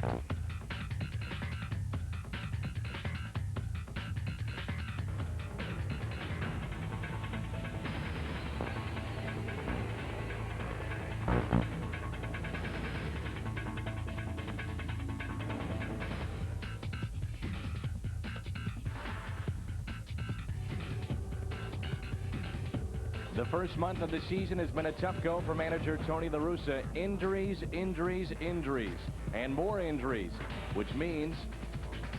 The first month of the season has been a tough go for manager Tony La Russa. Injuries, injuries, injuries, and more injuries, which means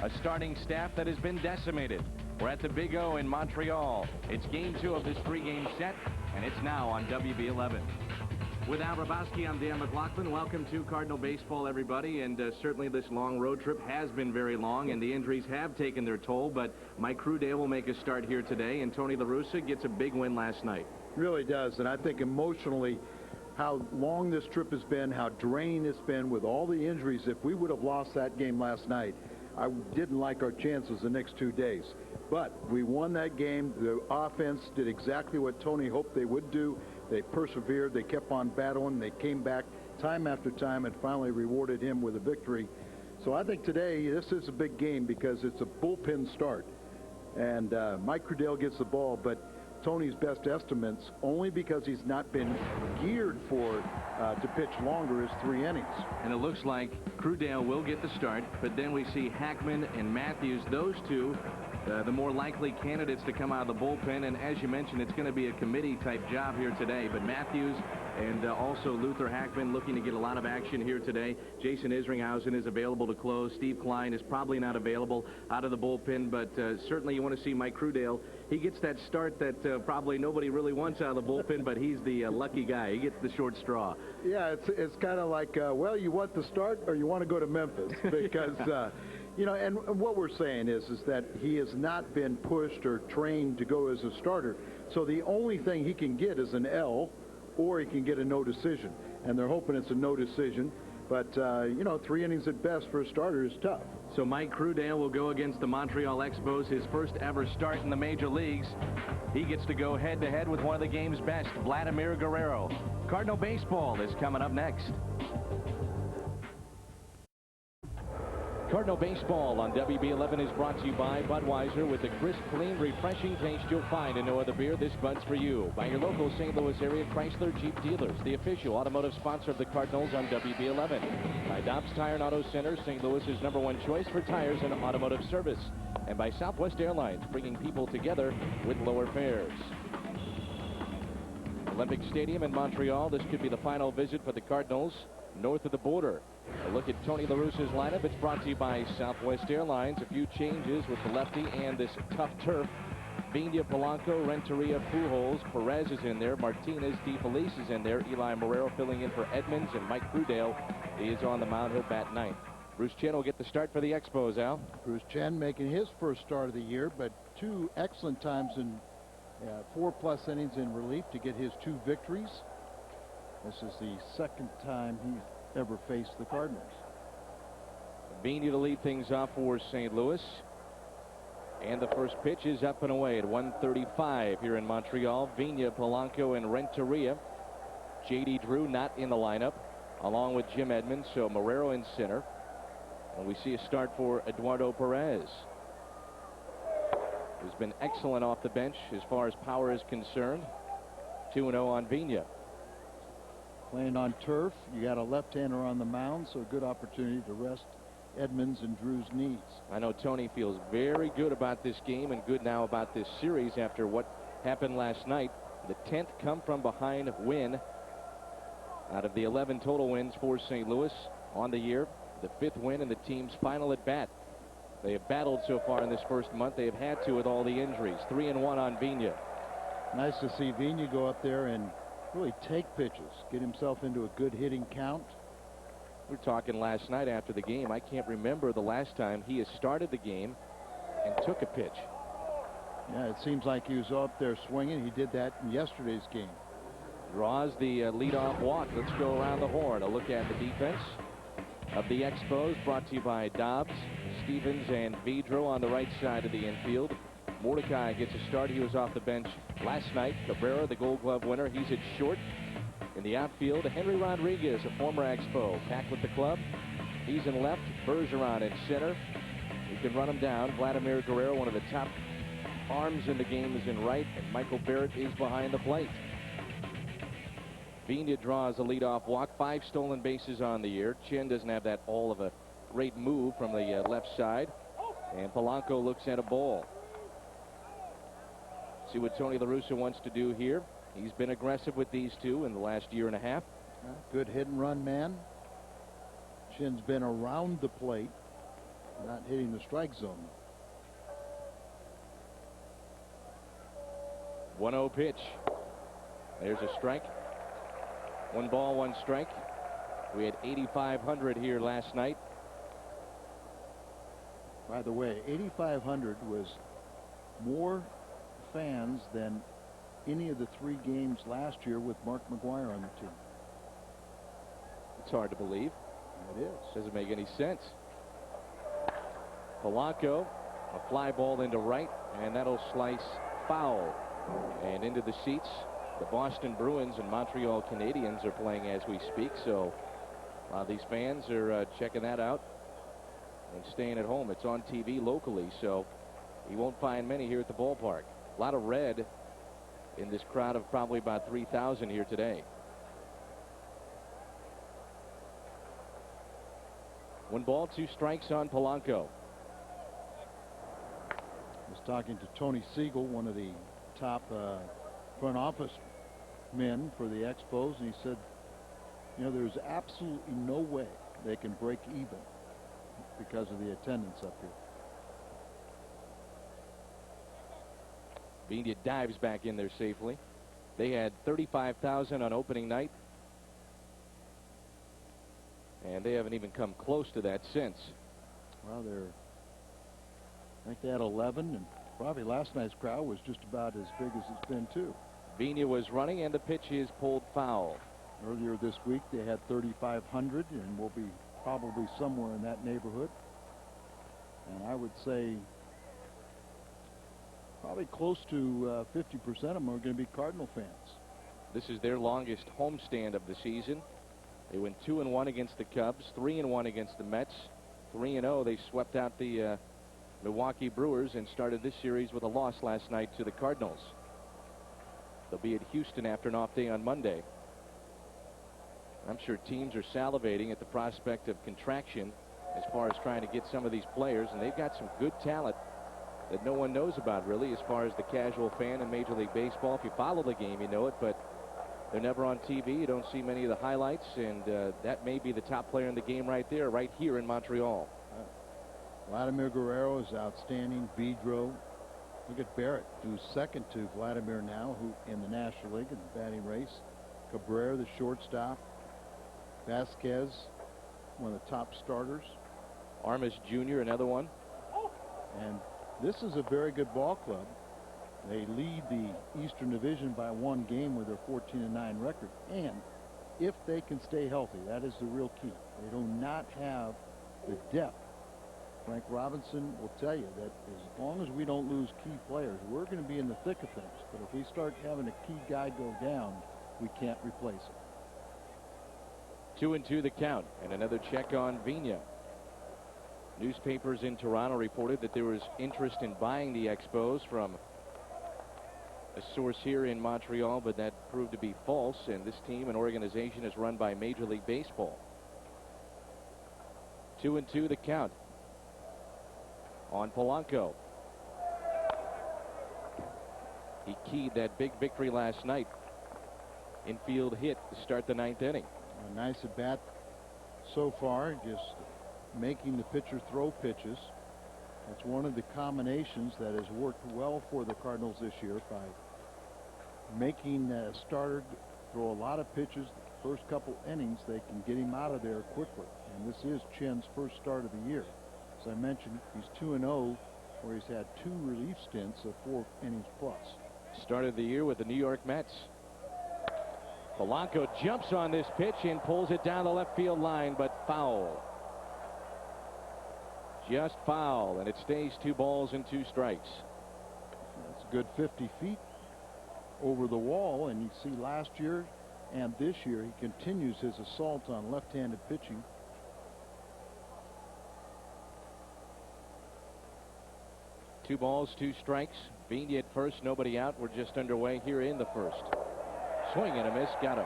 a starting staff that has been decimated. We're at the Big O in Montreal. It's game 2 of this 3-game set, and it's now on WB11. With Al Rabowski, I'm Dan McLaughlin. Welcome to Cardinal Baseball, everybody. And certainly this long road trip has been very long, and the injuries have taken their toll. But Mike Crudale will make a start here today, and Tony La Russa gets a big win last night. Really does, and I think emotionally how long this trip has been, how draining it's been with all the injuries. If we would have lost that game last night, I didn't like our chances the next 2 days. But we won that game. The offense did exactly what Tony hoped they would do. They persevered. They kept on battling. They came back time after time and finally rewarded him with a victory. So I think today this is a big game because it's a bullpen start. And Mike Crudale gets the ball, but Tony's best estimates, only because he's not been geared for to pitch longer, is 3 innings. And it looks like Crudale will get the start, but then we see Hackman and Matthews, those two, the more likely candidates to come out of the bullpen. And as you mentioned, it's going to be a committee-type job here today. But Matthews and also Luther Hackman looking to get a lot of action here today. Jason Isringhausen is available to close. Steve Klein is probably not available out of the bullpen, but certainly you want to see Mike Crudale. He gets that start that probably nobody really wants out of the bullpen, but he's the lucky guy. He gets the short straw. Yeah, it's kind of like, well, you want the start or you want to go to Memphis? Because, you know, and what we're saying is that he has not been pushed or trained to go as a starter. So the only thing he can get is an L, or he can get a no decision. And they're hoping it's a no decision. But, you know, 3 innings at best for a starter is tough. So Mike Crudale will go against the Montreal Expos, his first ever start in the major leagues. He gets to go head-to-head with one of the game's best, Vladimir Guerrero. Cardinal Baseball is coming up next. Cardinal Baseball on WB11 is brought to you by Budweiser, with the crisp, clean, refreshing taste you'll find in no other beer. This Bud's for you. By your local St. Louis area Chrysler Jeep dealers, the official automotive sponsor of the Cardinals on WB11. By Dobbs Tire and Auto Center, St. Louis's #1 choice for tires and automotive service. And by Southwest Airlines, bringing people together with lower fares. Olympic Stadium in Montreal. This could be the final visit for the Cardinals north of the border. A look at Tony La Russa's lineup. It's brought to you by Southwest Airlines. A few changes with the lefty and this tough turf. Vina, Polanco, Renteria, Pujols, Perez is in there. Martinez, DeFelice is in there. Eli Marrero filling in for Edmonds, and Mike Crudale is on the mound. He'll bat 9th. Bruce Chen will get the start for the Expos, Al. Bruce Chen making his first start of the year, but 2 excellent times in 4+ innings in relief to get his 2 victories. This is the 2nd time he's ever faced the Cardinals. Vina to lead things off for St. Louis. And the first pitch is up and away at 1:35 here in Montreal. Vina, Polanco, and Renteria. J.D. Drew not in the lineup, along with Jim Edmonds, so Marrero in center. And we see a start for Eduardo Perez, who's been excellent off the bench as far as power is concerned. 2-0 on Vina. Playing on turf, you got a left-hander on the mound, so a good opportunity to rest Edmonds and Drew's knees. I know Tony feels very good about this game and good now about this series after what happened last night. The 10th come from behind win out of the 11 total wins for St. Louis on the year. The 5th win in the team's final at bat. They have battled so far in this first month. They have had to with all the injuries. 3-1 on Vina. Nice to see Vina go up there and really take pitches, get himself into a good hitting count. We're talking last night after the game. I can't remember the last time he has started the game and took a pitch. Yeah, it seems like he was up there swinging. He did that in yesterday's game. Draws the leadoff walk. Let's go around the horn. A look at the defense of the Expos, brought to you by Dobbs, Stevens, and Vidro on the right side of the infield. Mordecai gets a start. He was off the bench last night. Cabrera, the Gold Glove winner, he's at short. In the outfield, Henry Rodriguez, a former Expo, back with the club. He's in left. Bergeron in center. He can run him down. Vladimir Guerrero, one of the top arms in the game, is in right, and Michael Barrett is behind the plate. Vina draws a leadoff walk. 5 stolen bases on the year. Chin doesn't have that all of a great move from the left side. And Polanco looks at a ball. See what Tony La Russa wants to do here. He's been aggressive with these two in the last year and a half. Good hit and run man. Chin's been around the plate, not hitting the strike zone. 1-0 pitch. There's a strike. 1 ball, 1 strike. We had 8,500 here last night. By the way, 8,500 was more fans than any of the 3 games last year with Mark McGwire on the team. It's hard to believe. It is. Doesn't make any sense. Polanco, a fly ball into right, and that'll slice foul. And into the seats, the Boston Bruins and Montreal Canadiens are playing as we speak, so a lot of these fans are checking that out and staying at home. It's on TV locally, so you won't find many here at the ballpark. A lot of red in this crowd of probably about 3,000 here today. 1 ball, 2 strikes on Polanco. I was talking to Tony Siegel, one of the top front office men for the Expos, and he said, you know, there's absolutely no way they can break even because of the attendance up here. Vina dives back in there safely. They had 35,000 on opening night, and they haven't even come close to that since. Well, I think they had 11, and probably last night's crowd was just about as big as it's been too. Vina was running, and the pitch is pulled foul. Earlier this week they had 3,500, and will be probably somewhere in that neighborhood. And I would say probably close to 50% of them are going to be Cardinal fans. This is their longest homestand of the season. They went 2-1 against the Cubs, 3-1 against the Mets, 3-0. They swept out the Milwaukee Brewers and started this series with a loss last night to the Cardinals. They'll be at Houston after an off day on Monday. I'm sure teams are salivating at the prospect of contraction as far as trying to get some of these players, and they've got some good talent that no one knows about really as far as the casual fan in Major League Baseball. If you follow the game, you know it, but they're never on TV. You don't see many of the highlights, and that may be the top player in the game right there, right here in Montreal. Vladimir Guerrero is outstanding. Vidro. Look at Barrett, who's second to Vladimir now, who in the National League in the batting race. Cabrera, the shortstop. Vasquez, one of the top starters. Armas Jr., another one. And this is a very good ball club. They lead the Eastern Division by 1 game with their 14-9 record. And if they can stay healthy, that is the real key. They do not have the depth. Frank Robinson will tell you that as long as we don't lose key players, we're going to be in the thick of things. But if we start having a key guy go down, we can't replace him. 2-2 the count, and another check on Vina. Newspapers in Toronto reported that there was interest in buying the Expos from a source here in Montreal, but that proved to be false, and this team and organization is run by Major League Baseball. 2-2 the count on Polanco. He keyed that big victory last night. Infield hit to start the 9th inning. A nice at bat so far, just making the pitcher throw pitches. That's one of the combinations that has worked well for the Cardinals this year, by making a starter throw a lot of pitches. The first couple innings, they can get him out of there quickly. And this is Chin's first start of the year. As I mentioned, he's 2-0, where he's had 2 relief stints of 4 innings plus. Started the year with the New York Mets. Polanco jumps on this pitch and pulls it down the left field line, but foul. Just foul, and it stays 2 balls and 2 strikes. That's a good 50 feet over the wall, and you see last year and this year he continues his assault on left-handed pitching. 2 balls, 2 strikes. Beanie at first, nobody out. We're just underway here in the first. Swing and a miss, got him.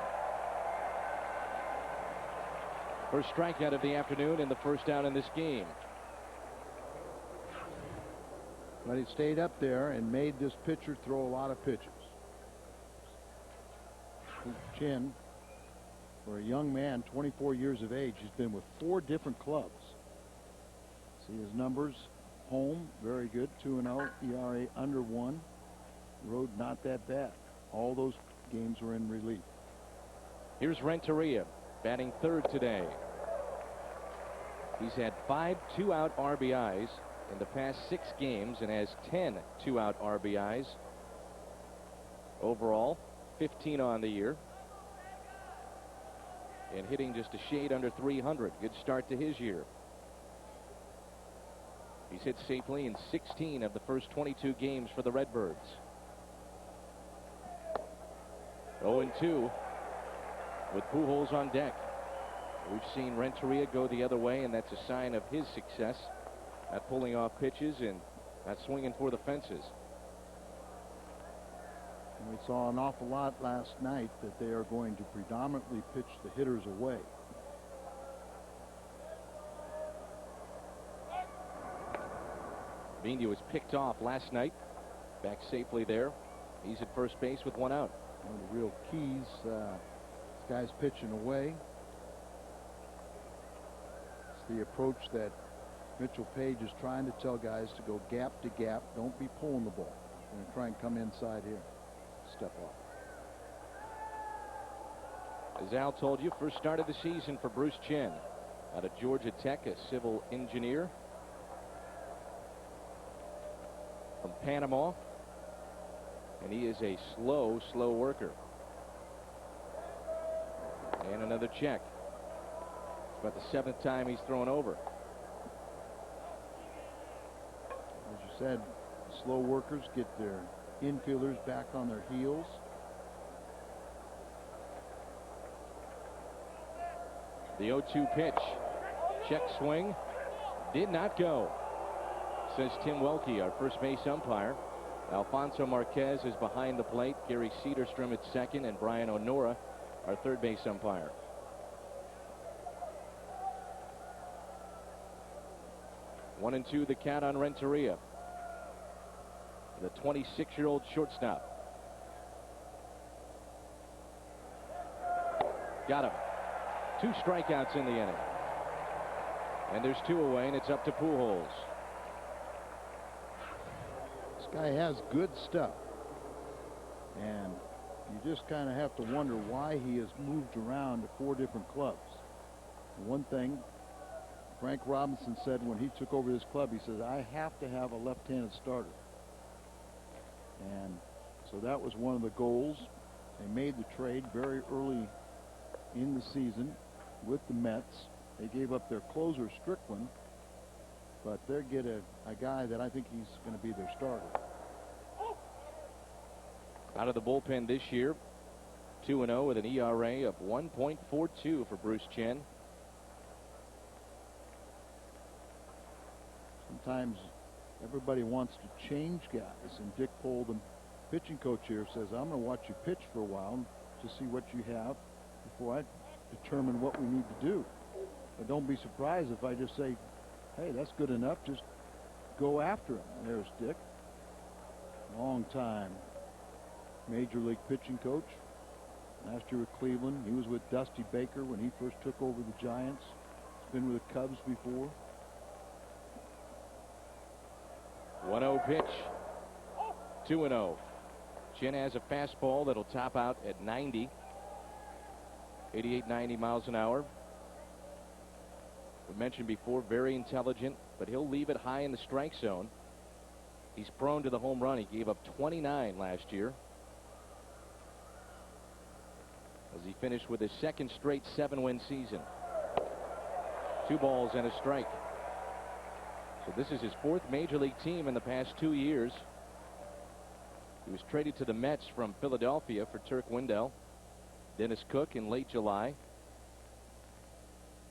First strikeout of the afternoon and the first out in this game. But he stayed up there and made this pitcher throw a lot of pitches. Chin, for a young man, 24 years of age, he's been with 4 different clubs. See his numbers. Home, very good, 2-0. ERA under 1. Road, not that bad. All those games were in relief. Here's Renteria, batting third today. He's had 5 2-out RBIs in the past 6 games and has 10 2-out RBIs overall, 15 on the year, and hitting just a shade under 300. Good start to his year. He's hit safely in 16 of the first 22 games for the Redbirds. 0-2 with Pujols on deck. We've seen Renteria go the other way, and that's a sign of his success at pulling off pitches and not swinging for the fences. And we saw an awful lot last night that they are going to predominantly pitch the hitters away. Beanie was picked off last night. Back safely there. He's at first base with 1 out. One of the real keys, this guy's pitching away. It's the approach that Mitchell Page is trying to tell guys to go gap to gap. Don't be pulling the ball. We're going to try and come inside here. Step off. As Al told you, first start of the season for Bruce Chen out of Georgia Tech, a civil engineer from Panama, and he is a slow worker. And another check. It's about the 7th time he's thrown over. As you said, slow workers get their infielders back on their heels. The 0-2 pitch. Check swing. Did not go, says Tim Welke, our first base umpire. Alfonso Marquez is behind the plate. Gary Cedarstrom at second, and Brian Onora, our third base umpire. One and two, the count on Renteria, the 26-year-old shortstop. Got him. 2 strikeouts in the inning. And there's 2 away, and it's up to Pujols. This guy has good stuff. And you just kind of have to wonder why he has moved around to 4 different clubs. One thing Frank Robinson said when he took over this club, he said, I have to have a left-handed starter. And so that was one of the goals. They made the trade very early in the season with the Mets. They gave up their closer, Strickland, but they'll get a guy that I think he's going to be their starter. Out of the bullpen this year, 2-0 with an ERA of 1.42 for Bruce Chen. Sometimes everybody wants to change guys, and Dick Pohl, the pitching coach here, says, I'm going to watch you pitch for a while to see what you have before I determine what we need to do. But don't be surprised if I just say, hey, that's good enough, just go after him. There's Dick. Long time major league pitching coach. Last year with Cleveland. He was with Dusty Baker when he first took over the Giants. He's been with the Cubs before. 1-0 pitch. 2-0. Chen has a fastball that'll top out at 90. 88, 90 miles an hour. We mentioned before, very intelligent, but he'll leave it high in the strike zone. He's prone to the home run. He gave up 29 last year, as he finished with his 2nd straight 7-win season. 2 balls and a strike. So this is his 4th major league team in the past 2 years. He was traded to the Mets from Philadelphia for Turk Wendell, Dennis Cook in late July.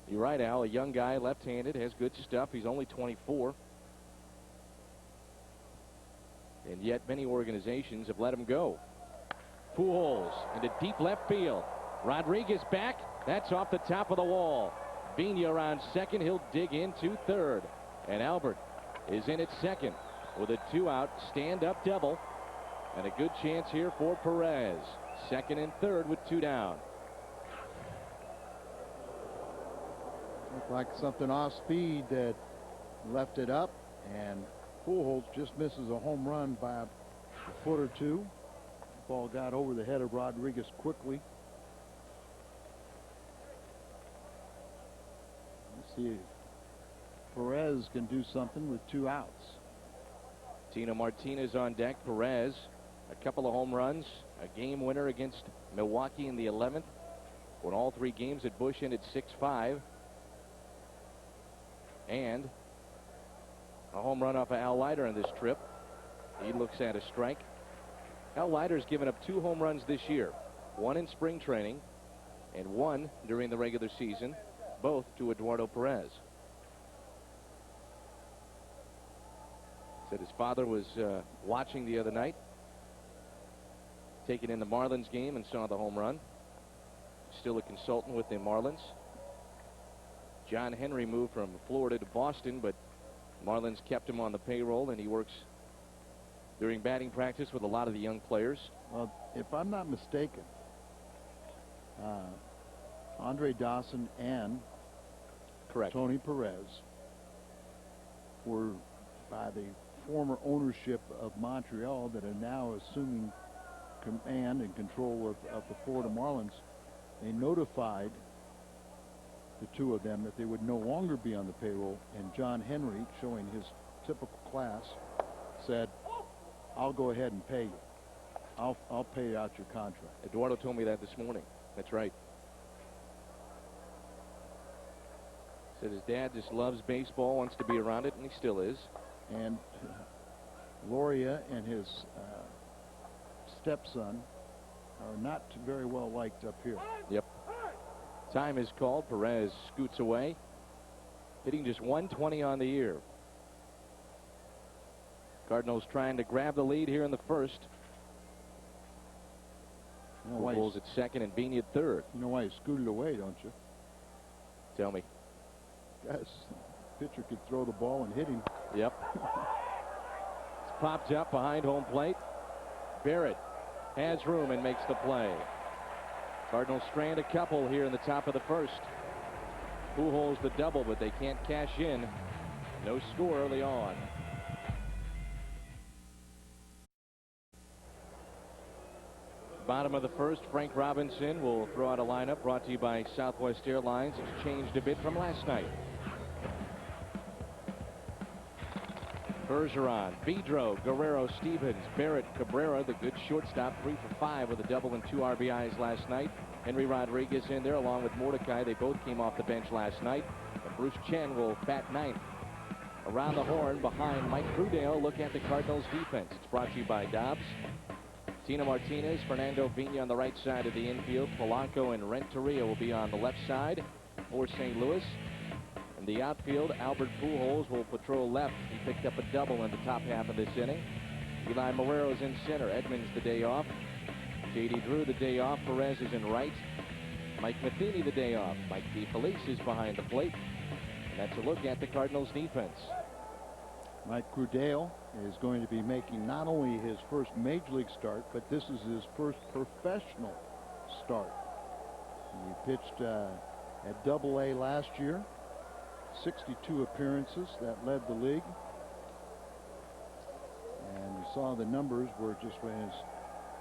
You're right, Al, a young guy, left-handed, has good stuff. He's only 24. And yet many organizations have let him go. Pujols into deep left field. Rodriguez back. That's off the top of the wall. Vina on second. He'll dig into third. And Albert is in at second with a 2-out stand-up double. And a good chance here for Perez. Second and third with 2 down. Looked like something off speed that left it up, and Pujols just misses a home run by a foot or two. Ball got over the head of Rodriguez quickly. Let's see if Perez can do something with 2 outs. Tino Martinez on deck. Perez, a couple of home runs, a game winner against Milwaukee in the 11th, won all 3 games at Busch ended 6-5, and a home run off of Al Leiter on this trip. He looks at a strike. Al Leiter's given up 2 home runs this year, 1 in spring training and 1 during the regular season, both to Eduardo Perez. Said his father was watching the other night, taking in the Marlins game, and saw the home run. Still a consultant with the Marlins. John Henry moved from Florida to Boston, but Marlins kept him on the payroll, and he works during batting practice with a lot of the young players. Well, if I'm not mistaken, Andre Dawson and Tony Perez were by the former ownership of Montreal that are now assuming command and control of the Florida Marlins. They notified the 2 of them that they would no longer be on the payroll, and John Henry, showing his typical class, said, I'll go ahead and pay you. I'll pay out your contract. Eduardo told me that this morning. That's right. Said his dad just loves baseball, wants to be around it, and he still is. And Loria and his stepson are not very well liked up here. Yep. Time is called. Perez scoots away, hitting just 120 on the year. Cardinals trying to grab the lead here in the first. Pujols at second and Vina at third. You know why he scooted away, don't you? Tell me. Yes, pitcher could throw the ball and hit him. Yep. It's popped up behind home plate. Barrett has room and makes the play. Cardinals strand a couple here in the top of the first. Pujols the double, but they can't cash in. No score early on. Bottom of the first, Frank Robinson will throw out a lineup brought to you by Southwest Airlines. It's changed a bit from last night. Bergeron, Vidro, Guerrero, Stevens, Barrett, Cabrera, the good shortstop, 3 for 5 with a double and 2 RBIs last night. Henry Rodriguez in there along with Mordecai. They both came off the bench last night. And Bruce Chen will bat ninth. Around the horn behind Mike Crudale, look at the Cardinals defense. It's brought to you by Dobbs. Tino Martinez, Fernando Vina on the right side of the infield. Polanco and Renteria will be on the left side for St. Louis. In the outfield, Albert Pujols will patrol left. He picked up a double in the top half of this inning. Eli Morero's in center. Edmonds the day off. J.D. Drew the day off. Perez is in right. Mike Matheny the day off. Mike DeFelice is behind the plate. And that's a look at the Cardinals defense. Mike Crudale is going to be making not only his first major league start, but this is his first professional start. He pitched at Double-A last year. 62 appearances. That led the league. And you saw the numbers were just for his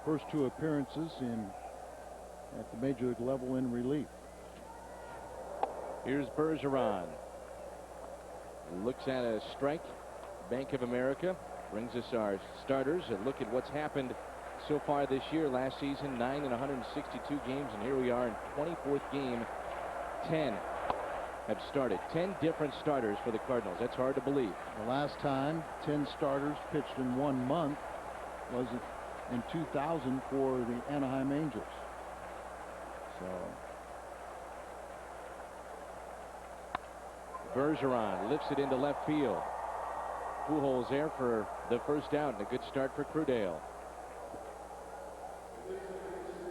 first 2 appearances at the major league level in relief. Here's Bergeron. Looks at a strike. Bank of America brings us our starters. A look at what's happened so far this year. Last season, 9 in 162 games, and here we are in 24th game. 10 have started. 10 different starters for the Cardinals. That's hard to believe. The last time 10 starters pitched in 1 month was in 2000 for the Anaheim Angels. So Bergeron lifts it into left field. Pujols there for the first out, and a good start for Crudale.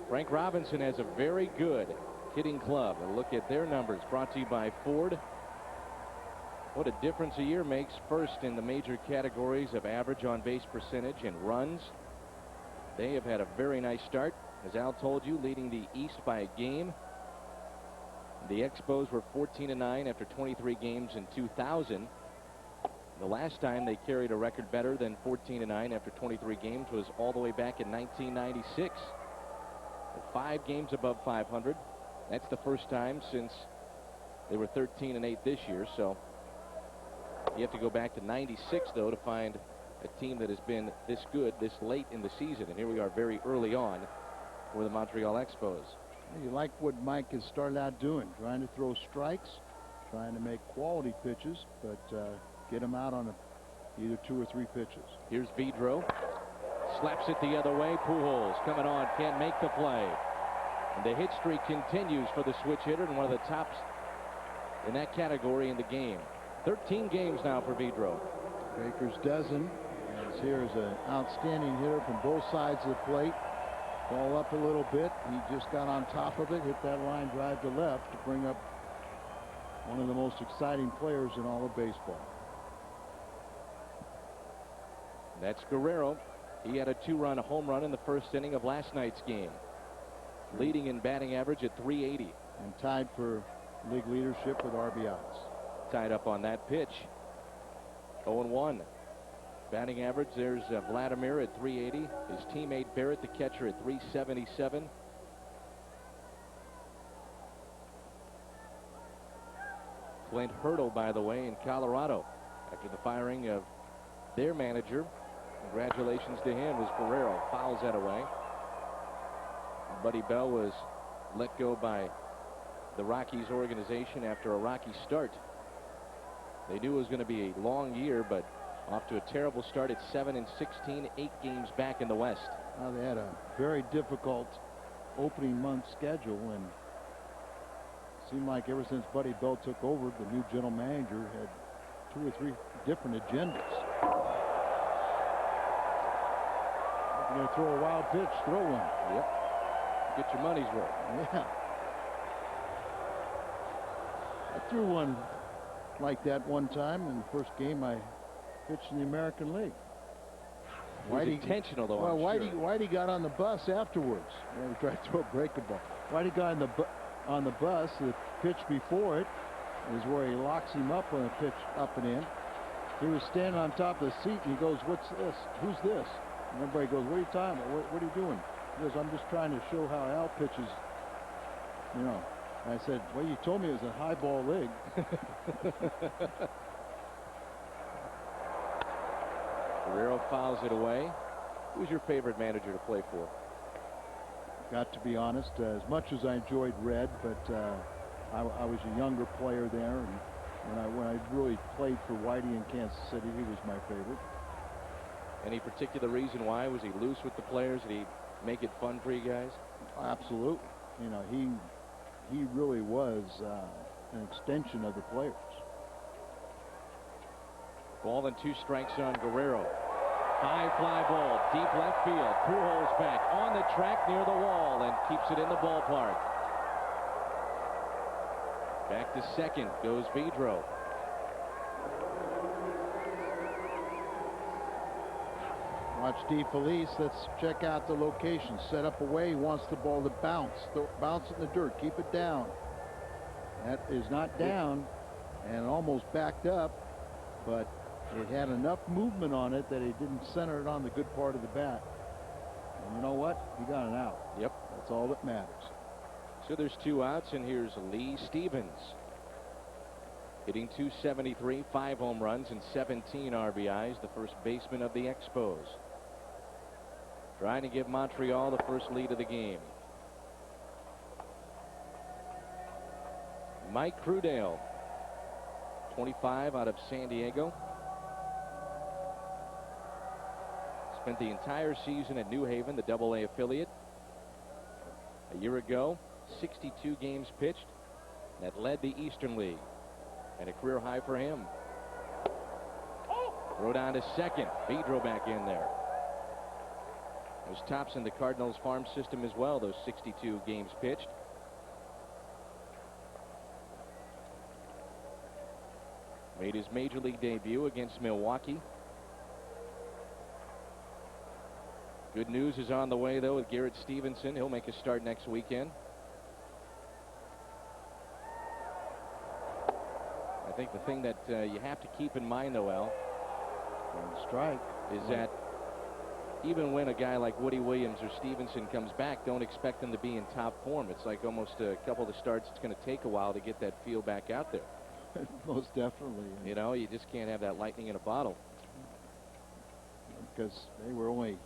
Frank Robinson has a very good hitting club. A look at their numbers, brought to you by Ford. What a difference a year makes. First in the major categories of average on base percentage and runs. They have had a very nice start, as Al told you, leading the East by a game. The Expos were 14-9 after 23 games in 2000. The last time they carried a record better than 14-9 after 23 games was all the way back in 1996. 5 games above 500. That's the first time since they were 13-8 this year. So you have to go back to 96, though, to find a team that has been this good this late in the season. And here we are very early on for the Montreal Expos. You like what Mike has started out doing, trying to throw strikes, trying to make quality pitches, but get them out on either 2 or 3 pitches. Here's Vidro. Slaps it the other way. Pujols coming on, can't make the play. And the hit streak continues for the switch hitter, and one of the tops in that category in the game. 13 games now for Vidro. Baker's dozen. As here is an outstanding hitter from both sides of the plate. Ball up a little bit. He just got on top of it, hit that line drive to left to bring up one of the most exciting players in all of baseball. That's Guerrero. He had a 2-run home run in the first inning of last night's game, leading in batting average at 380. And tied for league leadership with RBIs. Tied up on that pitch. 0-1. Batting average, there's Vladimir at 380. His teammate Barrett, the catcher, at 377. Clint Hurdle, by the way, in Colorado after the firing of their manager. Congratulations to him as Guerrero fouls that away. Buddy Bell was let go by the Rockies organization after a rocky start. They knew it was going to be a long year, but off to a terrible start at 7-16, 8 games back in the West. Well, they had a very difficult opening month schedule, and it seemed like ever since Buddy Bell took over, the new general manager had 2 or 3 different agendas. If you're going to throw a wild pitch, throw one. Yep. Get your money's worth. Yeah. I threw one like that one time in the first game I pitched in the American League. Whitey, intentional, though. Well, Whitey got on the bus afterwards. He tried to throw a breaking ball. Whitey got on the bus. The pitch before it is where he locks him up on a pitch up and in. He was standing on top of the seat, and he goes, "What's this? Who's this?" And everybody goes, "What are you talking about? What are you doing?" He goes, "I'm just trying to show how Al pitches, you know." And I said, "Well, you told me it was a high ball league." Guerrero fouls it away. Who's your favorite manager to play for? Got to be honest, as much as I enjoyed Red, but I was a younger player there, and when I really played for Whitey in Kansas City, he was my favorite. Any particular reason why? Was he loose with the players? Did he make it fun for you guys? Absolutely. You know, he really was an extension of the players. Ball and 2 strikes on Guerrero. High fly ball, deep left field. Pujols back on the track near the wall and keeps it in the ballpark. Back to second goes Vidro. Watch DeFelice. Let's check out the location. Set up away. He wants the ball to bounce. Bounce it in the dirt. Keep it down. That is not down, and almost backed up, but it had enough movement on it that he didn't center it on the good part of the bat. And you know what? He got an out. Yep. That's all that matters. So there's 2 outs, and here's Lee Stevens. Hitting .273, 5 home runs, and 17 RBIs, the first baseman of the Expos. Trying to give Montreal the first lead of the game. Mike Crudale, 25 out of San Diego. Spent the entire season at New Haven, the AA affiliate. A year ago, 62 games pitched. That led the Eastern League. And a career high for him. Throw down to second. Vidro back in there. Those tops in the Cardinals farm system as well, those 62 games pitched. Made his major league debut against Milwaukee. Good news is on the way, though, with Garrett Stevenson. He'll make a start next weekend. I think the thing that you have to keep in mind, though, Al, strike, is that even when a guy like Woody Williams or Stevenson comes back, don't expect them to be in top form. It's like almost a couple of the starts, it's going to take a while to get that feel back out there. Most definitely. You know, you just can't have that lightning in a bottle. Because they were only,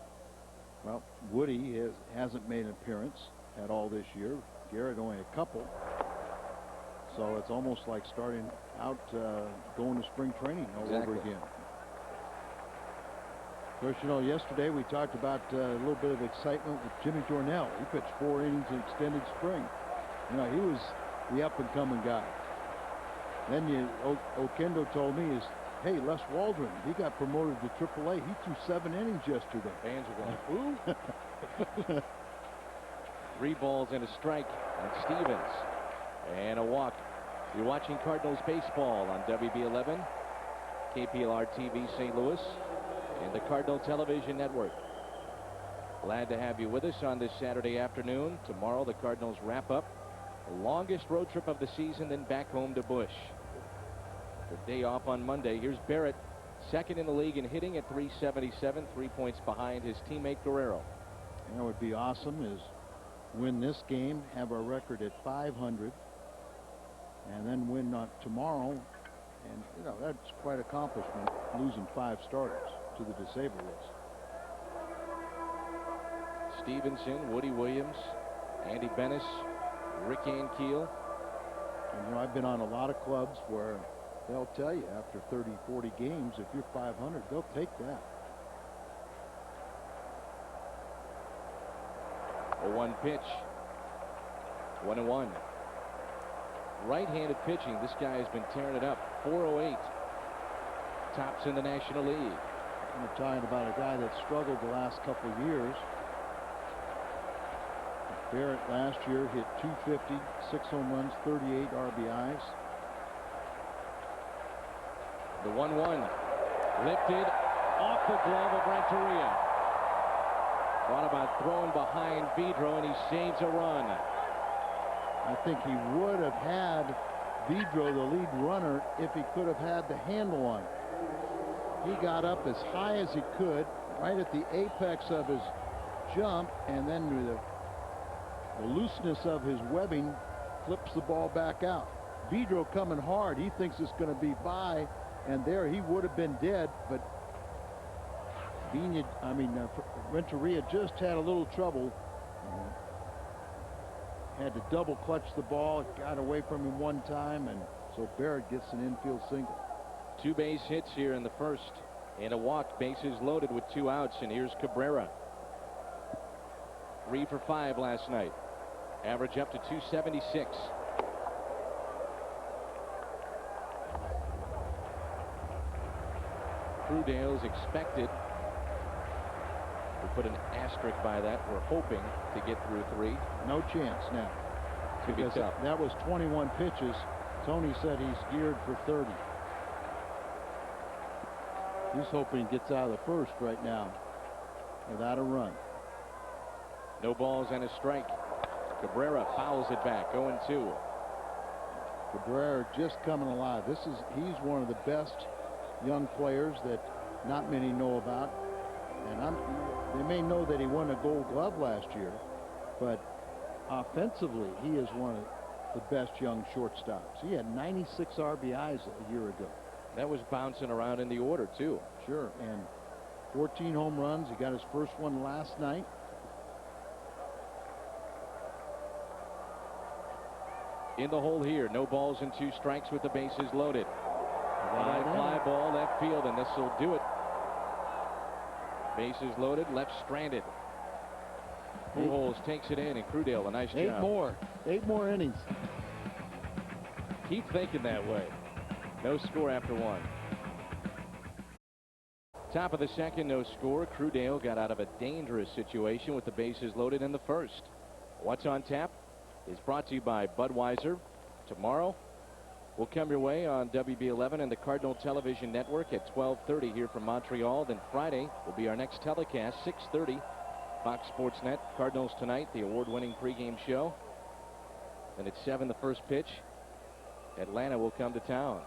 well, Woody hasn't made an appearance at all this year. Garrett only a couple. So it's almost like starting out going to spring training all over again. Of course, you know, yesterday we talked about a little bit of excitement with Jimmy Jornell. He pitched 4 innings in extended spring. You know, he was the up-and-coming guy. Then Okendo told me hey, Les Waldron, he got promoted to AAA. He threw 7 innings yesterday. Fans are going, ooh. 3 balls and a strike on Stevens. And a walk. You're watching Cardinals baseball on WB11, KPLR TV St. Louis, and the Cardinal Television Network. Glad to have you with us on this Saturday afternoon. Tomorrow the Cardinals wrap up the longest road trip of the season, then back home to Busch. The day off on Monday. Here's Barrett, second in the league in hitting at 377, 3 points behind his teammate Guerrero. And that would be awesome, is win this game, have our record at 500, and then win tomorrow. And, you know, that's quite an accomplishment, losing 5 starters to the disabled list. Stevenson, Woody Williams, Andy Bennis, Rick Ankiel. And, you know, I've been on a lot of clubs where they'll tell you after 30, 40 games, if you're 500, they'll take that. A 1 pitch. 1-1. Right-handed pitching. This guy has been tearing it up. 408. Tops in the National League. We're talking about a guy that struggled the last couple of years. Barrett last year hit 250, 6 home runs, 38 RBIs. The 1-1. Lifted off the glove of Renteria. Thought about throwing behind Vidro, and he saves a run. I think he would have had Vidro, the lead runner, if he could have had the handle on it. He got up as high as he could, right at the apex of his jump, and then with the looseness of his webbing, flips the ball back out. Vidro coming hard. He thinks it's going to be by, and there he would have been dead, but Renteria just had a little trouble. Had to double clutch the ball, got away from him one time, and so Barrett gets an infield single. 2 base hits here in the first, and a walk. Bases loaded with 2 outs, and here's Cabrera. 3 for 5 last night. Average up to 276. Crudale is expected. We put an asterisk by that. We're hoping to get through 3. No chance now. Because that was 21 pitches. Tony said he's geared for 30. He's hoping he gets out of the first right now without a run. No balls and a strike. Cabrera fouls it back. 0-2. Cabrera just coming alive. He's one of the best young players that not many know about. And they may know that he won a Gold Glove last year, but offensively, he is one of the best young shortstops. He had 96 RBIs a year ago. That was bouncing around in the order, too. Sure, and 14 home runs. He got his first one last night. In the hole here, no balls and 2 strikes with the bases loaded. Fly ball left field, and this will do it. Bases loaded, left stranded. Pujols takes it in, and Crudale, a nice job. 8 more innings. Keep thinking that way. No score after 1. Top of the second, no score. Crudale got out of a dangerous situation with the bases loaded in the first. What's on tap is brought to you by Budweiser. Tomorrow will come your way on WB11 and the Cardinal Television Network at 12:30 here from Montreal. Then Friday will be our next telecast, 6:30, Fox Sports Net. Cardinals tonight, the award-winning pregame show. And at 7, the first pitch. Atlanta will come to town.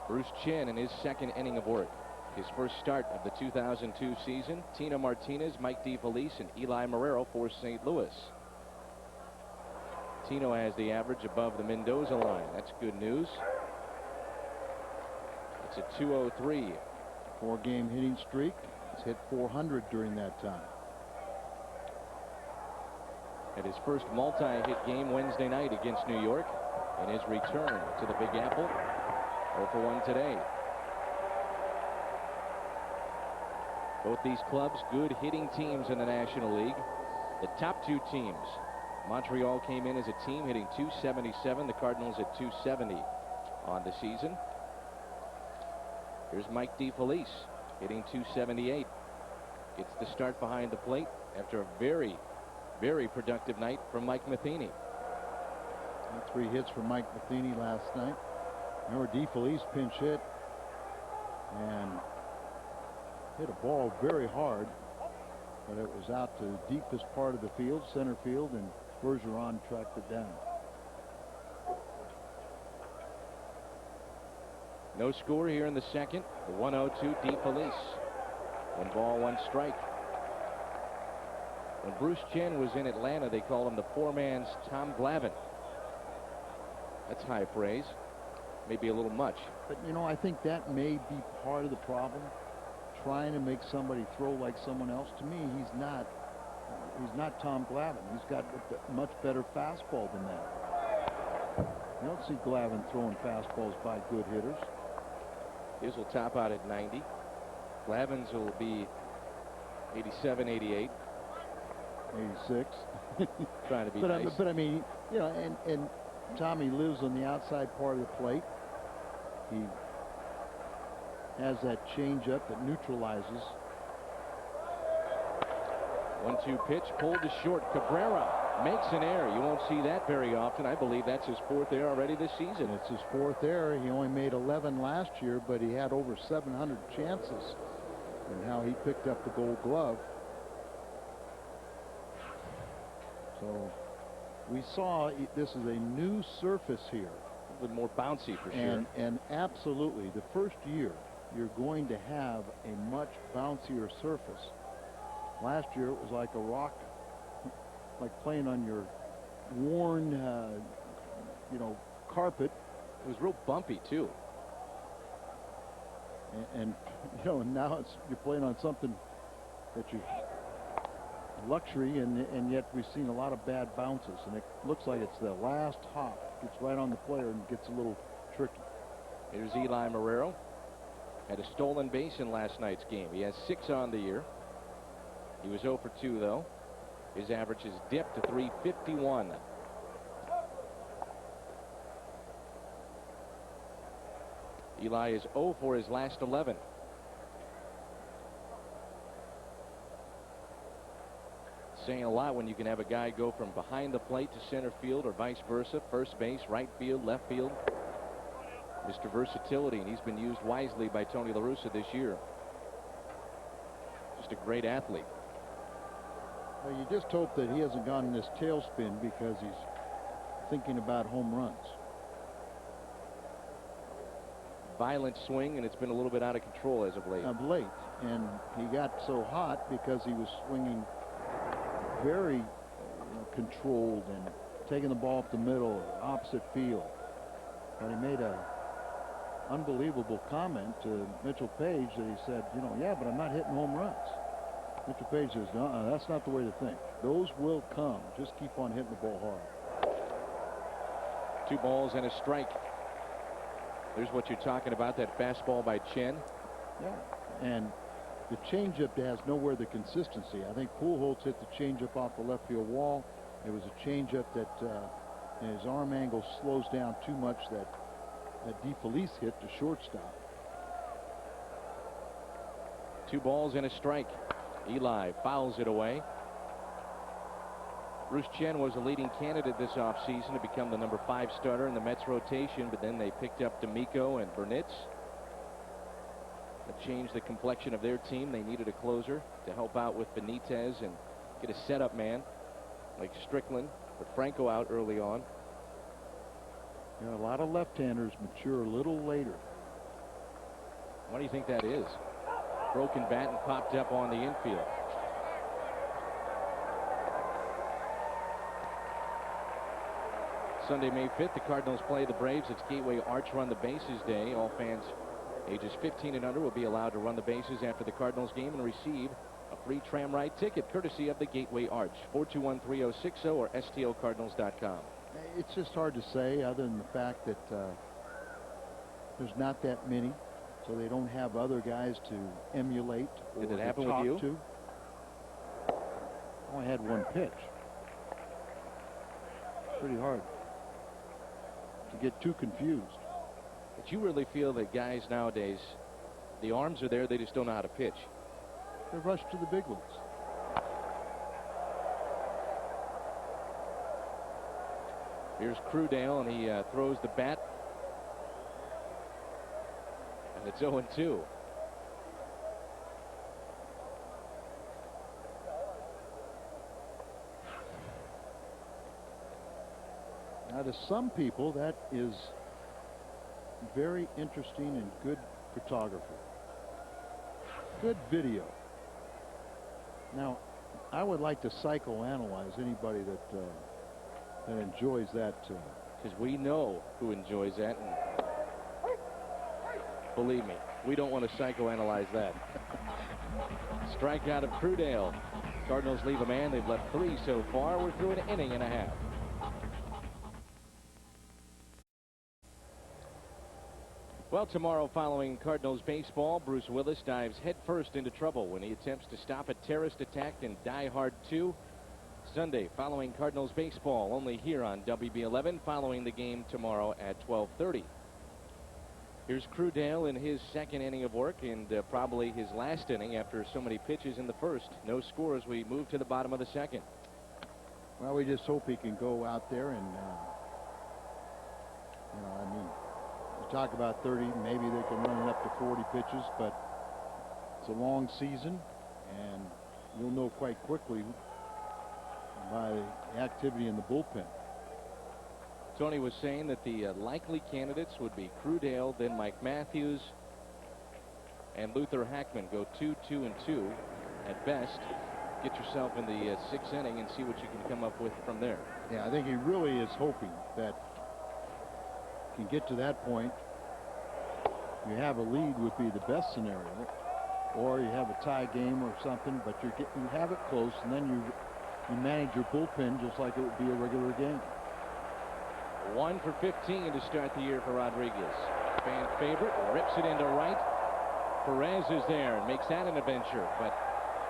Bruce Chin in his second inning of work. His first start of the 2002 season. Tina Martinez, Mike DeFelice, and Eli Marrero for St. Louis. Tino has the average above the Mendoza line. That's good news. It's a 203. 4-game hitting streak. He's hit 400 during that time. At his first multi-hit game Wednesday night against New York, and his return to the Big Apple. 0 for 1 today. Both these clubs, good hitting teams in the National League. The top two teams. Montreal came in as a team hitting .277. The Cardinals at .270 on the season. Here's Mike DeFelice hitting .278. Gets the start behind the plate after a very, very productive night from Mike Matheny. 3 hits for Mike Matheny last night. Remember, DeFelice pinch hit and hit a ball very hard, but it was out to the deepest part of the field, center field, and Bergeron tracked it down. No score here in the second. The 1-0 to DeFelice. 1 ball, 1 strike. When Bruce Chen was in Atlanta, they called him the poor man's Tom Glavine. That's high praise. Maybe a little much. But, you know, I think that may be part of the problem. Trying to make somebody throw like someone else. To me, he's not Tom Glavine. He's got a much better fastball than that. You don't see Glavine throwing fastballs by good hitters. His will top out at 90. Glavine's will be 87, 88. 86. Trying to be nice. But I mean, you know, and Tommy lives on the outside part of the plate. He has that changeup that neutralizes. 1-2 pitch pulled to short. Cabrera makes an error. You won't see that very often. I believe that's his 4th error already this season. It's his 4th error. He only made 11 last year, but he had over 700 chances in how he picked up the Gold Glove. So we saw this is a new surface here. A little more bouncy for sure. And absolutely, the first year you're going to have a much bouncier surface. Last year it was like a rock, like playing on your worn, you know, carpet. It was real bumpy too. And you know, now you're playing on something that you luxury, and yet we've seen a lot of bad bounces, and it looks like it's the last hop. Gets right on the player and gets a little tricky. Here's Eli Marrero. Had a stolen base in last night's game. He has 6 on the year. He was 0 for 2 though. His average has dipped to .351. Eli is 0 for his last 11. Saying a lot when you can have a guy go from behind the plate to center field or vice versa, first base, right field, left field. Mr. Versatility, and he's been used wisely by Tony La Russa this year. Just a great athlete. Well, you just hope that he hasn't gone in this tailspin because he's thinking about home runs. Violent swing, and it's been a little bit out of control as of late. And he got so hot because he was swinging very controlled and taking the ball up the middle, opposite field. But he made a unbelievable comment to Mitchell Page that he said, you know, yeah, but I'm not hitting home runs. Mitchell Page says, no, that's not the way to think. Those will come. Just keep on hitting the ball hard. 2 balls and a strike. There's what you're talking about, that fastball by Chen. Yeah, and the changeup has nowhere the consistency. I think Pujols hit the changeup off the left field wall. It was a changeup that his arm angle slows down too much that DeFelice hit to shortstop. 2 balls and a strike. Eli fouls it away. Bruce Chen was a leading candidate this offseason to become the number 5 starter in the Mets rotation, but then they picked up D'Amico and Burnitz. That changed the complexion of their team. They needed a closer to help out with Benitez and get a setup man like Strickland, with Franco out early on. You know, a lot of left-handers mature a little later. Why do you think that is? Broken bat and popped up on the infield. Sunday, May 5th, the Cardinals play the Braves. It's Gateway Arch Run the Bases Day. All fans ages 15 and under will be allowed to run the bases after the Cardinals game and receive a free tram ride ticket courtesy of the Gateway Arch. 421-3060 or stlcardinals.com. It's just hard to say, other than the fact that there's not that many, so they don't have other guys to emulate or Did it to happen talk with you? to. I only had one pitch. Pretty hard to get too confused. But you really feel that guys nowadays, the arms are there, they just don't know how to pitch. They rush to the big ones. Here's Crudale, and he throws the bat. And it's 0-2. Now, to some people, that is very interesting and good photography. Good video. Now, I would like to psychoanalyze anybody that enjoys that. Because we know who enjoys that. And believe me, we don't want to psychoanalyze that. Strikeout of Crudale. Cardinals leave a man. They've left 3 so far. We're through an inning and a half. Well, tomorrow following Cardinals baseball, Bruce Willis dives headfirst into trouble when he attempts to stop a terrorist attack in Die Hard 2. Sunday following Cardinals baseball, only here on WB11, following the game tomorrow at 12:30. Here's Crudale in his second inning of work, and probably his last inning after so many pitches in the first. No score as we move to the bottom of the second. Well, we just hope he can go out there and, you know, I mean, you talk about 30, maybe they can run it up to 40 pitches, but it's a long season, and you'll know quite quickly by the activity in the bullpen. Tony was saying that the likely candidates would be Crudale, then Mike Matthews, and Luther Hackman. Go 2-2-2 at best. Get yourself in the 6th inning and see what you can come up with from there. Yeah, I think he really is hoping that can get to that point. You have a lead would be the best scenario, or you have a tie game or something, but you have it close, and then you manage your bullpen just like it would be a regular game. 1 for 15 to start the year for Rodriguez. Fan favorite, rips it into right. Perez is there and makes that an adventure, but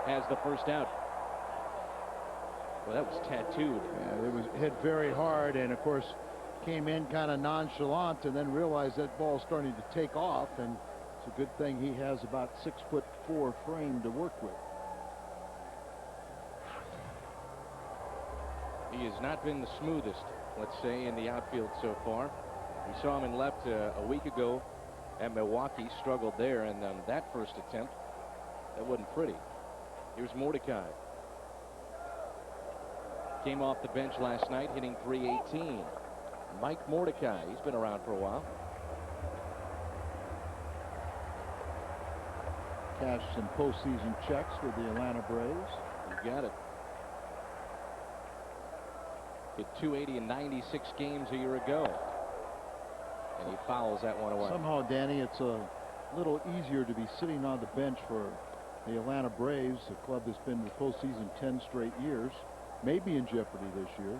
has the first out. Well, that was tattooed. Yeah, it was hit very hard, and of course came in kind of nonchalant, and then realized that ball's starting to take off, and it's a good thing he has about 6'4" frame to work with. He has not been the smoothest, let's say, in the outfield so far. We saw him in left a week ago at Milwaukee, struggled there, and that first attempt, that wasn't pretty. Here's Mordecai. Came off the bench last night, hitting .318. Mike Mordecai, he's been around for a while. Cashed some postseason checks with the Atlanta Braves. You got it. Hit .280 in 96 games a year ago. And he fouls that one away. Somehow, Danny, it's a little easier to be sitting on the bench for the Atlanta Braves, a club that's been in the postseason 10 straight years, maybe in jeopardy this year.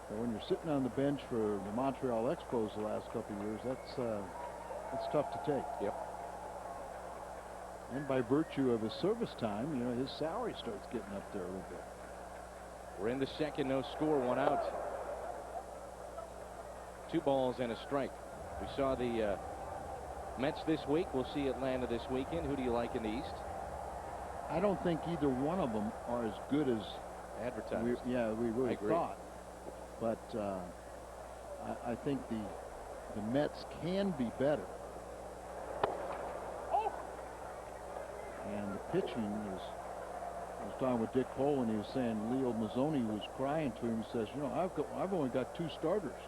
But when you're sitting on the bench for the Montreal Expos the last couple of years, that's tough to take. Yep. And by virtue of his service time, you know, his salary starts getting up there a little bit. We're in the second, no score, 1 out. 2 balls and a strike. We saw the Mets this week. We'll see Atlanta this weekend. Who do you like in the East? I don't think either one of them are as good as advertised. we really thought. But I think the Mets can be better. And the pitching is. I was talking with Dick Cole, and he was saying Leo Mazzoni was crying to him. He says, you know, I've only got 2 starters.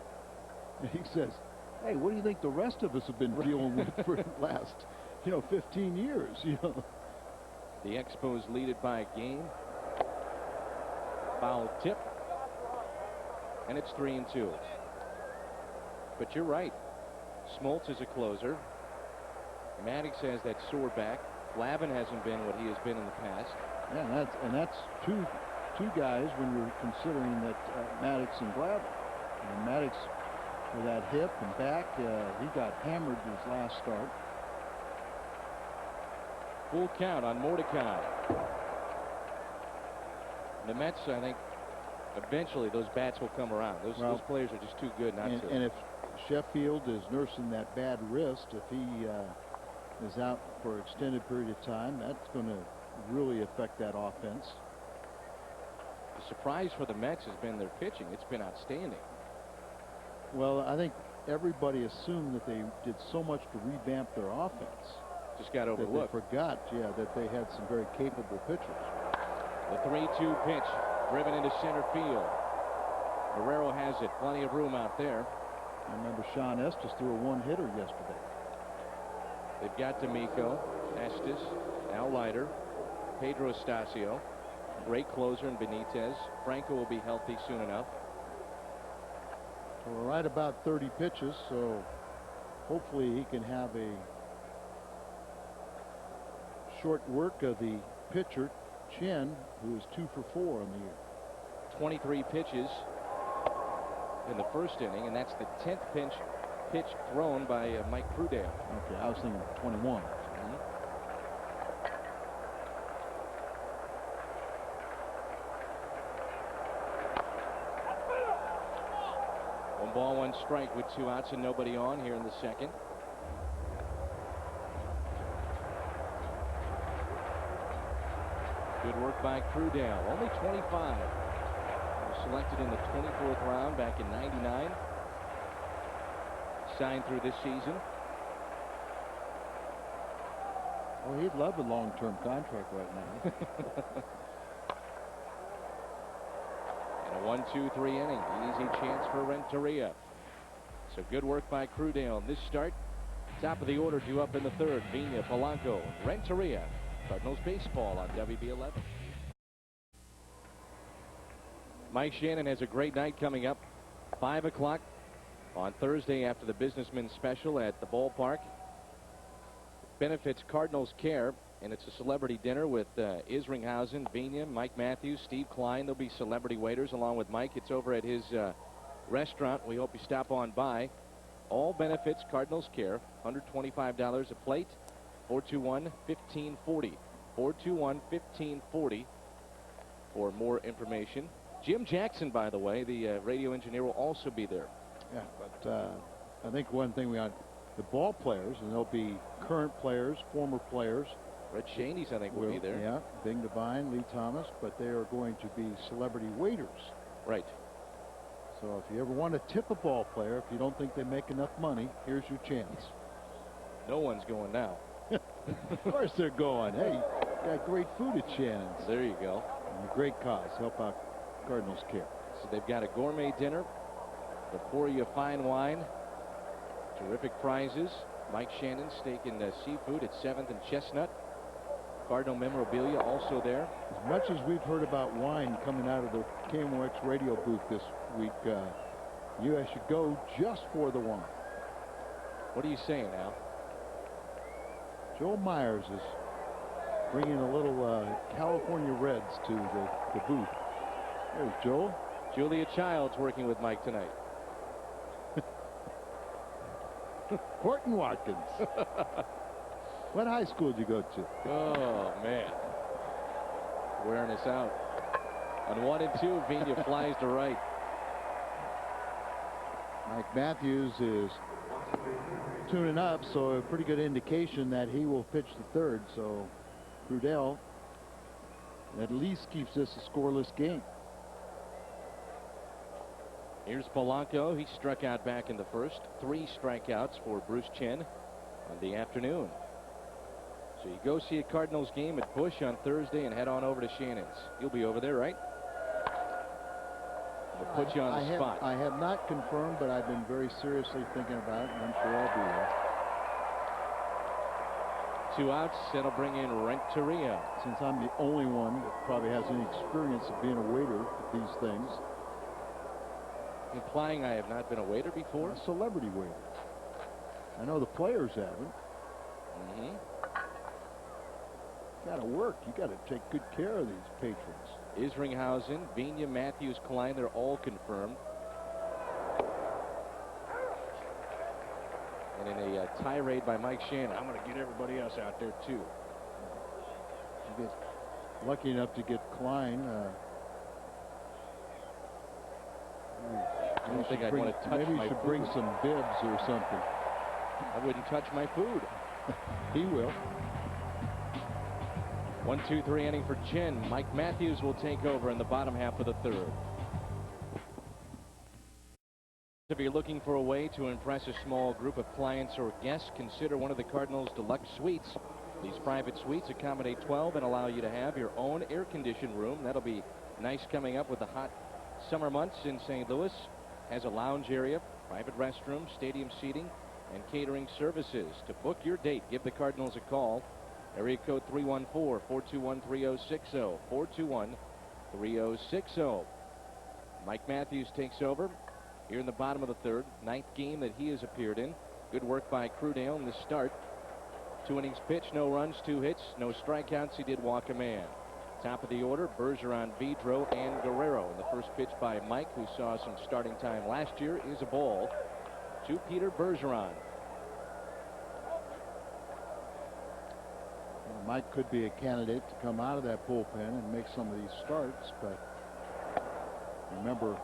And he says, hey, what do you think the rest of us have been dealing with for the last, 15 years? The Expos lead it by a game. Foul tip. And it's 3-2. But you're right. Smoltz is a closer. Maddox has that sore back. Glavine hasn't been what he has been in the past. Yeah, that's two guys when you're considering that Maddox and Glavine. And Maddox with that hip and back, he got hammered his last start. Full count on Mordecai. The Mets, I think, eventually those bats will come around. Those players are just too good not to. And if Sheffield is nursing that bad wrist, if he is out for an extended period of time, that's going to really affect that offense. The surprise for the Mets has been their pitching. It's been outstanding. Well, I think everybody assumed that they did so much to revamp their offense. Just got overlooked. That they forgot, that they had some very capable pitchers. The 3-2 pitch driven into center field. Guerrero has it. Plenty of room out there. I remember Sean Estes threw a one-hitter yesterday. They've got D'Amico, Estes, now Leiter, Pedro Estacio, great closer in Benitez. Franco will be healthy soon enough. We're right about 30 pitches, so hopefully he can have a short work of the pitcher, Chen, who is 2 for 4 on the year. 23 pitches in the first inning, and that's the 10th pitch thrown by Mike Prudale. Okay, I was thinking 21. One ball, one strike with 2 outs and nobody on here in the second. Good work by Prudale. Only 25. He was selected in the 24th round back in '99. Signed through this season. Well, he'd love a long-term contract right now. And a 1-2-3 inning. Easy chance for Renteria. So good work by Prudale on this start. Top of the order due up in the third. Vina, Polanco, Renteria. Cardinals baseball on WB11. Mike Shannon has a great night coming up. 5 o'clock on Thursday after the Businessman Special at the ballpark. Benefits Cardinals Care, and it's a celebrity dinner with Isringhausen, Vina, Mike Matthews, Steve Klein. There'll be celebrity waiters along with Mike. It's over at his restaurant. We hope you stop on by. All benefits Cardinals Care, $125 a plate. 421-1540. 421-1540 for more information. Jim Jackson, by the way, the radio engineer, will also be there. Yeah, but I think one thing we got the ball players, and there'll be current players, former players. Red Shaney's, I think, will be there. Yeah, Bing Devine, Lee Thomas, but they are going to be celebrity waiters. Right. So if you ever want to tip a ball player, if you don't think they make enough money, here's your chance. No one's going now. Of course they're going. Hey, you got great food at Shannon's. There you go. And a great cause. Help out Cardinals Care. So they've got a gourmet dinner. They'll pour you a fine wine. Terrific prizes. Mike Shannon steak and seafood at 7th and Chestnut. Cardinal memorabilia also there. As much as we've heard about wine coming out of the KMOX radio booth this week, you guys should go just for the wine. What are you saying, Al? Joel Myers is bringing a little California Reds to the booth. There's Joel. Julia Childs working with Mike tonight. Horton Watkins. What high school did you go to? Oh, man. Wearing us out. On 1 and 2, Vina flies to right. Mike Matthews is tuning up, so a pretty good indication that he will pitch the third. So Prudale at least keeps this a scoreless game. Here's Polanco. He struck out back in the first. 3 strikeouts for Bruce Chen on the afternoon. So you go see a Cardinals game at Busch on Thursday and head on over to Shannon's. You'll be over there, right? We'll put you on the spot. I have not confirmed, but I've been very seriously thinking about it, and I'm sure I'll be there. 2 outs. That'll bring in Renteria. Since I'm the only one that probably has any experience of being a waiter at these things. Implying I have not been a waiter before? A celebrity waiter. I know the players haven't. Mm-hmm. Got to work. You got to take good care of these patrons. Isringhausen, Vigna, Matthews, Klein, they're all confirmed. And in a tirade by Mike Shannon, I'm going to get everybody else out there too. You get lucky enough to get Klein. I don't think I'd want to touch my food. Maybe you should bring some bibs or something. I wouldn't touch my food. He will. 1-2-3 inning for Chen. Mike Matthews will take over in the bottom half of the third. If you're looking for a way to impress a small group of clients or guests, consider one of the Cardinals Deluxe Suites. These private suites accommodate 12 and allow you to have your own air-conditioned room. That'll be nice coming up with the hot summer months in St. Louis. Has a lounge area, private restroom, stadium seating, and catering services. To book your date, give the Cardinals a call. Area code 314-421-3060. 421-3060. Mike Matthews takes over here in the bottom of the third. 9th game that he has appeared in. Good work by Crudale in the start. 2 innings pitched, no runs, 2 hits, no strikeouts. He did walk a man. Top of the order, Bergeron, Vidro, and Guerrero. And the first pitch by Mike, who saw some starting time last year, is a ball to Peter Bergeron. Well, Mike could be a candidate to come out of that bullpen and make some of these starts, but remember,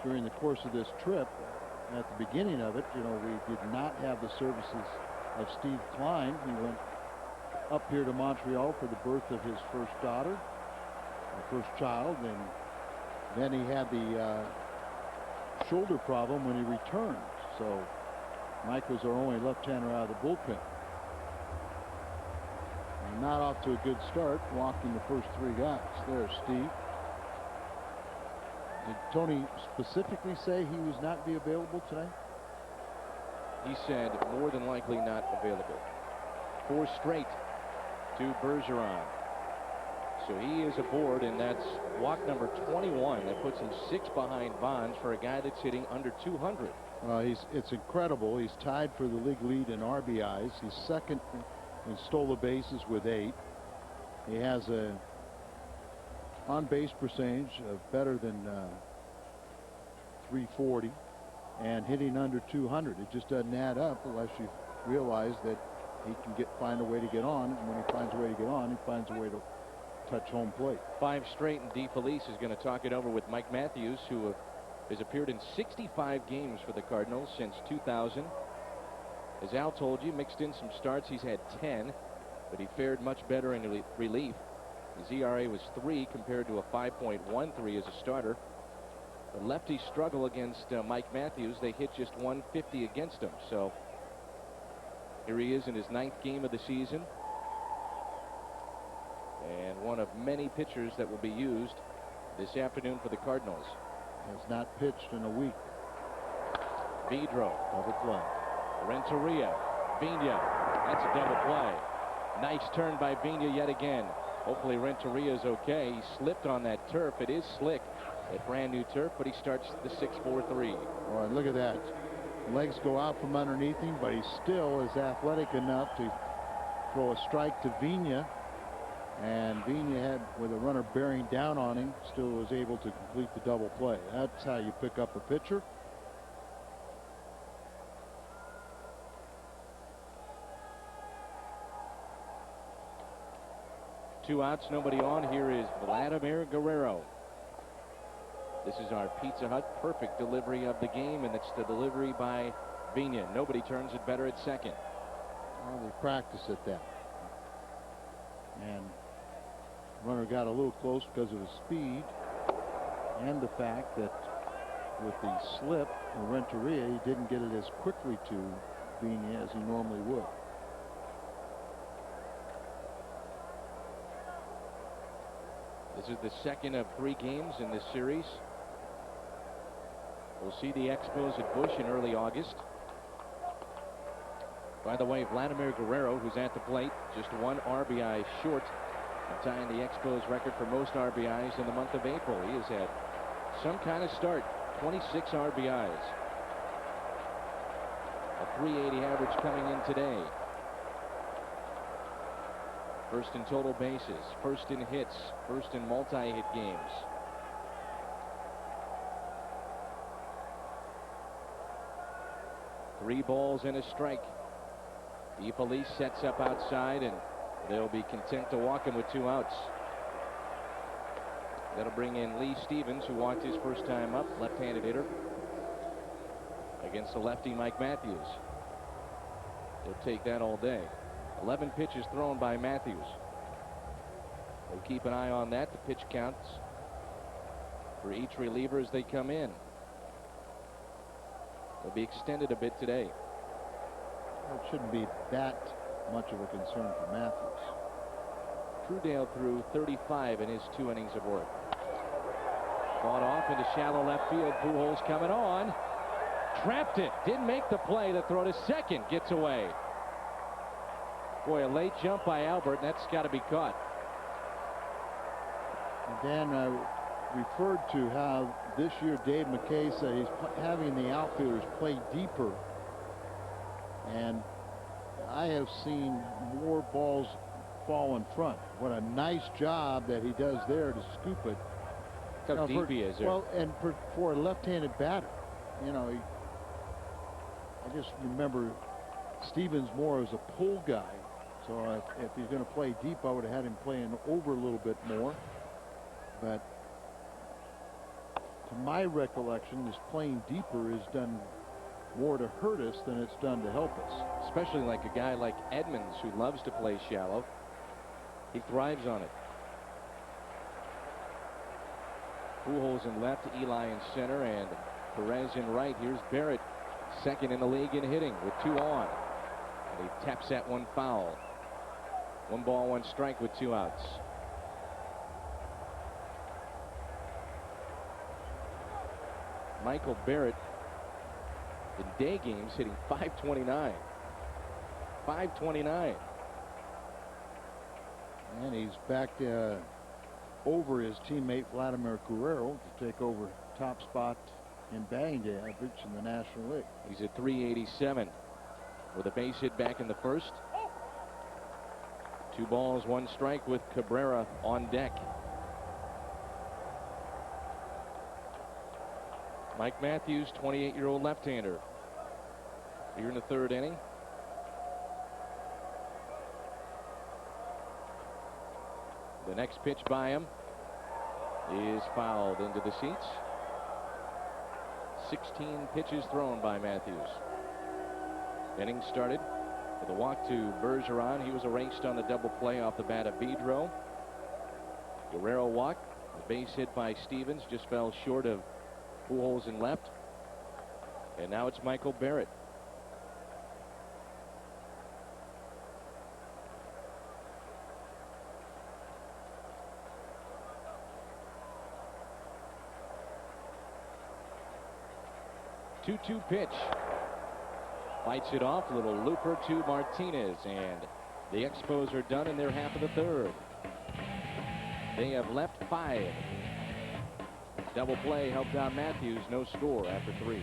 during the course of this trip, at the beginning of it, we did not have the services of Steve Klein. He went up here to Montreal for the birth of his first daughter, first child, and then he had the shoulder problem when he returned. So Mike was our only left-hander out of the bullpen. And not off to a good start, walking the first 3 guys. There's Steve. Did Tony specifically say he was not be available today? He said more than likely not available. 4 straight to Bergeron. So he is aboard, and that's walk number 21. That puts him 6 behind Bonds for a guy that's hitting under 200. It's incredible. He's tied for the league lead in RBIs. He's second in stole the bases with 8. He has a on-base percentage of better than 340 and hitting under 200. It just doesn't add up unless you realize that he can find a way to get on, and when he finds a way to get on, he finds a way to touch home plate. 5 straight, and DeFelice is going to talk it over with Mike Matthews, who has appeared in 65 games for the Cardinals since 2000. As Al told you, mixed in some starts. He's had 10, but he fared much better in relief. His ERA was 3 compared to a 5.13 as a starter. The lefties struggle against Mike Matthews. They hit just 150 against him. So here he is in his 9th game of the season, and one of many pitchers that will be used this afternoon for the Cardinals. Has not pitched in a week. Vidro. Double play. Renteria. Vigna. That's a double play. Nice turn by Vigna yet again. Hopefully Renteria is okay. He slipped on that turf. It is slick, that brand new turf, but he starts the 6-4-3. All right, look at that. Legs go out from underneath him, but he still is athletic enough to throw a strike to Vigna. And Vigna had, with a runner bearing down on him, still was able to complete the double play. That's how you pick up a pitcher. Two outs, nobody on. Here is Vladimir Guerrero. This is our Pizza Hut perfect delivery of the game, and it's the delivery by Vigna. Nobody turns it better at second. Well, they practice at that. And Runner got a little close because of his speed and the fact that with the slip, Renteria, he didn't get it as quickly to being as he normally would. This is the second of 3 games in this series. We'll see the Expos at Busch in early August. By the way, Vladimir Guerrero, who's at the plate, just 1 RBI short of tying the Expos record for most RBIs in the month of April. He has had some kind of start. 26 RBIs. A .380 average coming in today. First in total bases, first in hits, first in multi-hit games. Three balls and a strike. DeFelice sets up outside, and they'll be content to walk him with 2 outs. That'll bring in Lee Stevens, who walked his first time up, left-handed hitter, against the lefty Mike Matthews. He'll take that all day. 11 pitches thrown by Matthews. We'll keep an eye on that. The pitch counts for each reliever as they come in. They'll be extended a bit today. It shouldn't be that much of a concern for Matthews. Trudale threw 35 in his 2 innings of work. Fought off into shallow left field. Pujols coming on. Trapped it. Didn't make the play. The throw to second gets away. Boy, a late jump by Albert, and that's got to be caught. Dan referred to how this year Dave McKay said he's having the outfielders play deeper. And I have seen more balls fall in front. What a nice job that he does there to scoop it. How deep he is there. Well, and for a left-handed batter, you know, I just remember Stevens more as a pull guy. So if he's going to play deep, I would have had him playing over a little bit more. But to my recollection, this playing deeper is done more to hurt us than it's done to help us. Especially like a guy like Edmonds, who loves to play shallow. He thrives on it. Pujols in left, Eli in center, and Perez in right. Here's Barrett, second in the league in hitting with 2 on. And he taps that one foul. 1 ball, 1 strike with 2 outs. Michael Barrett in day games hitting .529. .529. And he's back over his teammate Vladimir Guerrero to take over top spot in batting average in the National League. He's at .387 with a base hit back in the first. 2 balls, 1 strike with Cabrera on deck. Mike Matthews, 28-year-old left-hander. Here in the 3rd inning. The next pitch by him is fouled into the seats. 16 pitches thrown by Matthews. Inning started with a walk to Bergeron. He was erased on the double play off the bat of Bedro. Guerrero walked. A base hit by Stevens just fell short of Pujols in left. And now it's Michael Barrett. Two-two pitch. Fights it off. Little looper to Martinez, and the Expos are done in their half of the 3rd. They have left 5. Double play helped out Matthews. No score after 3.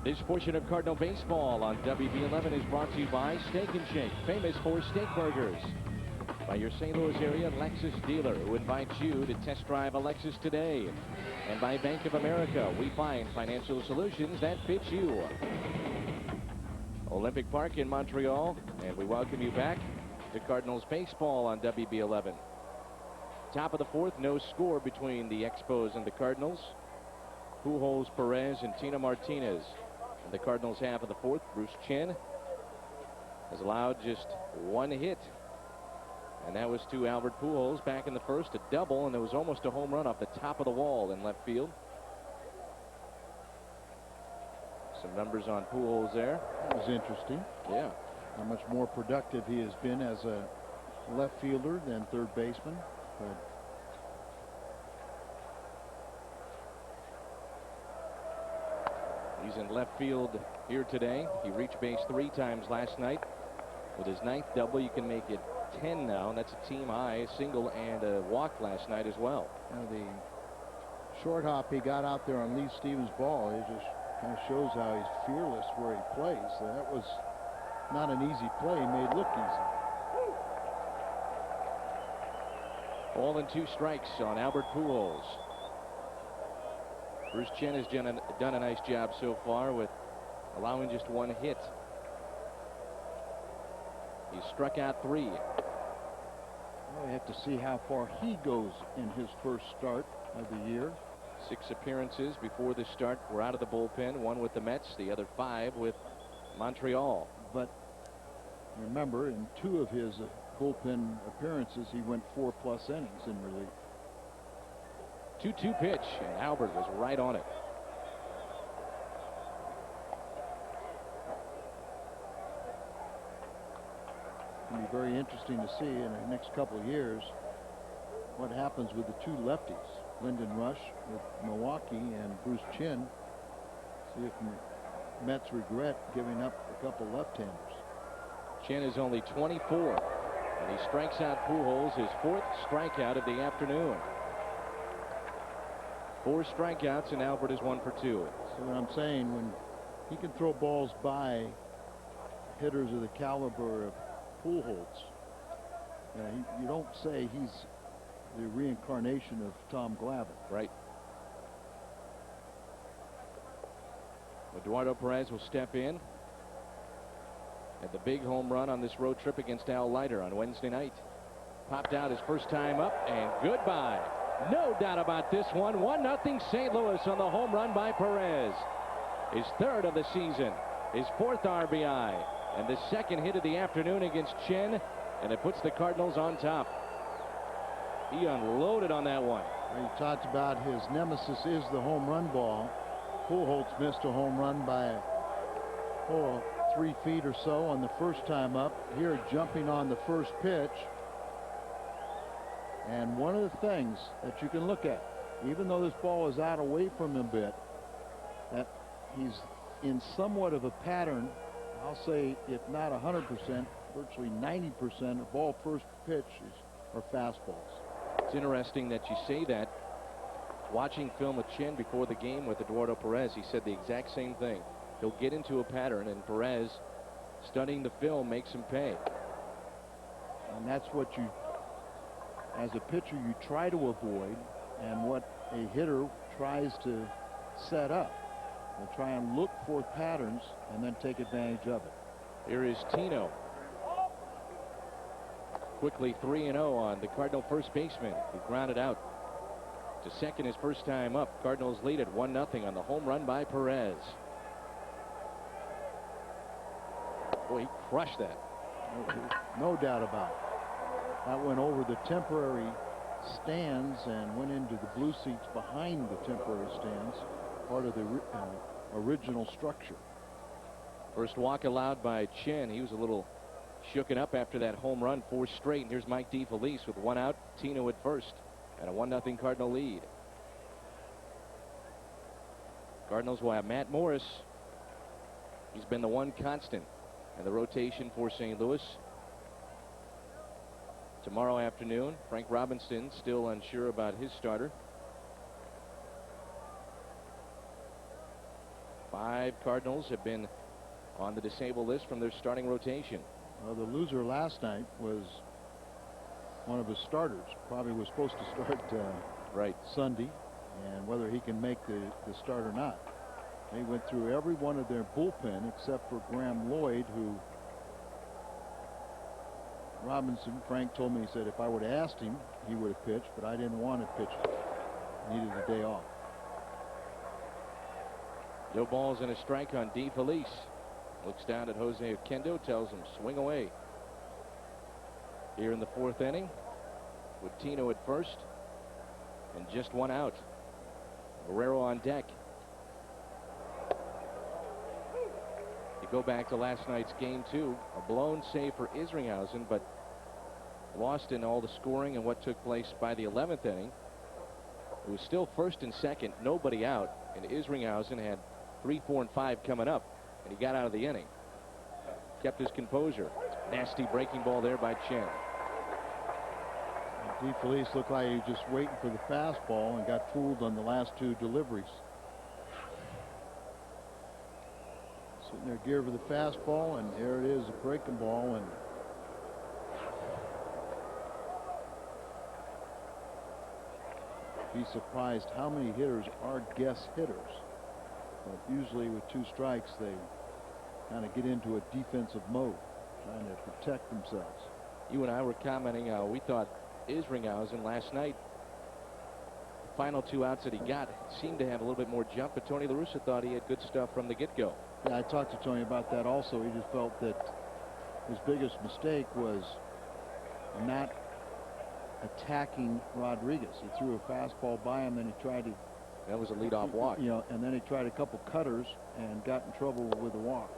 This portion of Cardinal Baseball on WB11 is brought to you by Steak and Shake, famous for steak burgers. By your St. Louis area Lexus dealer, who invites you to test drive a Lexus today. And by Bank of America, we find financial solutions that fit you. Olympic Park in Montreal, and we welcome you back to Cardinals Baseball on WB11. Top of the 4th, no score between the Expos and the Cardinals. Pujols, Perez, and Tina Martinez. In the Cardinals half of the 4th, Bruce Chen has allowed just 1 hit And that was to Albert Pujols back in the first, a double, and there was almost a home run off the top of the wall in left field. Some numbers on Pujols there. That was interesting. Yeah. How much more productive he has been as a left fielder than third baseman. But he's in left field here today. He reached base 3 times last night. With his 9th double, you can make it 10 now. That's a team high, a single and a walk last night as well. Now the short hop he got out there on Lee Stevens' ball, it just kind of shows how he's fearless where he plays. So that was not an easy play. He made it look easy. Ball and 2 strikes on Albert Pujols. Bruce Chen has done a nice job so far with allowing just 1 hit. He struck out 3. Well, we have to see how far he goes in his first start of the year. 6 appearances before the start were out of the bullpen. 1 with the Mets, the other 5 with Montreal. But remember, in 2 of his bullpen appearances, he went 4+ innings in relief. 2-2 pitch, and Albert was right on it. It'll be very interesting to see in the next couple of years what happens with the 2 lefties, Lyndon Rush with Milwaukee and Bruce Chen. See if the Mets regret giving up a couple left-handers. Chen is only 24, and he strikes out Pujols, his 4th strikeout of the afternoon. 4 strikeouts, and Albert is 1 for 2. So what I'm saying, when he can throw balls by hitters of the caliber of Pujols, you don't say he's the reincarnation of Tom Glavine. Right. Eduardo Perez will step in at the big home run on this road trip against Al Leiter on Wednesday night. Popped out his first time up, and goodbye. No doubt about this one. 1-0 St. Louis on the home run by Perez. His 3rd of the season, his 4th RBI, and the 2nd hit of the afternoon against Chen, and it puts the Cardinals on top. He unloaded on that one. He talked about his nemesis is the home run ball. Pujols missed a home run by 3 feet or so on the first time up. Here, jumping on the first pitch. And one of the things that you can look at, even though this ball is out away from him a bit, that he's in somewhat of a pattern. I'll say, if not 100%, virtually 90% of all first pitches are fastballs. It's interesting that you say that. Watching film of Chen before the game with Eduardo Perez, he said the exact same thing. He'll get into a pattern, and Perez, studying the film, makes him pay. And that's what you, as a pitcher, you try to avoid, and what a hitter tries to set up. They'll try and look for patterns and then take advantage of it. Here is Tino. Quickly 3-0 on the Cardinal first baseman, who grounded out to second his first time up. Cardinals lead at 1-0 on the home run by Perez. Boy, he crushed that. No doubt about it. That went over the temporary stands and went into the blue seats behind the temporary stands, part of the original structure. First walk allowed by Chen. He was a little shooken up after that home run, 4 straight. And here's Mike DeFelice with 1 out, Tino at first, and a 1-0 Cardinal lead. Cardinals will have Matt Morris. He's been the one constant in the rotation for St. Louis. Tomorrow afternoon, Frank Robinson still unsure about his starter. 5 Cardinals have been on the disabled list from their starting rotation. Well, the loser last night was one of his starters. Probably was supposed to start right Sunday, and whether he can make the start or not. They went through every one of their bullpen except for Graham Lloyd, who Robinson, Frank told me, he said if I would have asked him, he would have pitched, but I didn't want to pitch. Needed a day off. No balls and a strike on DeFelice. Looks down at Jose Oquendo, tells him swing away. here in the 4th inning with Tino at first and just one out. Marrero on deck. You go back to last night's game, too. A blown save for Isringhausen, but lost in all the scoring and what took place by the 11th inning. It was still 1st and 2nd, nobody out, and Isringhausen had 3, 4, and 5 coming up, and he got out of the inning. Kept his composure. Nasty breaking ball there by Chen. DeFelice looked like he was just waiting for the fastball and got fooled on the last 2 deliveries. Sitting there geared for the fastball, and there it is, a breaking ball, and be surprised how many hitters are guess hitters. But usually with 2 strikes, they kind of get into a defensive mode, trying to protect themselves. You and I were commenting we thought Isringhausen last night, the final 2 outs that he got, seemed to have a little bit more jump, but Tony La Russa thought he had good stuff from the get-go. Yeah, I talked to Tony about that also. He just felt that his biggest mistake was not attacking Rodriguez. He threw a fastball by him, then he tried to. That was a leadoff walk. You know, and then he tried a couple cutters and got in trouble with the walk.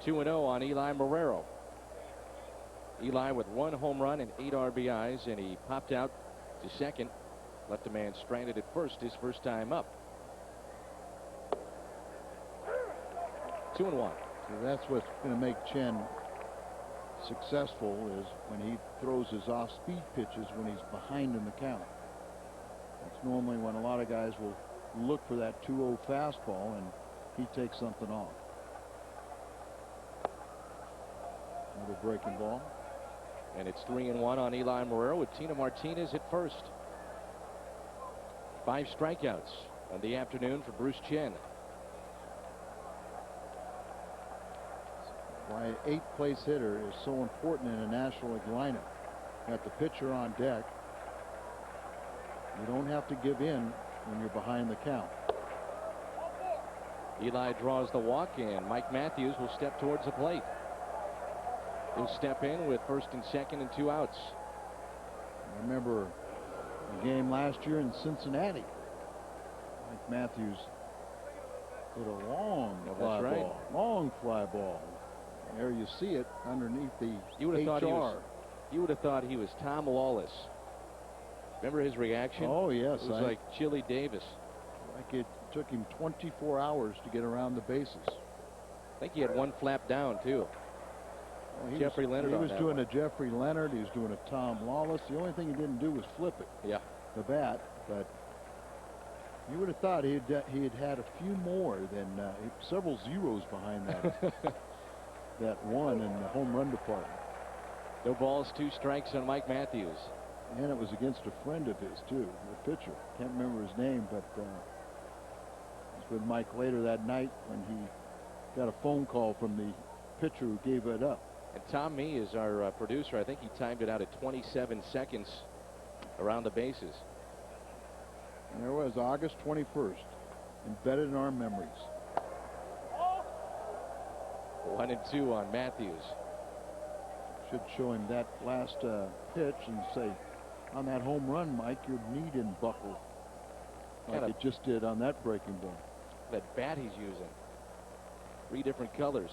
2-0 on Eli Marrero. Eli with 1 home run and 8 RBIs, and he popped out to second. Left a man stranded at first, his first time up. 2-1. So that's what's going to make Chen successful, is when he throws his off-speed pitches when he's behind in the count. It's normally when a lot of guys will look for that 2-0 fastball, and he takes something off. Another breaking ball. And it's 3-1 on Eli Marrero with Tina Martinez at first. 5 strikeouts on the afternoon for Bruce Chen. Why an 8th place hitter is so important in a National League lineup. Got the pitcher on deck. You don't have to give in when you're behind the count. Eli draws the walk, and Mike Matthews will step towards the plate. He'll step in with 1st and 2nd and 2 outs. I remember a game last year in Cincinnati. Mike Matthews hit a long fly ball. Long fly ball. There you see it underneath the you would have HR. Thought you would have thought he was Tom Lawless. Remember his reaction? Oh, yes. It was like Chili Davis. Like it took him 24 hours to get around the bases. I think he had 1 flap down, too. Well, Jeffrey Leonard. He was doing a Jeffrey Leonard. He was doing a Tom Lawless. The only thing he didn't do was flip it. Yeah. The bat. But you would have thought he had had a few more than several zeros behind that. That one in the home run department. No balls, 2 strikes on Mike Matthews. And it was against a friend of his, too, the pitcher. Can't remember his name, but I was with Mike later that night when he got a phone call from the pitcher who gave it up. And Tom Mee is our producer. I think he timed it out at 27 seconds around the bases. And there was August 21st, embedded in our memories. 1-2 on Matthews. Should show him that last pitch and say, on that home run, Mike, your knee didn't buckle like it just did on that breaking ball. That bat he's using. 3 different colors.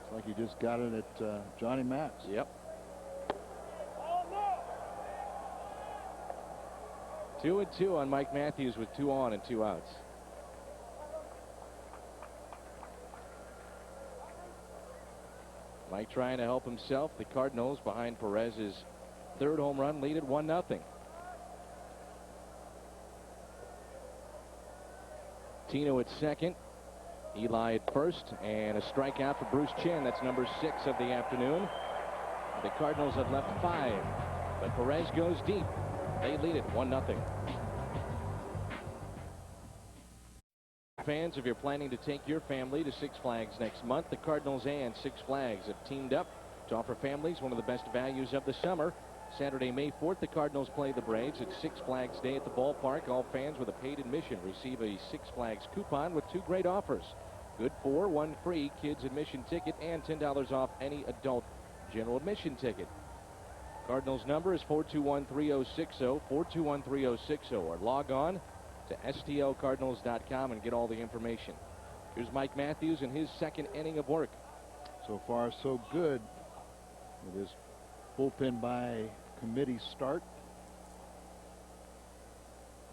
It's like he just got it at Johnny Mack's. Yep. 2-2 on Mike Matthews with 2 on and 2 outs. Mike trying to help himself. The Cardinals behind Perez's 3rd home run lead at 1-0. Tino at second. Eli at first, and a strikeout for Bruce Chen. That's number 6 of the afternoon. The Cardinals have left 5, but Perez goes deep. They lead it 1-0. Fans, if you're planning to take your family to Six Flags next month, the Cardinals and Six Flags have teamed up to offer families one of the best values of the summer. Saturday, May 4th, the Cardinals play the Braves at Six Flags Day at the ballpark. All fans with a paid admission receive a Six Flags coupon with 2 great offers. Good for one free kids admission ticket and $10 off any adult general admission ticket. Cardinals number is 421-3060, 421-3060, or log on to stlcardinals.com and get all the information. Here's Mike Matthews in his second inning of work. So far, so good with his bullpen by committee start.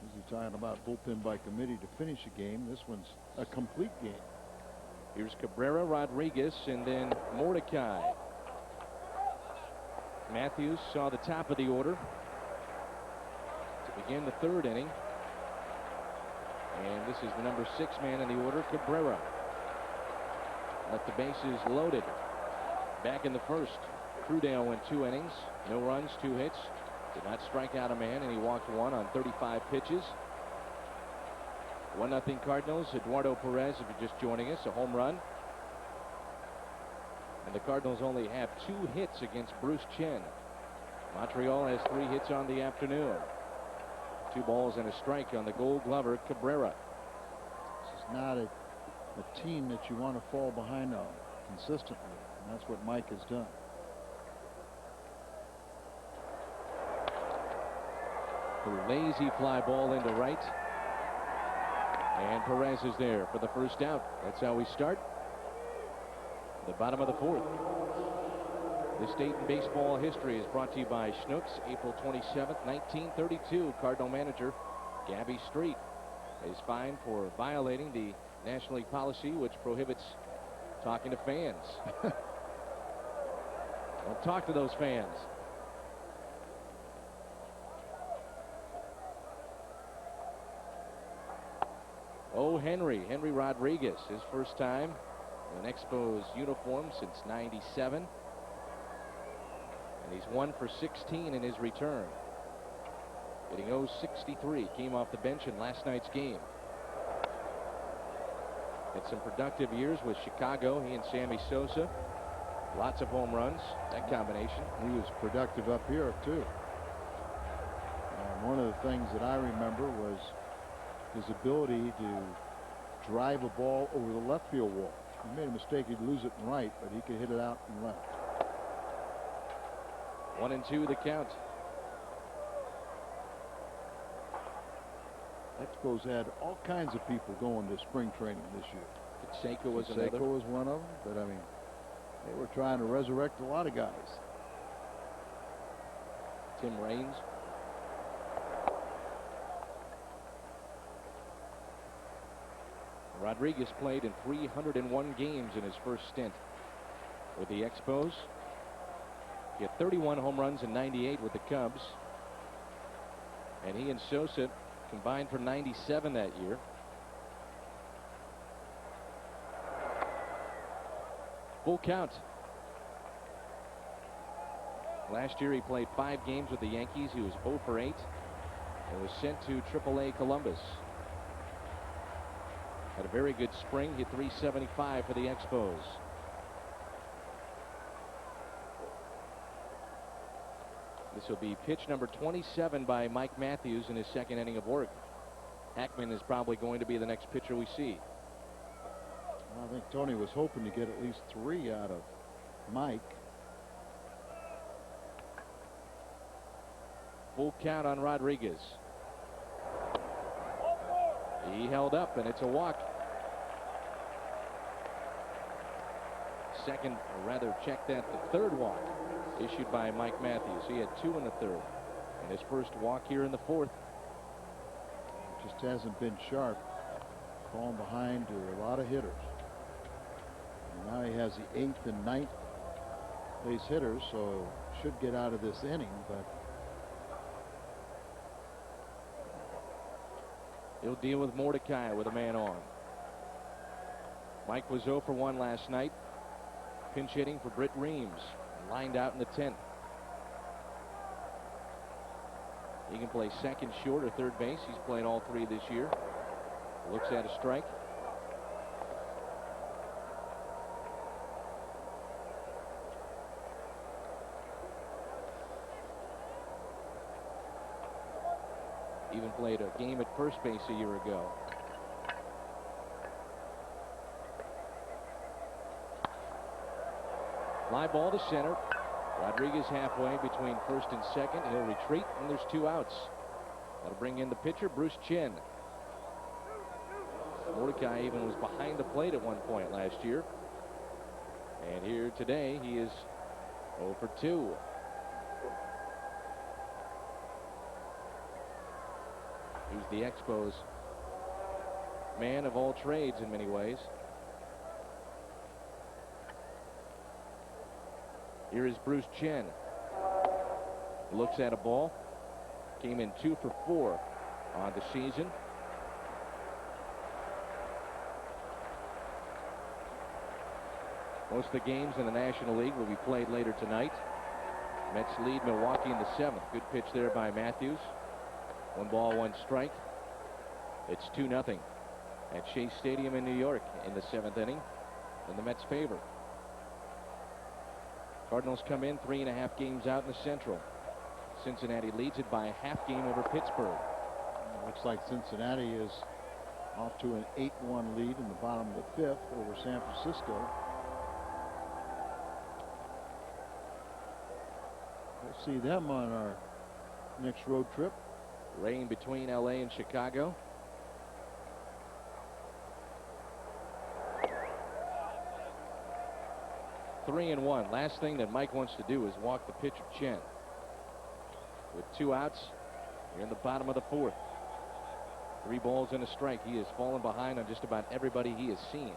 Usually talking about bullpen by committee to finish a game. This one's a complete game. Here's Cabrera, Rodriguez, and then Mordecai. Matthews saw the top of the order to begin the third inning. And this is the number 6 man in the order, Cabrera. Left the bases loaded. Back in the first. Trudell went 2 innings. No runs, 2 hits. Did not strike out a man, and he walked 1 on 35 pitches. 1-0 Cardinals. Eduardo Perez, if you're just joining us, a home run. And the Cardinals only have 2 hits against Bruce Chen. Montreal has 3 hits on the afternoon. 2 balls and a strike on the Gold Glover, Cabrera. This is not a team that you want to fall behind on consistently, and that's what Mike has done. A lazy fly ball into right. And Perez is there for the first out. That's how we start. The bottom of the 4th. This date in baseball history is brought to you by Schnucks. April 27th, 1932. Cardinal manager Gabby Street is fined for violating the National League policy which prohibits talking to fans. Don't talk to those fans. Oh, Henry Rodriguez, his first time in an Expos uniform since '97. And he's 1 for 16 in his return. Hitting .063, came off the bench in last night's game. Had some productive years with Chicago, he and Sammy Sosa. Lots of home runs, that combination. He was productive up here, too. One of the things that I remember was his ability to drive a ball over the left field wall. He made a mistake, he'd lose it in right, but he could hit it out in left. 1-2 the count. Expos had all kinds of people going to spring training this year. Canseco was another. Canseco was one of them, but I mean, they were trying to resurrect a lot of guys. Tim Raines. Rodriguez played in 301 games in his first stint with the Expos. He had 31 home runs in '98 with the Cubs. And he and Sosa combined for 97 that year. Full count. Last year he played 5 games with the Yankees. He was 0 for 8 and was sent to AAA Columbus. Had a very good spring, hit .375 for the Expos. This will be pitch number 27 by Mike Matthews in his second inning of work. Hackman is probably going to be the next pitcher we see. I think Tony was hoping to get at least 3 out of Mike. Full count on Rodriguez. He held up, and it's a walk. Second, or rather, check that, the third walk issued by Mike Matthews. He had 2 in the third, and his first walk here in the 4th. Just hasn't been sharp. Falling behind to a lot of hitters. And now he has the 8th and 9th base hitters, so should get out of this inning, but he'll deal with Mordecai with a man on. Mike was 0 for 1 last night. Pinch hitting for Britt Reams. Lined out in the 10th. He can play second, short, or third base. He's played all 3 this year. Looks at a strike. Even played a game at first base a year ago. Fly ball to center. Rodriguez halfway between first and second. He'll retreat, and there's 2 outs. That'll bring in the pitcher, Bruce Chen. Mordecai even was behind the plate at one point last year. And here today, he is 0 for 2. He's the Expos man of all trades in many ways. Here is Bruce Chen. Looks at a ball. Came in 2 for 4 on the season. Most of the games in the National League will be played later tonight. Mets lead Milwaukee in the 7th. Good pitch there by Matthews. 1 ball, 1 strike. It's 2-0 at Shea Stadium in New York in the 7th inning in the Mets' favor. Cardinals come in 3.5 games out in the Central. Cincinnati leads it by a half game over Pittsburgh. Looks like Cincinnati is off to an 8-1 lead in the bottom of the 5th over San Francisco. We'll see them on our next road trip. Rain between LA and Chicago. Three and 1. Last thing that Mike wants to do is walk the pitcher Chen. With 2 outs, you're in the bottom of the 4th. 3 balls and a strike. He has fallen behind on just about everybody he has seen.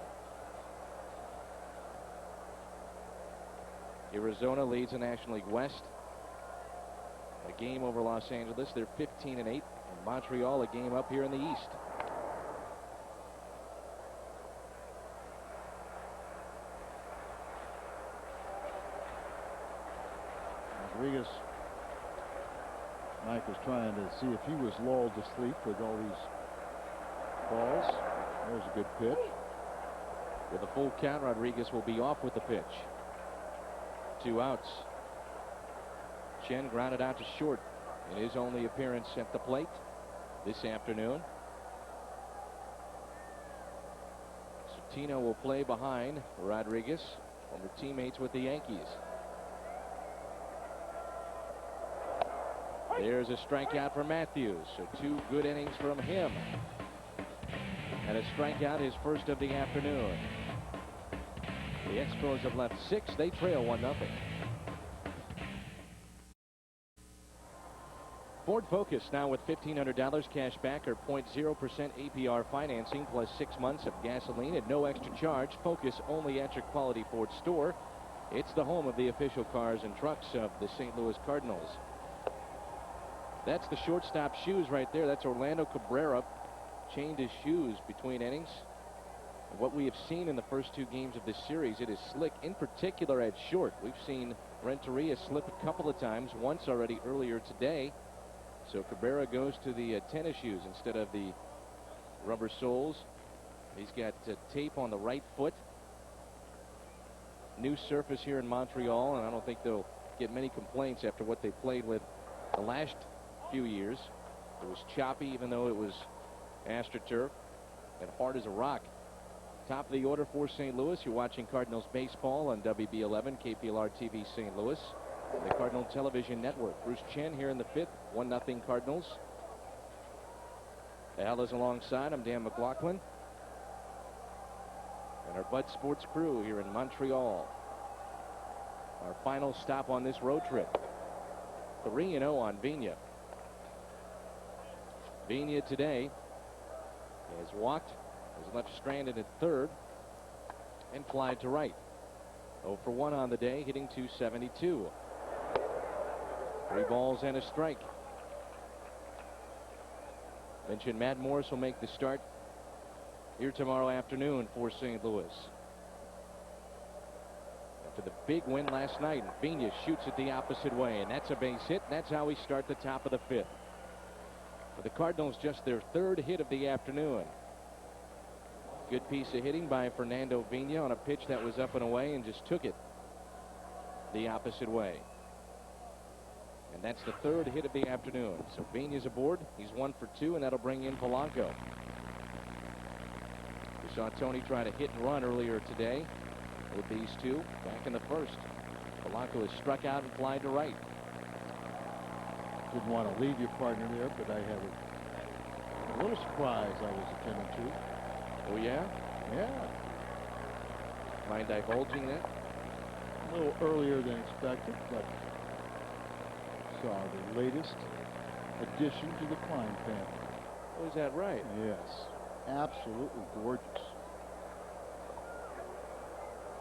Arizona leads the National League West. A game over Los Angeles. They're 15 and 8. And Montreal a game up here in the East. Rodriguez, Mike was trying to see if he was lulled to sleep with all these balls. There's a good pitch. With a full count, Rodriguez will be off with the pitch. 2 outs. Chen grounded out to short in his only appearance at the plate this afternoon. Santino will play behind Rodriguez, former teammates with the Yankees. There's a strikeout for Matthews, so 2 good innings from him. And a strikeout, his first of the afternoon. The Expos have left 6. They trail 1-0. Ford Focus now with $1,500 cash back or 0.0% APR financing plus 6 months of gasoline at no extra charge. Focus only at your quality Ford store. It's the home of the official cars and trucks of the St. Louis Cardinals. That's the shortstop shoes right there. That's Orlando Cabrera. Chained his shoes between innings. And what we have seen in the first 2 games of this series, it is slick, in particular at short. We've seen Renteria slip a couple of times, once already earlier today. So Cabrera goes to the tennis shoes instead of the rubber soles. He's got tape on the right foot. New surface here in Montreal, and I don't think they'll get many complaints after what they played with the last few years. It was choppy, even though it was AstroTurf, and hard as a rock. Top of the order for St. Louis. You're watching Cardinals baseball on WB11 KPLR TV St. Louis, the Cardinal Television Network. Bruce Chen here in the 5th. 1-0 Cardinals. Al is alongside. I'm Dan McLaughlin. And our Bud Sports crew here in Montreal. Our final stop on this road trip. 3-0 on Vigna. Vigna today has walked, has left stranded at third, and flied to right. 0 for 1 on the day, hitting .272. 3 balls and a strike. Mentioned Matt Morris will make the start here tomorrow afternoon for St. Louis. After the big win last night, Vigna shoots it the opposite way, and that's a base hit. That's how we start the top of the 5th. For the Cardinals, just their 3rd hit of the afternoon. Good piece of hitting by Fernando Vigna on a pitch that was up and away and just took it the opposite way. And that's the 3rd hit of the afternoon. So Vigna's aboard. He's 1 for 2, and that'll bring in Polanco. We saw Tony try to hit and run earlier today with these 2 back in the 1st. Polanco is struck out and fly to right. Didn't want to leave your partner there, but I have a little surprise I was attending to. Oh, yeah? Yeah. Mind divulging that? A little earlier than expected, but saw the latest addition to the Klein family. Oh, is that right? Yes. Absolutely gorgeous.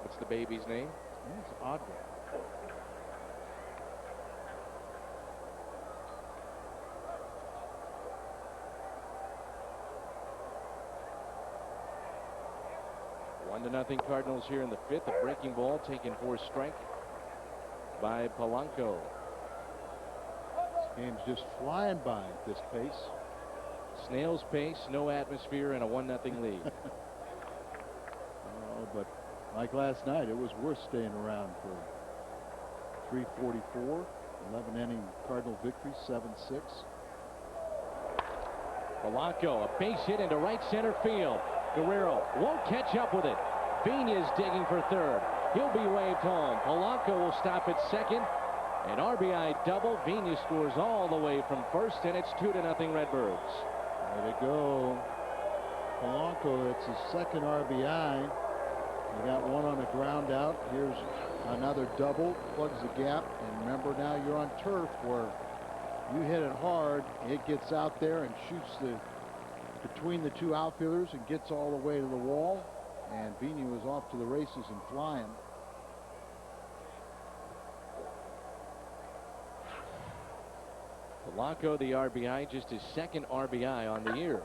What's the baby's name? It's Audrey. One to nothing Cardinals here in the fifth. A breaking ball taken for a strike by Polanco. This game's just flying by at this pace. Snail's pace, no atmosphere, and a 1-0 lead. Oh, but like last night, it was worth staying around for. 3:44, 11-inning Cardinal victory, 7-6. Polanco, a base hit into right center field. Guerrero won't catch up with it. Vina's digging for third. He'll be waved home. Polanco will stop at second. An RBI double. Vina scores all the way from first, and it's 2-0 Redbirds. Way to go. Polanco, that's his second RBI. He got one on a ground out. Here's another double, plugs the gap. And remember, now you're on turf where you hit it hard, it gets out there and shoots between the two outfielders and gets all the way to the wall. And Vina was off to the races and flying. Polanco, the RBI, just his second RBI on the year.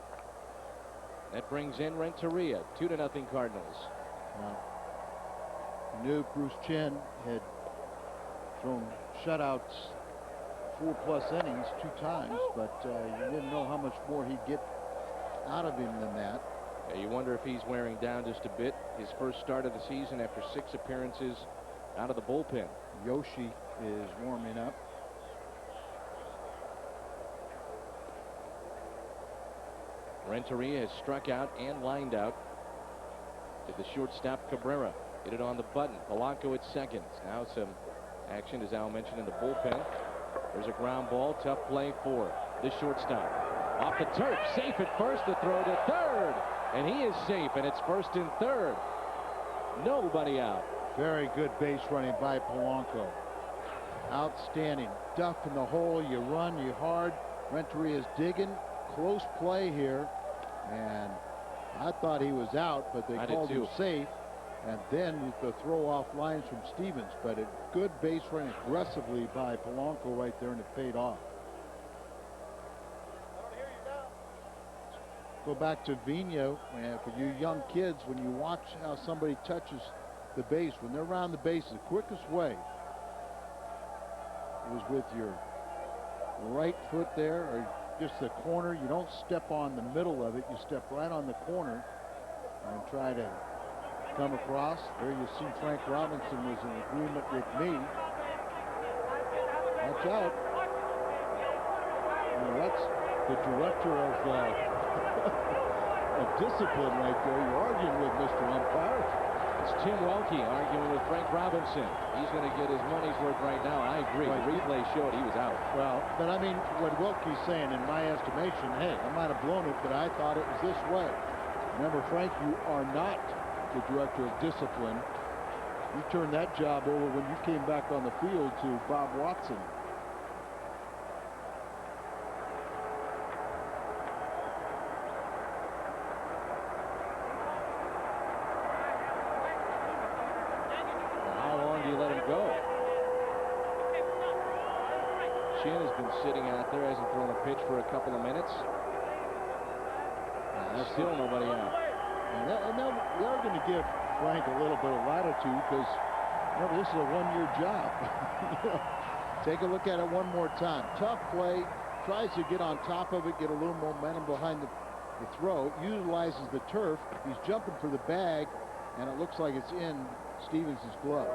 That brings in Renteria. 2-0 Cardinals. You knew Bruce Chen had thrown shutouts 4+ innings 2 times, but you didn't know how much more he'd get out of him than that. Yeah, you wonder if he's wearing down just a bit. His first start of the season after 6 appearances out of the bullpen. Yoshi is warming up. Renteria has struck out and lined out. To the shortstop Cabrera. Hit it on the button. Polanco at second. Now some action, as Al mentioned, in the bullpen. There's a ground ball. Tough play for the shortstop. Off the turf. Safe at first. The throw to third. And he is safe. And it's first and third. Nobody out. Very good base running by Polanco. Outstanding. Duff in the hole. You run, you hard. Renteria is digging. Close play here. And I thought he was out, but they called him safe. And then the throw off lines from Stevens. But a good base running aggressively by Polanco right there, and it paid off. Go back to Vina, and for you young kids, when you watch how somebody touches the base, when they're around the base, the quickest way is with your right foot there, or just the corner. You don't step on the middle of it. You step right on the corner and try to come across. There you see Frank Robinson was in agreement with me. Watch out. Now that's the director of discipline right there. You're arguing with Mr. Umpire. It's Tim Welke arguing with Frank Robinson. He's going to get his money's worth right now. I agree. Right. The replay showed he was out. Well, but I mean, what Welke's saying, in my estimation, hey, I might have blown it, but I thought it was this way. Remember, Frank, you are not the director of discipline. You turned that job over when you came back on the field to Bob Watson. How long do you let him go? Chin has been sitting out there, hasn't thrown a pitch for a couple of minutes. Still nobody out. And they're going to give Frank a little bit of latitude because this is a one-year job. Take a look at it one more time. Tough play. Tries to get on top of it, get a little momentum behind the throw. Utilizes the turf. He's jumping for the bag, and it looks like it's in Stevens' glove.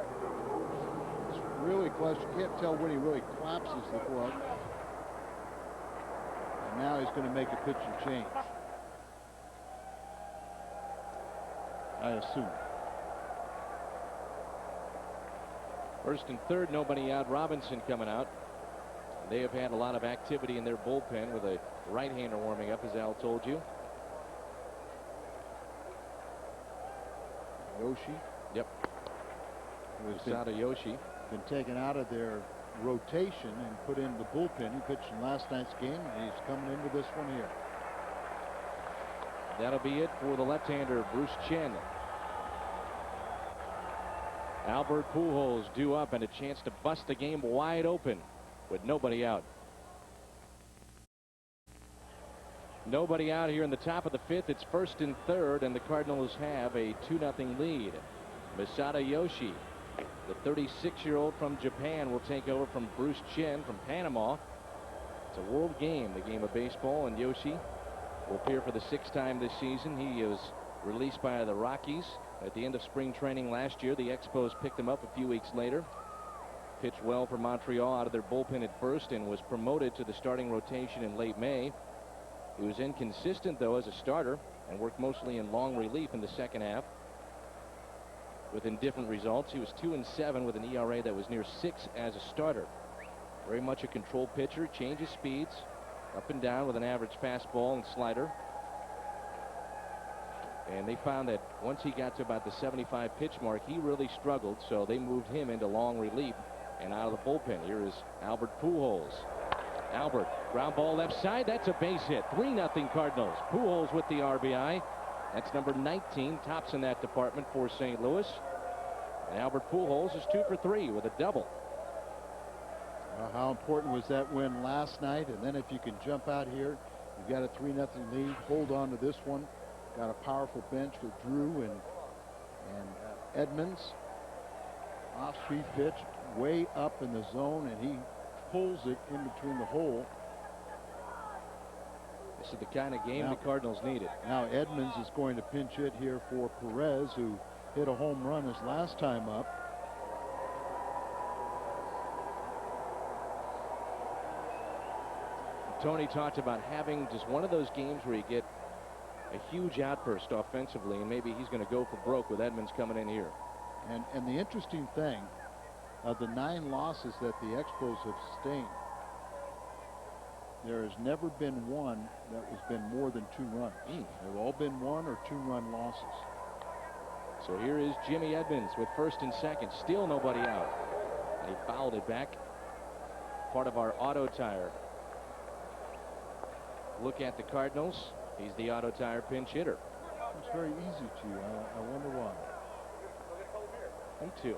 It's really close. You can't tell when he really collapses the glove. And now he's going to make a pitching change, I assume. First and third, nobody out. Robinson coming out. They have had a lot of activity in their bullpen with a right-hander warming up, as Al told you. Yoshi. Yep. Masada Yoshi. Been taken out of their rotation and put into the bullpen. He pitched in last night's game, and he's coming into this one here. That'll be it for the left-hander, Bruce Chen. Albert Pujols due up and a chance to bust the game wide open with nobody out. Nobody out here in the top of the fifth. It's first and third, and the Cardinals have a 2-0 lead. Masada Yoshi, the 36-year-old from Japan, will take over from Bruce Chen from Panama. It's a world game, the game of baseball, and Yoshi will appear for the 6th time this season. He was released by the Rockies at the end of spring training last year. The Expos picked him up a few weeks later. Pitched well for Montreal out of their bullpen at first and was promoted to the starting rotation in late May. He was inconsistent, though, as a starter and worked mostly in long relief in the second half with indifferent results. He was 2-7 with an ERA that was near 6 as a starter. Very much a control pitcher, changes speeds up and down with an average fastball and slider. And they found that once he got to about the 75 pitch mark, he really struggled, so they moved him into long relief and out of the bullpen. Here is Albert Pujols. Albert, ground ball left side. That's a base hit. 3-0 Cardinals. Pujols with the RBI. That's number 19, tops in that department for St. Louis. And Albert Pujols is 2 for 3 with a double. How important was that win last night? And then if you can jump out here, you've got a 3-0 lead. Hold on to this one. Got a powerful bench with Drew and Edmonds. Off-speed pitch way up in the zone, and he pulls it in between the hole. This is the kind of game the Cardinals needed. Now Edmonds is going to pinch hit here for Perez, who hit a home run his last time up. Tony talked about having just one of those games where you get a huge outburst offensively, and maybe he's going to go for broke with Edmonds coming in here. And the interesting thing, of the 9 losses that the Expos have sustained, there has never been one that has been more than 2 runs. They've all been 1 or 2 run losses. So here is Jimmy Edmonds with first and second. Still nobody out. And he fouled it back. Part of our auto tire look at the Cardinals. He's the auto tire pinch hitter. It's very easy to you. I wonder why. And 2.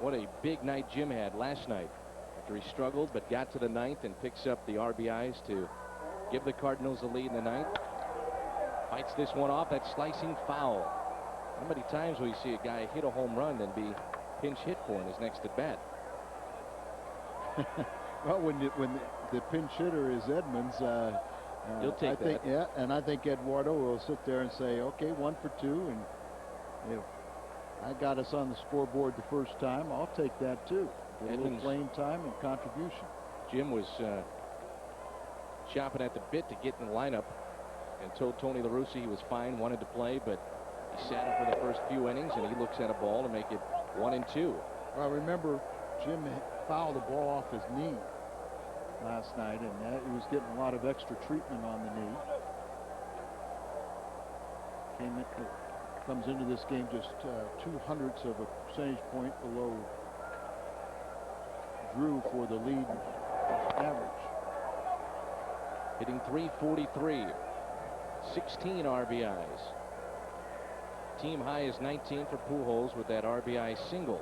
What a big night Jim had last night after he struggled but got to the 9th and picks up the RBIs to give the Cardinals the lead in the 9th. Fights this one off. That slicing foul. How many times will you see a guy hit a home run and be pinch hit for in his next at bat? Well, when the pinch hitter is Edmonds, you'll take that. Yeah, and I think Eduardo will sit there and say, okay, 1 for 2, and if I got us on the scoreboard the first time, I'll take that too. Get a little playing time and contribution. Jim was chopping at the bit to get in the lineup and told Tony La Russa he was fine, wanted to play, but he sat him for the first few innings, and he looks at a ball to make it 1-2. Well, remember, Jim fouled the ball off his knee last night, and he was getting a lot of extra treatment on the knee. Comes into this game just 0.02 of a percentage point below Drew for the lead average. Hitting .343, 16 RBIs. Team high is 19 for Pujols with that RBI single.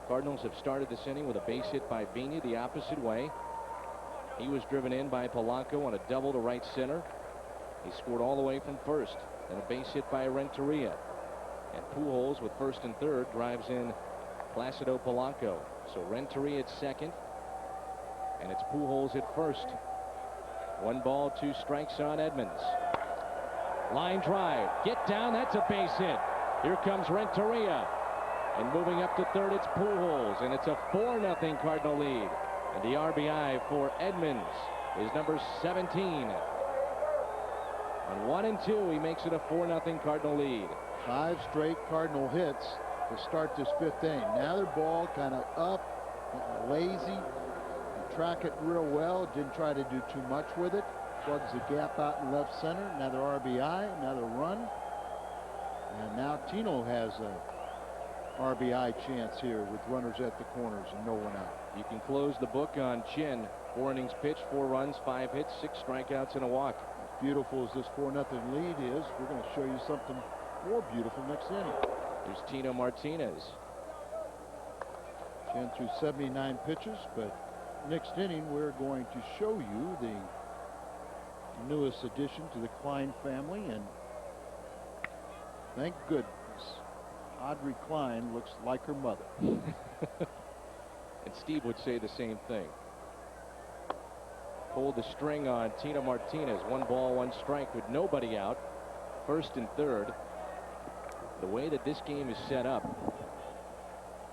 Cardinals have started this inning with a base hit by Bini the opposite way. He was driven in by Polanco on a double to right center. He scored all the way from first. Then a base hit by Renteria. And Pujols with first and third drives in Placido Polanco. So Renteria at second. And it's Pujols at first. 1 ball, 2 strikes on Edmonds. Line drive. Get down. That's a base hit. Here comes Renteria. And moving up to third, it's Pujols. And it's a 4-0 Cardinal lead. And the RBI for Edmonds is number 17. On 1-2, he makes it a 4-0 Cardinal lead. 5 straight Cardinal hits to start this 5th inning. Now their ball kind of up, lazy. They track it real well. Didn't try to do too much with it. Plugs the gap out in left center. Another RBI, another run. And now Tino has a RBI chance here with runners at the corners and no one out. You can close the book on Chin. 4 innings pitched, 4 runs, 5 hits, 6 strikeouts, and a walk. As beautiful as this 4-0 lead is, we're going to show you something more beautiful next inning. There's Tino Martinez. Chin threw 79 pitches, but next inning we're going to show you the newest addition to the Klein family, and thank goodness Audrey Klein looks like her mother. And Steve would say the same thing. Pulled the string on Tino Martinez. 1 ball, 1 strike with nobody out. 1st and 3rd. The way that this game is set up,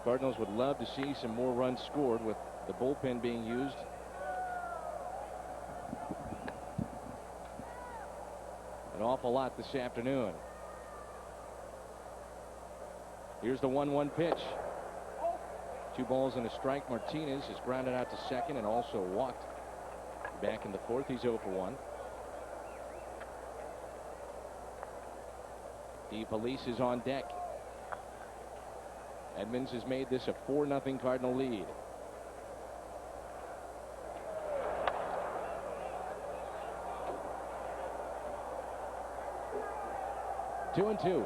Cardinals would love to see some more runs scored with the bullpen being used. An awful lot this afternoon. Here's the 1-1 pitch. 2 balls and a strike. Martinez is grounded out to second and also walked back in the 4th. He's 0 for 1. DeFelice is on deck. Edmonds has made this a 4-0 Cardinal lead. Two and two.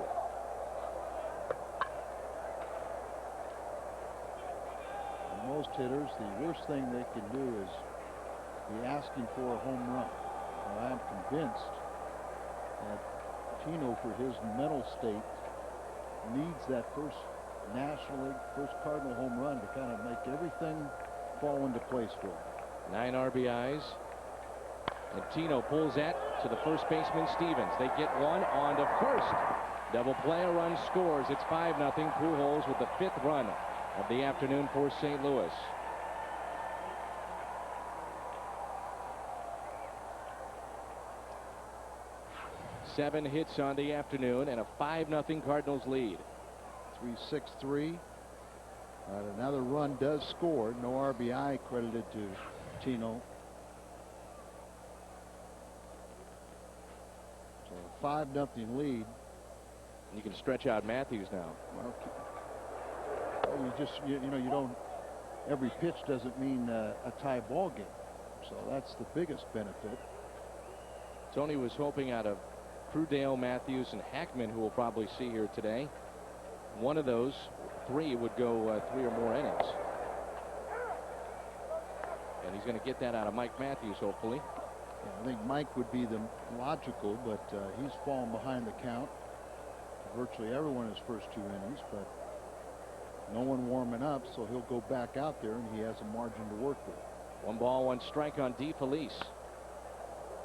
Most hitters, the worst thing they can do is be asking for a home run. Well, I'm convinced that Tino, for his mental state, needs that first National League, first Cardinal home run to kind of make everything fall into place for him. 9 RBIs. And Tino pulls that to the first baseman, Stevens. They get one on to first. Double play, a run scores. It's 5-0. Pujols with the 5th run of the afternoon for St. Louis. Seven hits on the afternoon and a 5-0 Cardinals lead. 3-6-3. Another run does score. No RBI credited to Tino. So a 5-0 lead. You can stretch out Matthews now. Well, you know, you don't, every pitch doesn't mean a tie ball game. So that's the biggest benefit. Tony was hoping out of Crudale, Matthews, and Hackman, who we'll probably see here today, one of those 3 would go 3 or more innings. And he's going to get that out of Mike Matthews, hopefully. Yeah, I think Mike would be the logical, but he's fallen behind the count. Virtually everyone his first 2 innings, but no one warming up, so he'll go back out there and he has a margin to work with. 1 ball, 1 strike on DeFelice.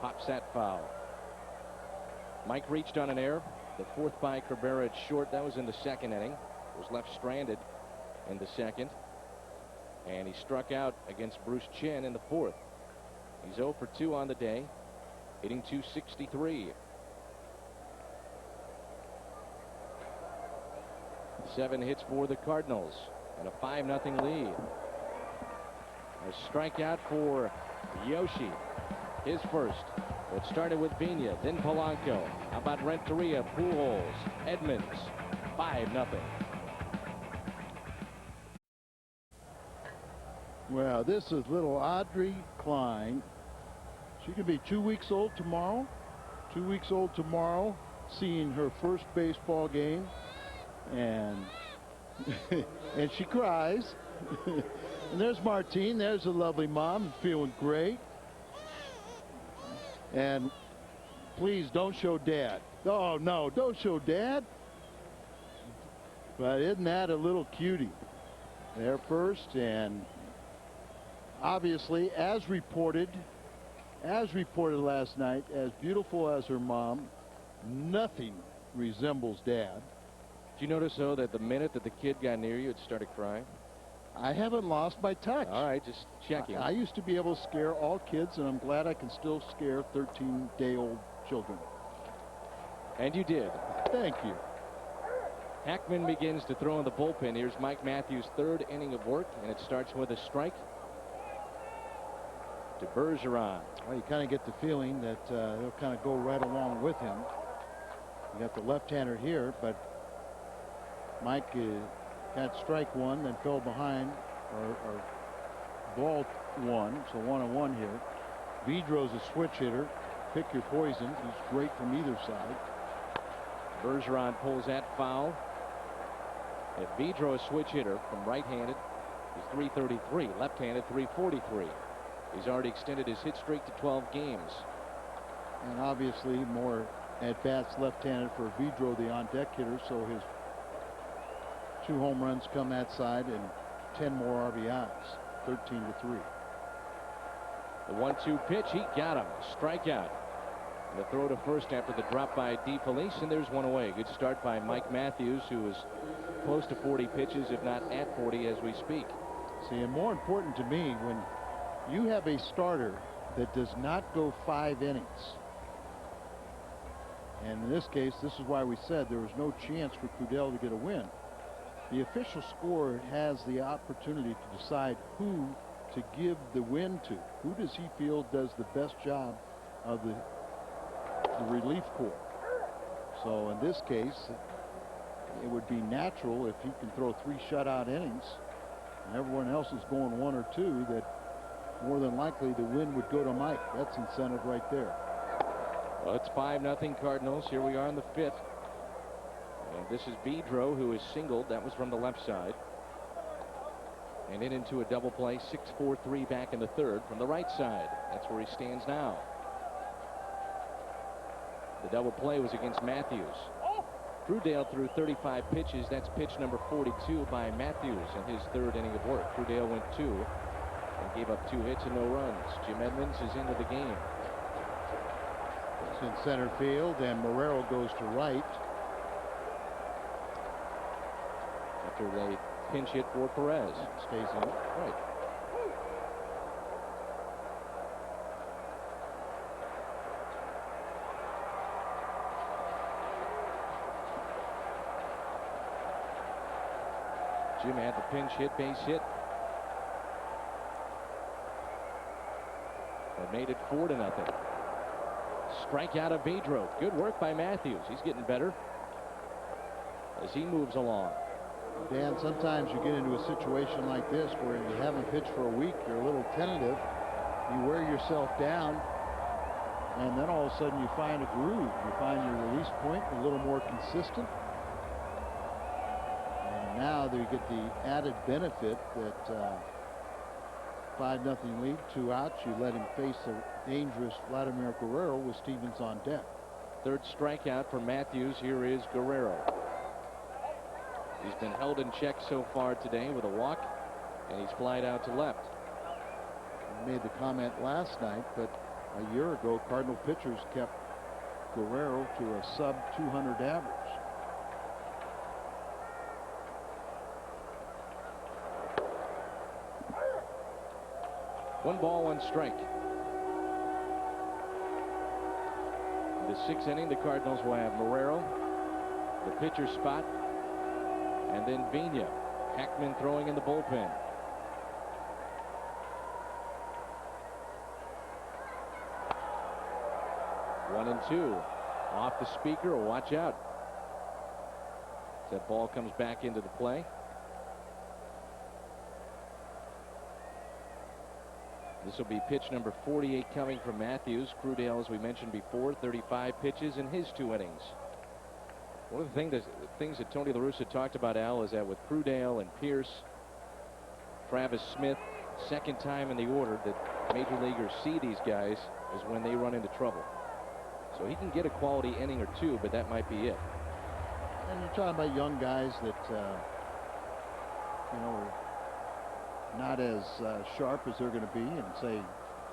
Pops that foul. Mike reached on an error. The 4th by Cabrera at short. That was in the 2nd inning. Was left stranded in the 2nd. And he struck out against Bruce Chin in the 4th. He's 0 for 2 on the day, hitting .263. 7 hits for the Cardinals and a 5-0 lead. A strikeout for Yoshi, his first. It started with Pena, then Polanco. How about Renteria, Pujols, Edmonds? 5-0. Well, this is little Audrey Klein. She could be 2 weeks old tomorrow. 2 weeks old tomorrow, seeing her first baseball game. And and she cries. And there's Martine. There's a lovely mom, feeling great. And please don't show Dad. Oh no, don't show Dad. But isn't that a little cutie? There first, and obviously, as reported last night, as beautiful as her mom, nothing resembles Dad. Did you notice, though, that the minute that the kid got near you, it started crying? I haven't lost my touch. All right, just checking. I used to be able to scare all kids, and I'm glad I can still scare 13-day-old children. And you did. Thank you. Hackman begins to throw in the bullpen. Here's Mike Matthews' third inning of work, and it starts with a strike to Bergeron. Well, you kind of get the feeling that they'll kind of go right along with him. You got the left-hander here, but Mike got strike one, then fell behind, or ball one, so 1-1 here. Vidro's a switch hitter. Pick your poison. He's great from either side. Bergeron pulls that foul. And Vidro, a switch hitter from right-handed, is .333. Left-handed, .343. He's already extended his hit streak to 12 games. And obviously more at-bats left-handed for Vidro, the on-deck hitter, so his 2 home runs come that side and 10 more RBIs, 13-3. The 1-2 pitch, he got him. Strikeout. And the throw to first after the drop by DeFelice, and there's one away. Good start by Mike Matthews, who is close to 40 pitches, if not at 40 as we speak. See, and more important to me, when you have a starter that does not go 5 innings, and in this case, this is why we said there was no chance for Crudell to get a win. The official scorer has the opportunity to decide who to give the win to. Who does he feel does the best job of the relief corps? So in this case, it would be natural if he can throw 3 shutout innings and everyone else is going 1 or 2, that more than likely the win would go to Mike. That's incentive right there. Well, it's 5-0 Cardinals. Here we are in the 5th. And this is Vidro, who is singled. That was from the left side. And into a double play, 6-4-3 back in the 3rd from the right side. That's where he stands now. The double play was against Matthews. Crudell threw 35 pitches. That's pitch number 42 by Matthews in his 3rd inning of work. Crudell went 2 and gave up 2 hits and no runs. Jim Edmonds is into the game. It's in center field, and Morero goes to right. After they pinch hit for Perez. Stays in. Right. Jim had the pinch hit, base hit. That made it 4-0. Strikeout of Vidro. Good work by Matthews. He's getting better as he moves along. Dan, sometimes you get into a situation like this where you haven't pitched for a week, you're a little tentative, you wear yourself down, and then all of a sudden you find a groove. You find your release point a little more consistent. And now you get the added benefit that 5-0 lead, 2 outs. You let him face a dangerous Vladimir Guerrero with Stevens on deck. 3rd strikeout for Matthews. Here is Guerrero. He's been held in check so far today with a walk, and he's flied out to left. I made the comment last night, but a year ago, Cardinal pitchers kept Guerrero to a sub-200 average. One ball, one strike. In the 6th inning, the Cardinals will have Morero, the pitcher spot, and then Vina. Hackman throwing in the bullpen. One and 2. Off the speaker. Watch out. That ball comes back into the play. This will be pitch number 48 coming from Matthews. Crudell, as we mentioned before, 35 pitches in his 2 innings. One of the things that Tony La Russa talked about, Al, is that with Crudell and Pierce, Travis Smith, 2nd time in the order that major leaguers see these guys is when they run into trouble. So he can get a quality inning or 2, but that might be it. And you're talking about young guys that, you know, are not as sharp as they're going to be in, say,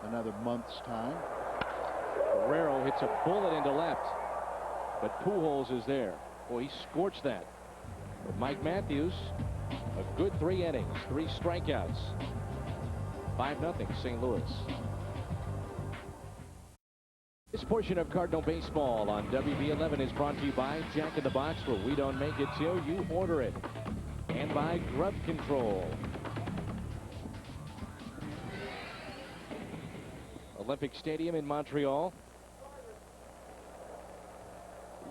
another month's time. Guerrero hits a bullet into left, but Pujols is there. Boy, he scorched that. But Mike Matthews, a good 3 innings, 3 strikeouts. 5-0 St. Louis. This portion of Cardinal Baseball on WB11 is brought to you by Jack in the Box, where we don't make it till you order it, and by Grub Control. Olympic Stadium in Montreal.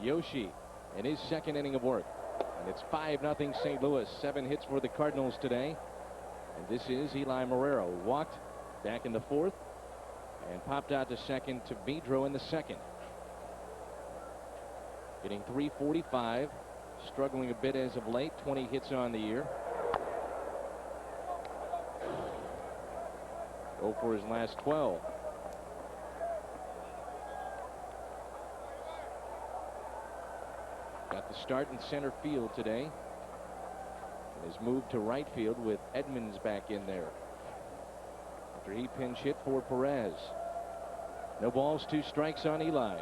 Yoshi in his second inning of work. And it's 5-0 St. Louis. 7 hits for the Cardinals today. And this is Eli Marrero. Walked back in the 4th and popped out to second to Vidro in the 2nd. Getting .345. Struggling a bit as of late. 20 hits on the year. Go for his last 12. Got the start in center field today. And has moved to right field with Edmonds back in there after he pinch hit for Perez. No balls, 2 strikes on Eli.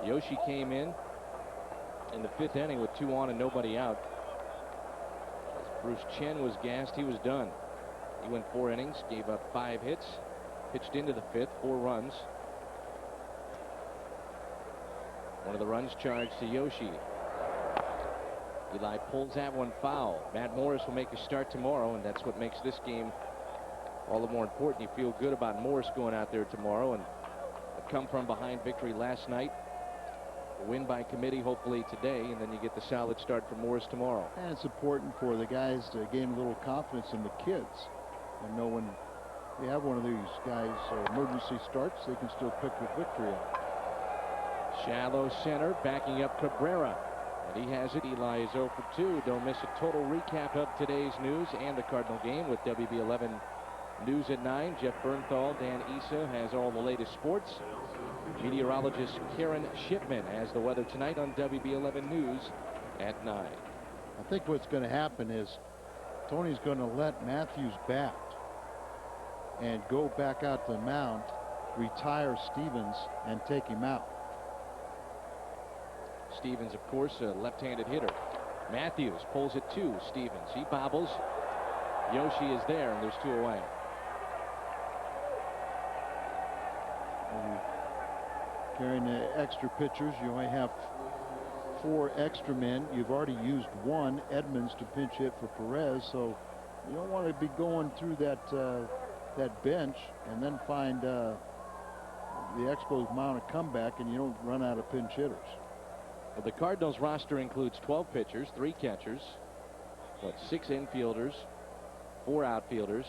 Yoshi came in the 5th inning with 2 on and nobody out. As Bruce Chen was gassed, he was done. He went 4 innings, gave up 5 hits, pitched into the 5th, 4 runs. One of the runs charged to Yoshi. Eli pulls that one foul. Matt Morris will make a start tomorrow, and that's what makes this game all the more important. You feel good about Morris going out there tomorrow, and a come from behind victory last night. A win by committee hopefully today, and then you get the solid start for Morris tomorrow. And it's important for the guys to gain a little confidence in the kids and know when they have one of these guys emergency starts, they can still pick the victory up. Shallow center, backing up Cabrera. And he has it. Eli is 0 for 2. Don't miss a total recap of today's news and the Cardinal game with WB11 News at 9. Jeff Bernthal, Dan Issa has all the latest sports. Meteorologist Karen Shipman has the weather tonight on WB11 News at 9. I think what's going to happen is Tony's going to let Matthews bat and go back out to the mound, retire Stevens, and take him out. Stevens, of course, a left-handed hitter. Matthews pulls it to Stevens. He bobbles. Yoshi is there, and there's 2 away. Carrying the extra pitchers, you only have 4 extra men. You've already used 1, Edmonds, to pinch hit for Perez, so you don't want to be going through that bench and then find the Expos mount a comeback and you don't run out of pinch hitters. Well, the Cardinals roster includes 12 pitchers, 3 catchers, 6 infielders, 4 outfielders.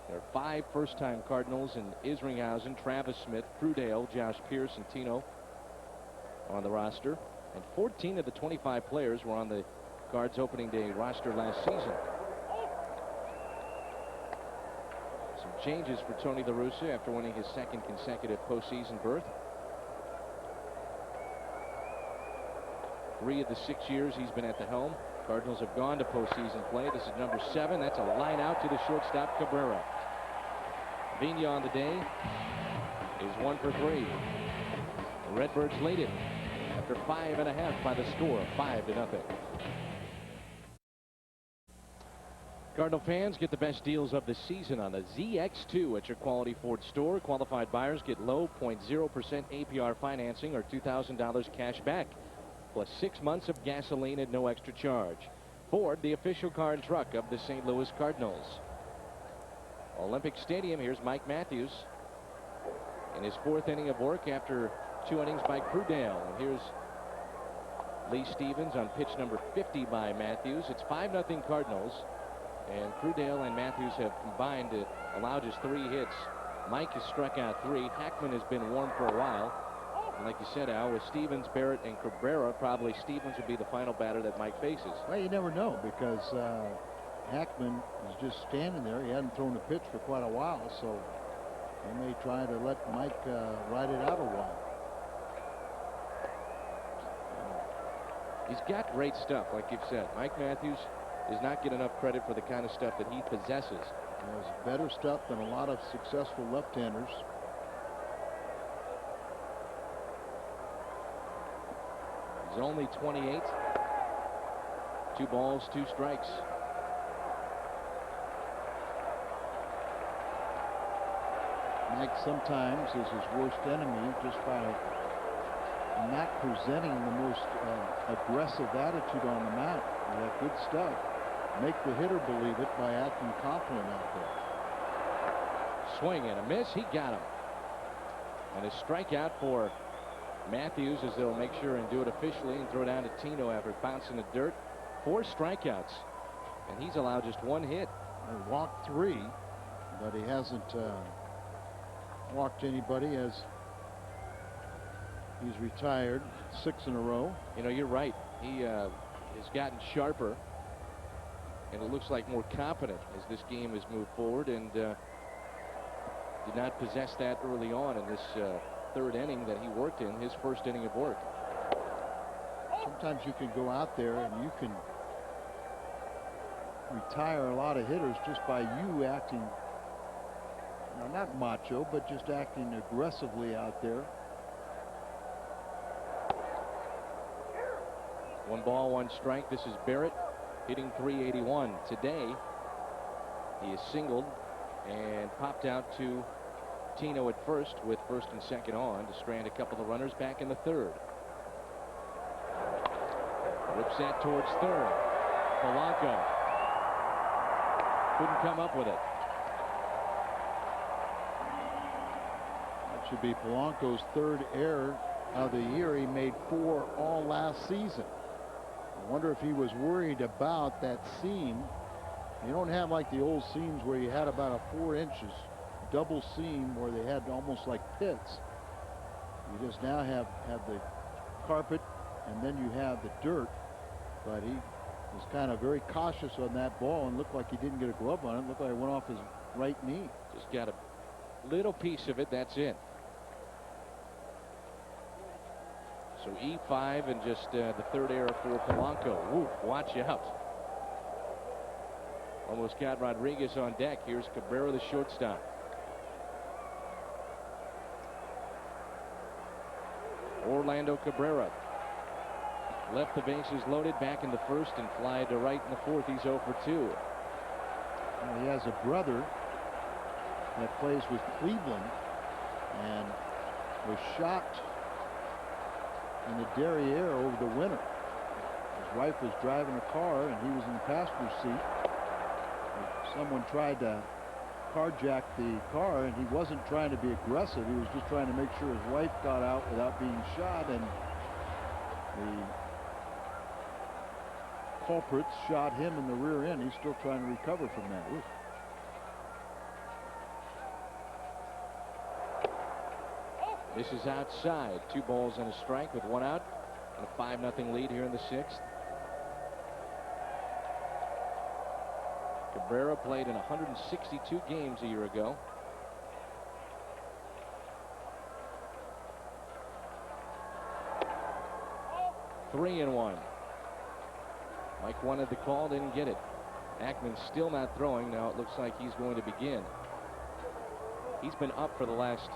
There are 5 first-time Cardinals in Isringhausen, Travis Smith, Crudale, Josh Pierce, and Tino on the roster. And 14 of the 25 players were on the Cards opening day roster last season. Some changes for Tony La Russa after winning his 2nd consecutive postseason berth. 3 of the 6 years he's been at the helm, Cardinals have gone to postseason play. This is number 7. That's a line out to the shortstop, Cabrera. Vigna on the day is 1 for 3. The Redbirds lead it after 5.5 by the score, 5-0. Cardinal fans, get the best deals of the season on the ZX2 at your Quality Ford store. Qualified buyers get low 0.0% APR financing or $2,000 cash back, plus 6 months of gasoline at no extra charge. Ford, the official car and truck of the St. Louis Cardinals. Olympic Stadium, here's Mike Matthews in his 4th inning of work after 2 innings by Crudale. And here's Lee Stevens on pitch number 50 by Matthews. It's 5-0 Cardinals, and Crudale and Matthews have combined to allow just 3 hits. Mike has struck out 3. Hackman has been warm for a while. And like you said, Al, with Stevens, Barrett, and Cabrera, probably Stevens would be the final batter that Mike faces. Well, you never know, because Hackman is just standing there. He hadn't thrown a pitch for quite a while, so they may try to let Mike ride it out a while. He's got great stuff, like you've said. Mike Matthews does not get enough credit for the kind of stuff that he possesses. He has better stuff than a lot of successful left-handers. He's only 28. 2 balls, 2 strikes. Mike sometimes is his worst enemy just by not presenting the most aggressive attitude on the mound. That good stuff. Make the hitter believe it by acting confident out there. Swing and a miss. He got him. And a strikeout for Matthews, as they'll make sure and do it officially and throw down to Tino after bouncing the dirt. 4 strikeouts. And he's allowed just 1 hit. He walked 3, but he hasn't walked anybody as he's retired 6 in a row. You know, you're right. He has gotten sharper, and it looks like more confident as this game has moved forward, and did not possess that early on in this 3rd inning that he worked in, his 1st inning of work. Sometimes you can go out there and you can retire a lot of hitters just by you acting, not macho, but just acting aggressively out there. 1 ball, 1 strike. This is Barrett hitting .381 today. He is singled and popped out to Tino at first with 1st and 2nd on to strand a couple of runners back in the 3rd. Rips that towards 3rd. Polanco couldn't come up with it. That should be Polanco's 3rd error of the year. He made 4 all last season. I wonder if he was worried about that seam. You don't have like the old seams where you had about a 4 inches double seam where they had almost like pits. You just now have the carpet, and then you have the dirt. But he was kind of very cautious on that ball and looked like he didn't get a glove on it. Looked like it went off his right knee. Just got a little piece of it. That's it. So E5 and just the 3rd error for Polanco. Woo, watch out. Almost got Rodriguez on deck. Here's Cabrera, the shortstop. Orlando Cabrera left the bases loaded back in the 1st and fly to right in the 4th. He's 0 for 2. Well, he has a brother that plays with Cleveland and was shot in the derriere over the winter. His wife was driving a car and he was in the passenger seat. Someone tried to carjack the car, and he wasn't trying to be aggressive. He was just trying to make sure his wife got out without being shot, and the culprits shot him in the rear end. He's still trying to recover from that. Oof. This is outside. 2 balls and a strike with 1 out and a 5-0 lead here in the 6th. Cabrera played in 162 games a year ago. Three and 1. Mike wanted the call, didn't get it. Ackman still not throwing. Now it looks like he's going to begin. He's been up for the last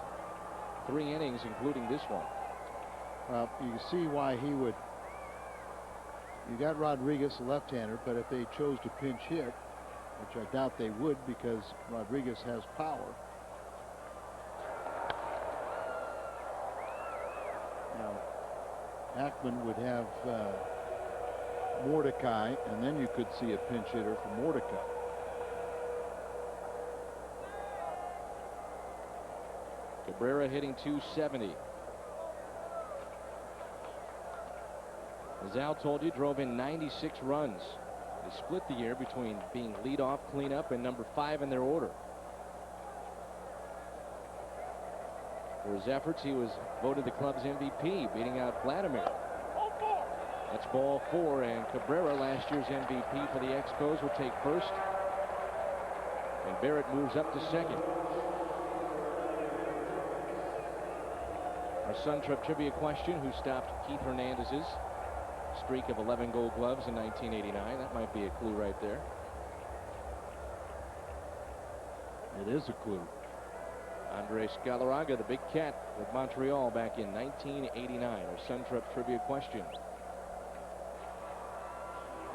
3 innings, including this one. Well, you can see why he would. You got Rodriguez, a left-hander, but if they chose to pinch hit, which I doubt they would because Rodriguez has power. Now, Ackman would have Mordecai, and then you could see a pinch hitter for Mordecai. Cabrera hitting .270. As Al told you, drove in 96 runs. They split the year between being leadoff, cleanup, and number 5 in their order. For his efforts, he was voted the club's MVP, beating out Vladimir. That's ball 4, and Cabrera, last year's MVP for the Expos, will take 1st. And Barrett moves up to 2nd. Our Sun Trip trivia question: who stopped Keith Hernandez's streak of 11 Gold Gloves in 1989? That might be a clue right there. It is a clue. Andres Galarraga, the big cat with Montreal back in 1989. Our Sun Trip trivia question.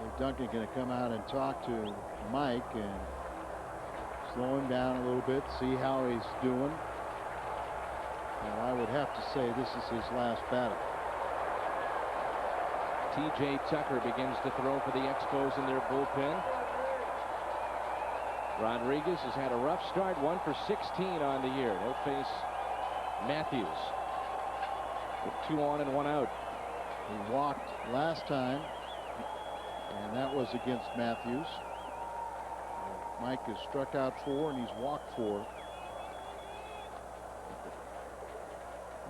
Dave Duncan going to come out and talk to Mike and slow him down a little bit, see how he's doing. And I would have to say this is his last battle. T.J. Tucker begins to throw for the Expos in their bullpen. Rodriguez has had a rough start, 1 for 16 on the year. He'll face Matthews with 2 on and 1 out. He walked last time, and that was against Matthews. Mike has struck out 4 and he's walked 4.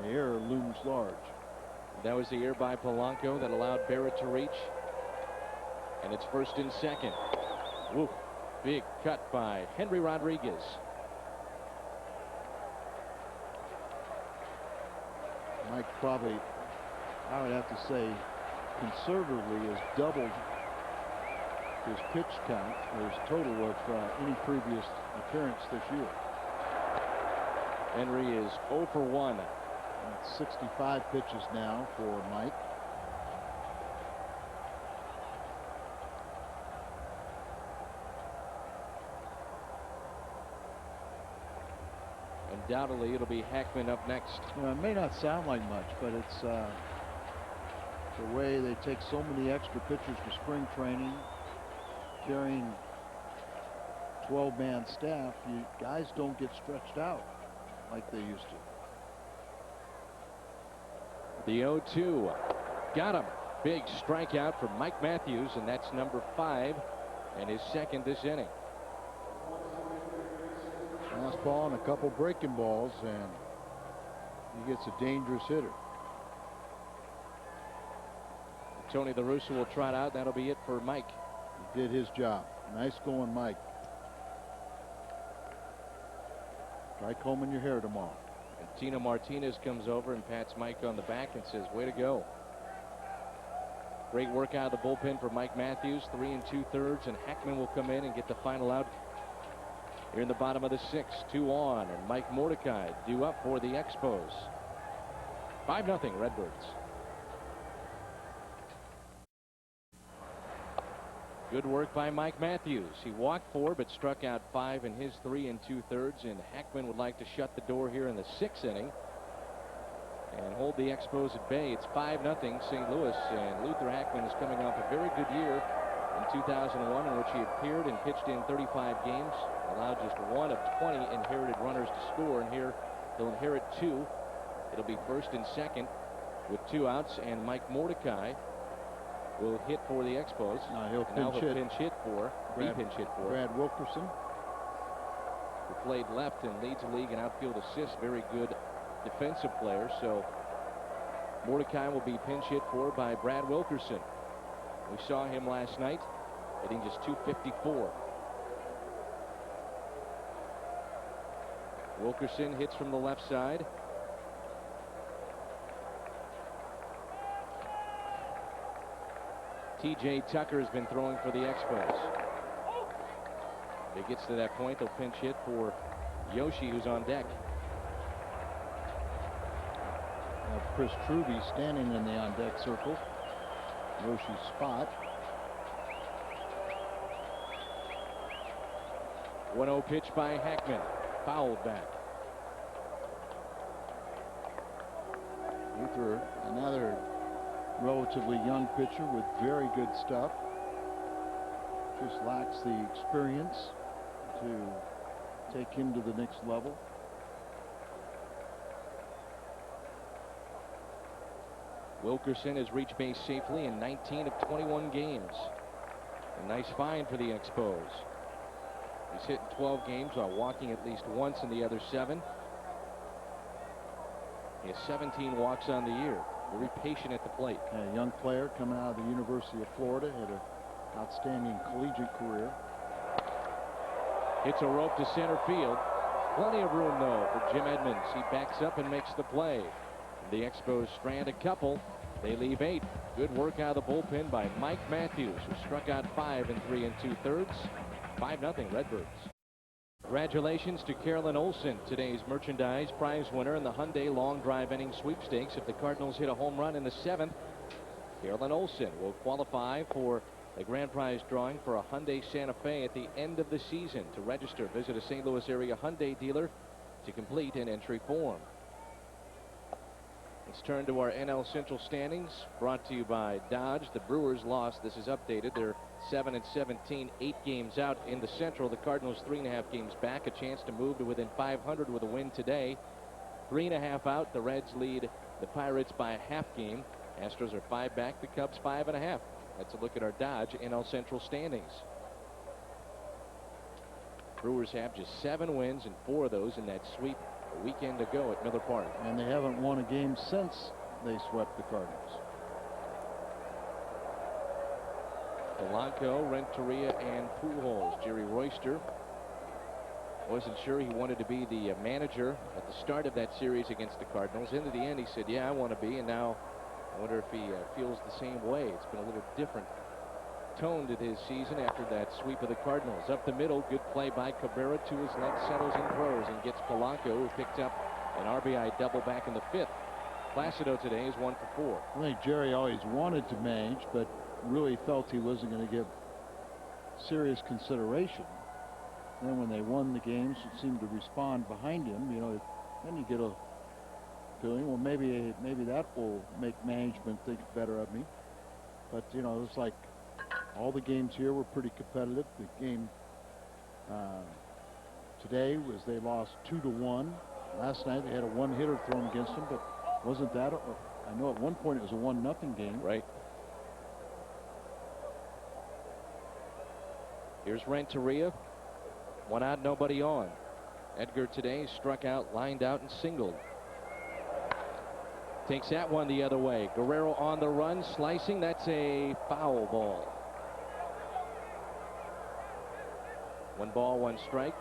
The error looms large. That was the error by Polanco that allowed Barrett to reach. And it's 1st and 2nd. Woo. Big cut by Henry Rodriguez. Mike probably, I would have to say, conservatively has doubled his pitch count, or his total of any previous appearance this year. Henry is 0 for 1. That's 65 pitches now for Mike. Undoubtedly, it'll be Hackman up next. Well, it may not sound like much, but it's the way they take so many extra pitchers to spring training, carrying 12-man staff. You guys don't get stretched out like they used to. The 0-2. Got him. Big strikeout for Mike Matthews, and that's number 5 and his 2nd this inning. Fastball and a couple breaking balls, and he gets a dangerous hitter. Tony La Russa will trot out. That'll be it for Mike. He did his job. Nice going, Mike. Try combing your hair tomorrow. And Tino Martinez comes over and pats Mike on the back and says, way to go. Great work out of the bullpen for Mike Matthews. 3 2/3, and Hackman will come in and get the final out here in the bottom of the 6th. 2 on, and Mike Mordecai due up for the Expos. 5-0 Redbirds. Good work by Mike Matthews. He walked 4 but struck out 5 in his 3 2/3, and Hackman would like to shut the door here in the 6th inning and hold the Expos at bay. It's 5-0 St. Louis, and Luther Hackman is coming off a very good year in 2001 in which he appeared and pitched in 35 games, allowed just 1 of 20 inherited runners to score, and here he'll inherit 2. It'll be 1st and 2nd with 2 outs, and Mike Mordecai will hit for the Expos. He'll pinch hit for Brad Wilkerson, who played left and leads the league in outfield assists. Very good defensive player. So Mordecai will be pinch hit for by Brad Wilkerson. We saw him last night hitting just 254. Wilkerson hits from the left side. T.J. Tucker has been throwing for the Expos. If it gets to that point, they'll pinch hit for Yoshi, who's on deck. Chris Truby standing in the on-deck circle. Yoshi's spot. 1-0 pitch by Hackman. Fouled back. Luther, another relatively young pitcher with very good stuff. Just lacks the experience to take him to the next level. Wilkerson has reached base safely in 19 of 21 games. A nice find for the Expos. He's hit in 12 games while walking at least once in the other 7. He has 17 walks on the year. Very patient at the plate. A young player coming out of the University of Florida, had an outstanding collegiate career. Hits a rope to center field. Plenty of room though for Jim Edmonds. He backs up and makes the play. The Expos strand a couple. They leave 8. Good work out of the bullpen by Mike Matthews, who struck out 5 in 3 2/3. 5-0 Redbirds. Congratulations to Carolyn Olson, today's merchandise prize winner in the Hyundai Long Drive Inning Sweepstakes. If the Cardinals hit a home run in the 7th, Carolyn Olson will qualify for a grand prize drawing for a Hyundai Santa Fe at the end of the season. To register, visit a St. Louis area Hyundai dealer to complete an entry form. Let's turn to our NL Central standings, brought to you by Dodge. The Brewers lost. This is updated. They're 7-17, 8 games out in the Central. The Cardinals 3.5 games back, a chance to move to within 500 with a win today. 3.5 out. The Reds lead the Pirates by a half game. Astros are 5 back. The Cubs 5.5. That's a look at our Dodge NL Central standings. Brewers have just 7 wins, and 4 of those in that sweep a weekend ago at Miller Park. And they haven't won a game since they swept the Cardinals. Polanco, Renteria, and Pujols. Jerry Royster wasn't sure he wanted to be the manager at the start of that series against the Cardinals. Into the end, he said, yeah, I want to be. And now I wonder if he feels the same way. It's been a little different tone to his season after that sweep of the Cardinals. Up the middle, good play by Cabrera to his left, settles and throws and gets Polanco, who picked up an RBI double back in the 5th. Placido today is 1 for 4. I think Jerry always wanted to manage, but really felt he wasn't going to give serious consideration. And then when they won the games, it seemed to respond behind him. You know, then you get a feeling, well, maybe that will make management think better of me. But you know, it's like all the games here were pretty competitive. The game today was they lost 2-1. Last night they had a 1-hitter thrown against them, but wasn't that? I know at one point it was a 1-0 game. Right. Here's Renteria. 1 out, nobody on. Edgar today struck out, lined out, and singled. Takes that one the other way. Guerrero on the run, slicing. That's a foul ball. 1 ball, 1 strike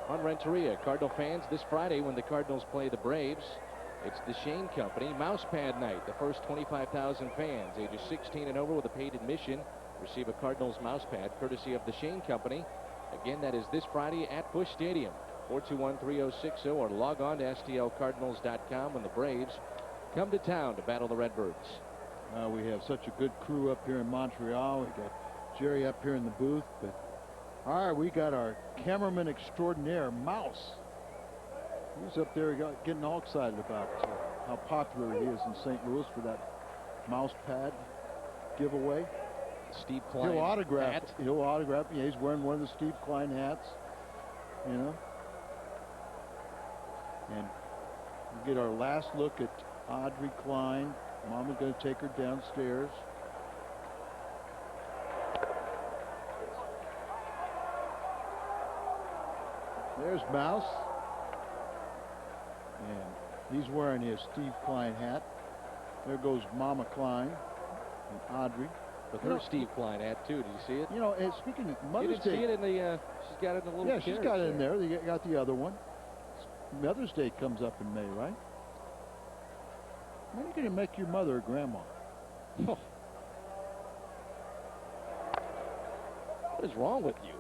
on Renteria. Cardinal fans, this Friday when the Cardinals play the Braves, it's the Shane Company Mousepad Night. The first 25,000 fans ages 16 and over with a paid admission receive a Cardinals mousepad courtesy of the Shane Company. Again, that is this Friday at Busch Stadium. 421-3060 or log on to stlcardinals.com when the Braves come to town to battle the Redbirds. We have such a good crew up here in Montreal. We got Jerry up here in the booth, but all right, we got our cameraman extraordinaire, Mouse. He's up there getting all excited about how popular he is in St. Louis for that mouse pad giveaway. Steve Klein He'll autograph. hat. He'll autograph. Yeah, he's wearing one of the Steve Klein hats. You know. And we get our last look at Audrey Klein. Mama's going to take her downstairs. There's Mouse. And he's wearing his Steve Klein hat. There goes Mama Klein and Audrey. With her Steve Klein hat, too. Did you see it? You know, and speaking of Mother's Day. You didn't see it in the, she's got it in a little she's got it in there. They got the other one. Mother's Day comes up in May, right? When are you going to make your mother a grandma? Oh. What is wrong with you?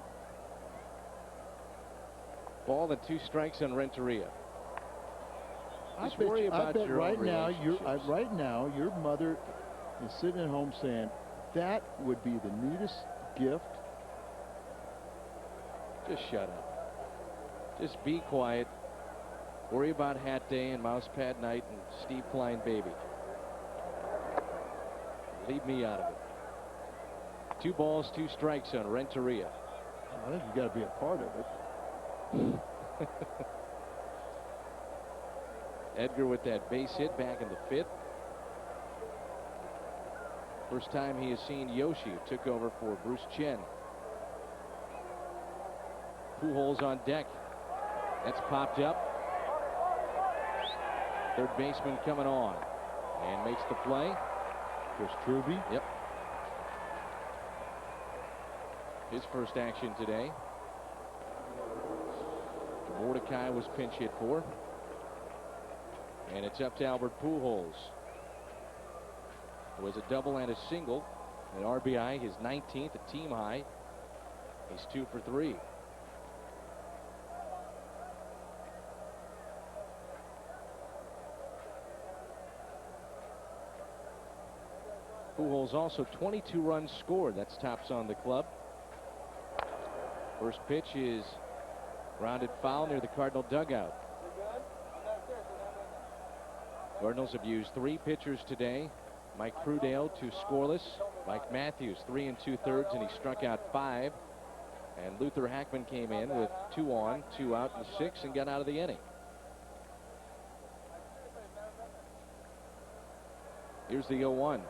Ball and 2 strikes on Renteria. Just worry about your right own now, relationships. right now, your mother is sitting at home saying, that would be the neatest gift. Just shut up. Just be quiet. Worry about Hat Day and Mousepad Night and Steve Klein Baby. Leave me out of it. 2 balls, 2 strikes on Renteria. I think you got to be a part of it. Edgar with that base hit back in the 5th. First time he has seen Yoshi, who took over for Bruce Chen. Pujols on deck. That's popped up. Third baseman coming on and makes the play. Chris Truby. Yep. His first action today. Mordecai was pinch hit for. And it's up to Albert Pujols, who has a double and a single. An RBI, his 19th, a team high. He's 2 for 3. Pujols also 22 runs scored. That's tops on the club. First pitch is grounded foul near the Cardinal dugout. Cardinals have used 3 pitchers today. Mike Crudale, 2 scoreless. Mike Matthews, 3 2/3, and he struck out 5. And Luther Hackman came in with 2 on, 2 out, and 6, and got out of the inning. Here's the 0-1.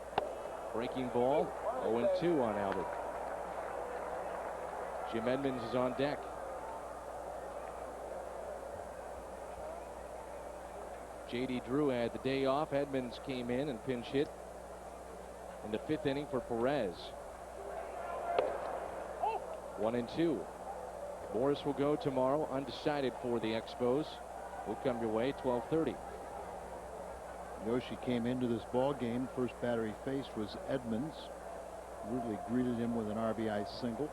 Breaking ball, 0-2 on Albert. Jim Edmonds is on deck. J.D. Drew had the day off. Edmonds came in and pinch hit in the 5th inning for Perez. 1-2. Morris will go tomorrow, undecided for the Expos. Will come your way, 12:30. Yoshi came into this ball game. First batter he faced was Edmonds. Really greeted him with an RBI single.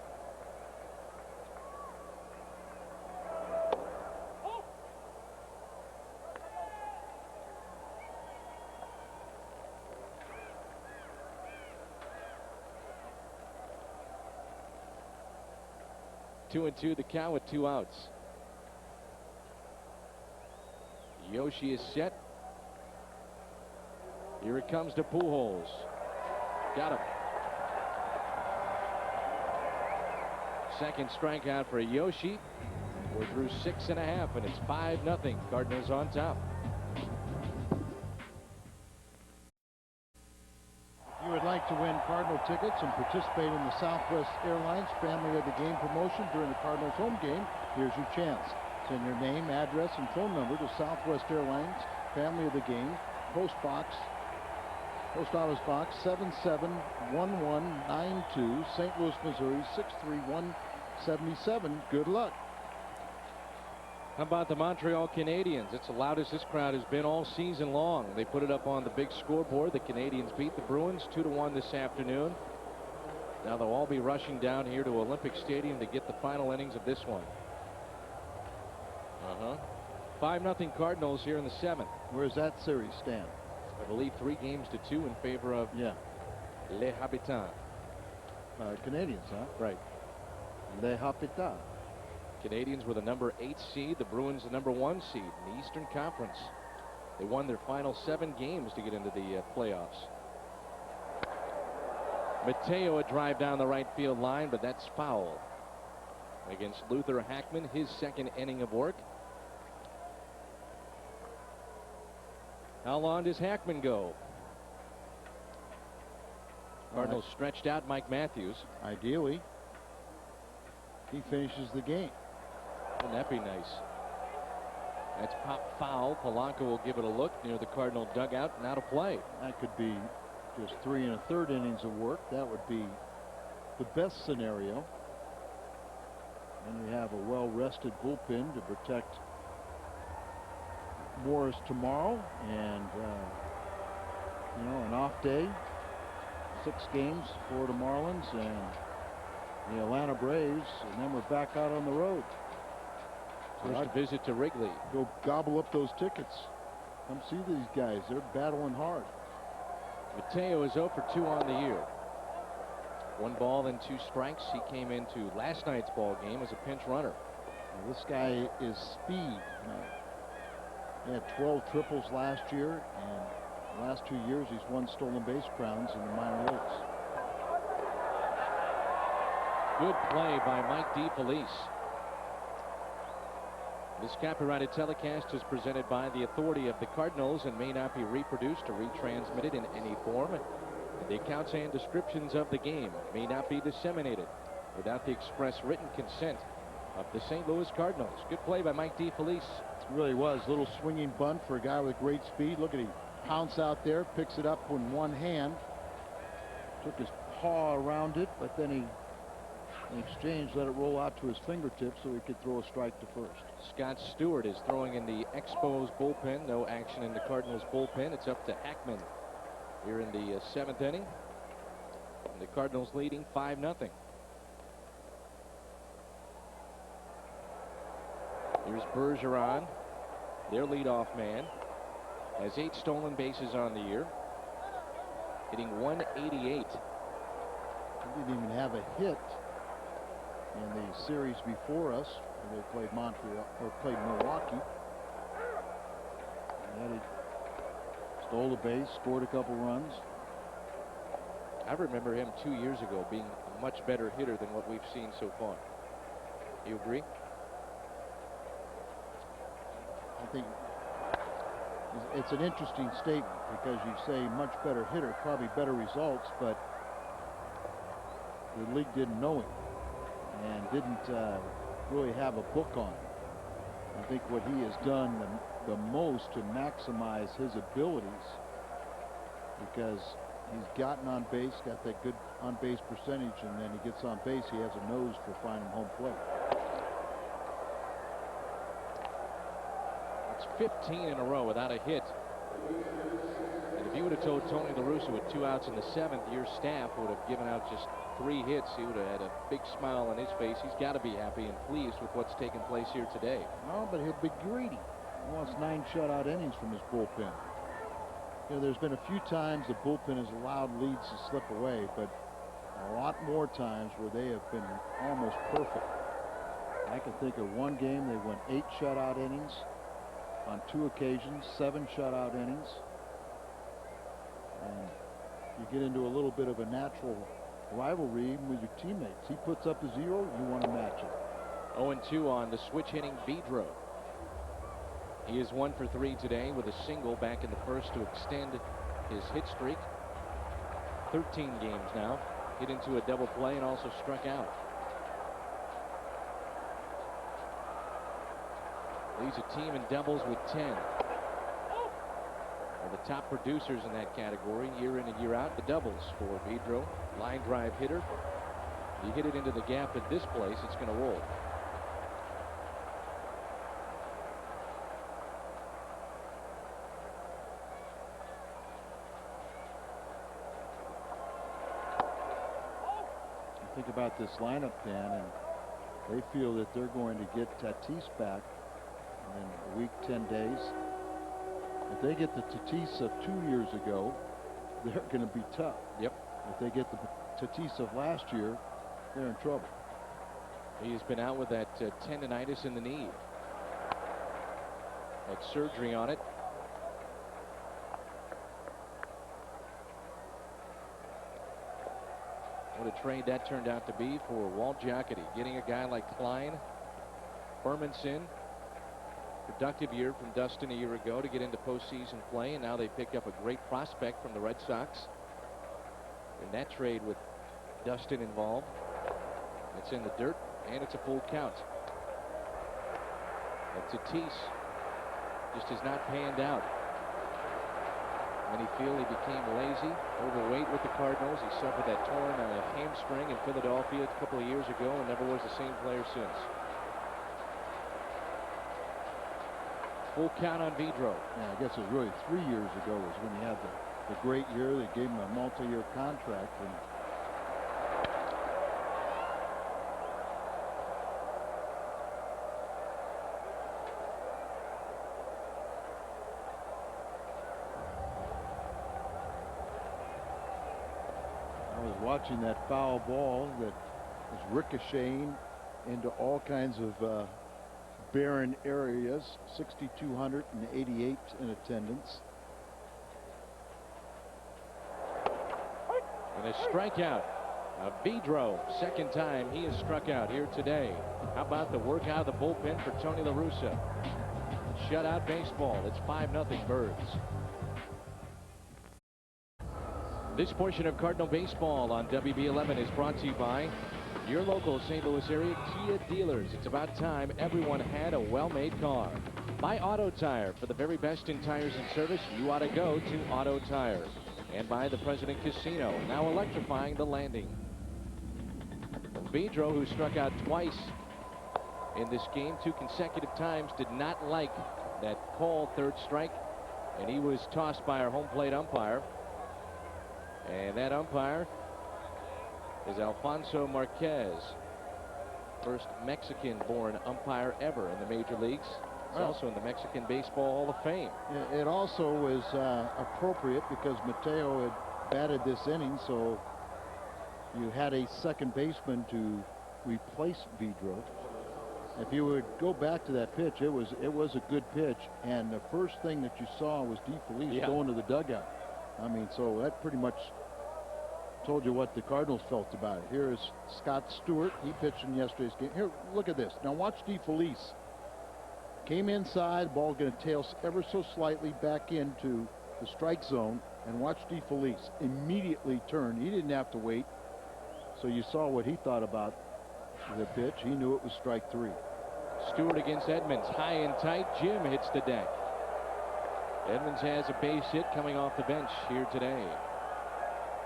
Two and 2 the count with 2 outs. Yoshi is set. Here it comes to Pujols. Got him. Second strikeout for Yoshi. We're through 6.5, and it's 5-0. Cardinals on top. If you would like to win Cardinal tickets and participate in the Southwest Airlines Family of the Game promotion during the Cardinals home game, here's your chance. Send your name, address, and phone number to Southwest Airlines Family of the Game, Post Office Box 771192, St. Louis, Missouri 63177. Good luck. How about the Montreal Canadiens? It's the loudest this crowd has been all season long. They put it up on the big scoreboard. The Canadiens beat the Bruins 2-1 this afternoon. Now they'll all be rushing down here to Olympic Stadium to get the final innings of this one. 5-0 Cardinals here in the 7th. Where's that series stand? I believe 3-2 in favor of Les Habitants. Canadians, huh? Right. Les Habitants. Canadians were the number 8 seed. The Bruins the number 1 seed in the Eastern Conference. They won their final 7 games to get into the playoffs. Mateo a drive down the right field line, but that's foul against Luther Hackman, his 2nd inning of work. How long does Hackman go? Cardinals stretched out Mike Matthews. Ideally, he finishes the game. Wouldn't that be nice? That's pop foul. Polanco will give it a look near the Cardinal dugout. Now to play. That could be just 3 1/3 innings of work. That would be the best scenario. And we have a well-rested bullpen to protect Morris tomorrow, and an off day. 6 games for the Marlins and the Atlanta Braves, and then we're back out on the road. First visit to Wrigley. Go gobble up those tickets. Come see these guys. They're battling hard. Mateo is 0 for 2 on the year. 1 ball and 2 strikes. He came into last night's ball game as a pinch runner. Now, this guy is speed. He had 12 triples last year, and the last 2 years he's won stolen base crowns in the minor leagues. Good play by Mike DeFelice. This copyrighted telecast is presented by the authority of the Cardinals and may not be reproduced or retransmitted in any form. The accounts and descriptions of the game may not be disseminated without the express written consent of the St. Louis Cardinals. Good play by Mike DeFelice. It really was. Little swinging bunt for a guy with great speed. Look at him pounce out there, picks it up in one hand, took his paw around it, but then he in exchange let it roll out to his fingertips so he could throw a strike to first. Scott Stewart is throwing in the Expos bullpen. No action in the Cardinals bullpen. It's up to Hackman here in the 7th inning. And the Cardinals leading 5-0. Here's Bergeron, their leadoff man. Has 8 stolen bases on the year. Hitting 188. He didn't even have a hit in the series before us when they played Montreal or played Milwaukee. And Stole the base, scored a couple runs. I remember him 2 years ago being a much better hitter than what we've seen so far. You agree? I think it's an interesting statement because you say much better hitter, probably better results, but the league didn't know him and didn't really have a book on him. I think what he has done the most to maximize his abilities, because he's gotten on base, got that good on base percentage, and then he gets on base, he has a nose for finding home plate. It's 15 in a row without a hit. And if you would have told Tony La Russa with 2 outs in the 7th, your staff would have given out just 3 hits, he would have had a big smile on his face. He's got to be happy and pleased with what's taken place here today. No, but he'll be greedy. He wants 9 shutout innings from his bullpen. You know, there's been a few times the bullpen has allowed leads to slip away, but a lot more times where they have been almost perfect. I can think of one game they went 8 shutout innings. On 2 occasions, 7 shutout innings. And you get into a little bit of a natural rivalry with your teammates. He puts up a 0, you want to match it. 0-2 on the switch hitting Vidro. He is 1 for 3 today with a single back in the 1st to extend his hit streak. 13 games now. Hit into a double play and also struck out. Leads a team in doubles with 10. Are the top producers in that category year in and year out. The doubles for Vidro. Line drive hitter. You hit it into the gap at this place, it's going to roll. Think about this lineup, Dan, and they feel that they're going to get Tatis back in a week, 10 days. If they get the Tatis of 2 years ago, they're going to be tough. Yep. If they get the Tatis of last year, they're in trouble. He's been out with that tendonitis in the knee. Had surgery on it. What a trade that turned out to be for Walt Giacotti. Getting a guy like Klein, Hermanson. Productive year from Dustin a year ago to get into postseason play, and now they pick up a great prospect from the Red Sox. In that trade with Dustin involved, it's in the dirt, and it's a full count. And Tatis just has not panned out. Many feel he became lazy, overweight with the Cardinals. He suffered that torn hamstring in Philadelphia a couple of years ago and never was the same player since. Full count on Vidro. Yeah, I guess it was really 3 years ago was when he had the great year. They gave him a multi-year contract. And I was watching that foul ball that was ricocheting into all kinds of barren areas. 6,288 in attendance. And a strikeout. Vidro, second time he has struck out here today. How about the work out of the bullpen for Tony La Russa? Shutout baseball. It's 5-0 Birds. This portion of Cardinal baseball on WB11 is brought to you by your local St. Louis area Kia dealers. It's about time everyone had a well-made car. By Auto Tire. For the very best in tires and service, you ought to go to Auto Tire. And by the President Casino, now electrifying the Landing. Vidro, who struck out twice in this game 2 consecutive times, did not like that called third strike, and he was tossed by our home plate umpire. And that umpire is Alfonso Marquez, first Mexican-born umpire ever in the major leagues. He's also in the Mexican Baseball Hall of Fame. It also was appropriate because Mateo had batted this inning, so you had a second baseman to replace Vidro. If you would go back to that pitch, it was a good pitch, and the first thing that you saw was DeFelice going to the dugout. I mean, so that pretty much told you what the Cardinals felt about it. Here is Scott Stewart. He pitched in yesterday's game. Here, look at this. Now watch DeFelice. Came inside, ball going to tail ever so slightly back into the strike zone, and watch DeFelice immediately turn. He didn't have to wait. So you saw what he thought about the pitch. He knew it was strike 3. Stewart against Edmonds, high and tight. Jim hits the deck. Edmonds has a base hit coming off the bench here today,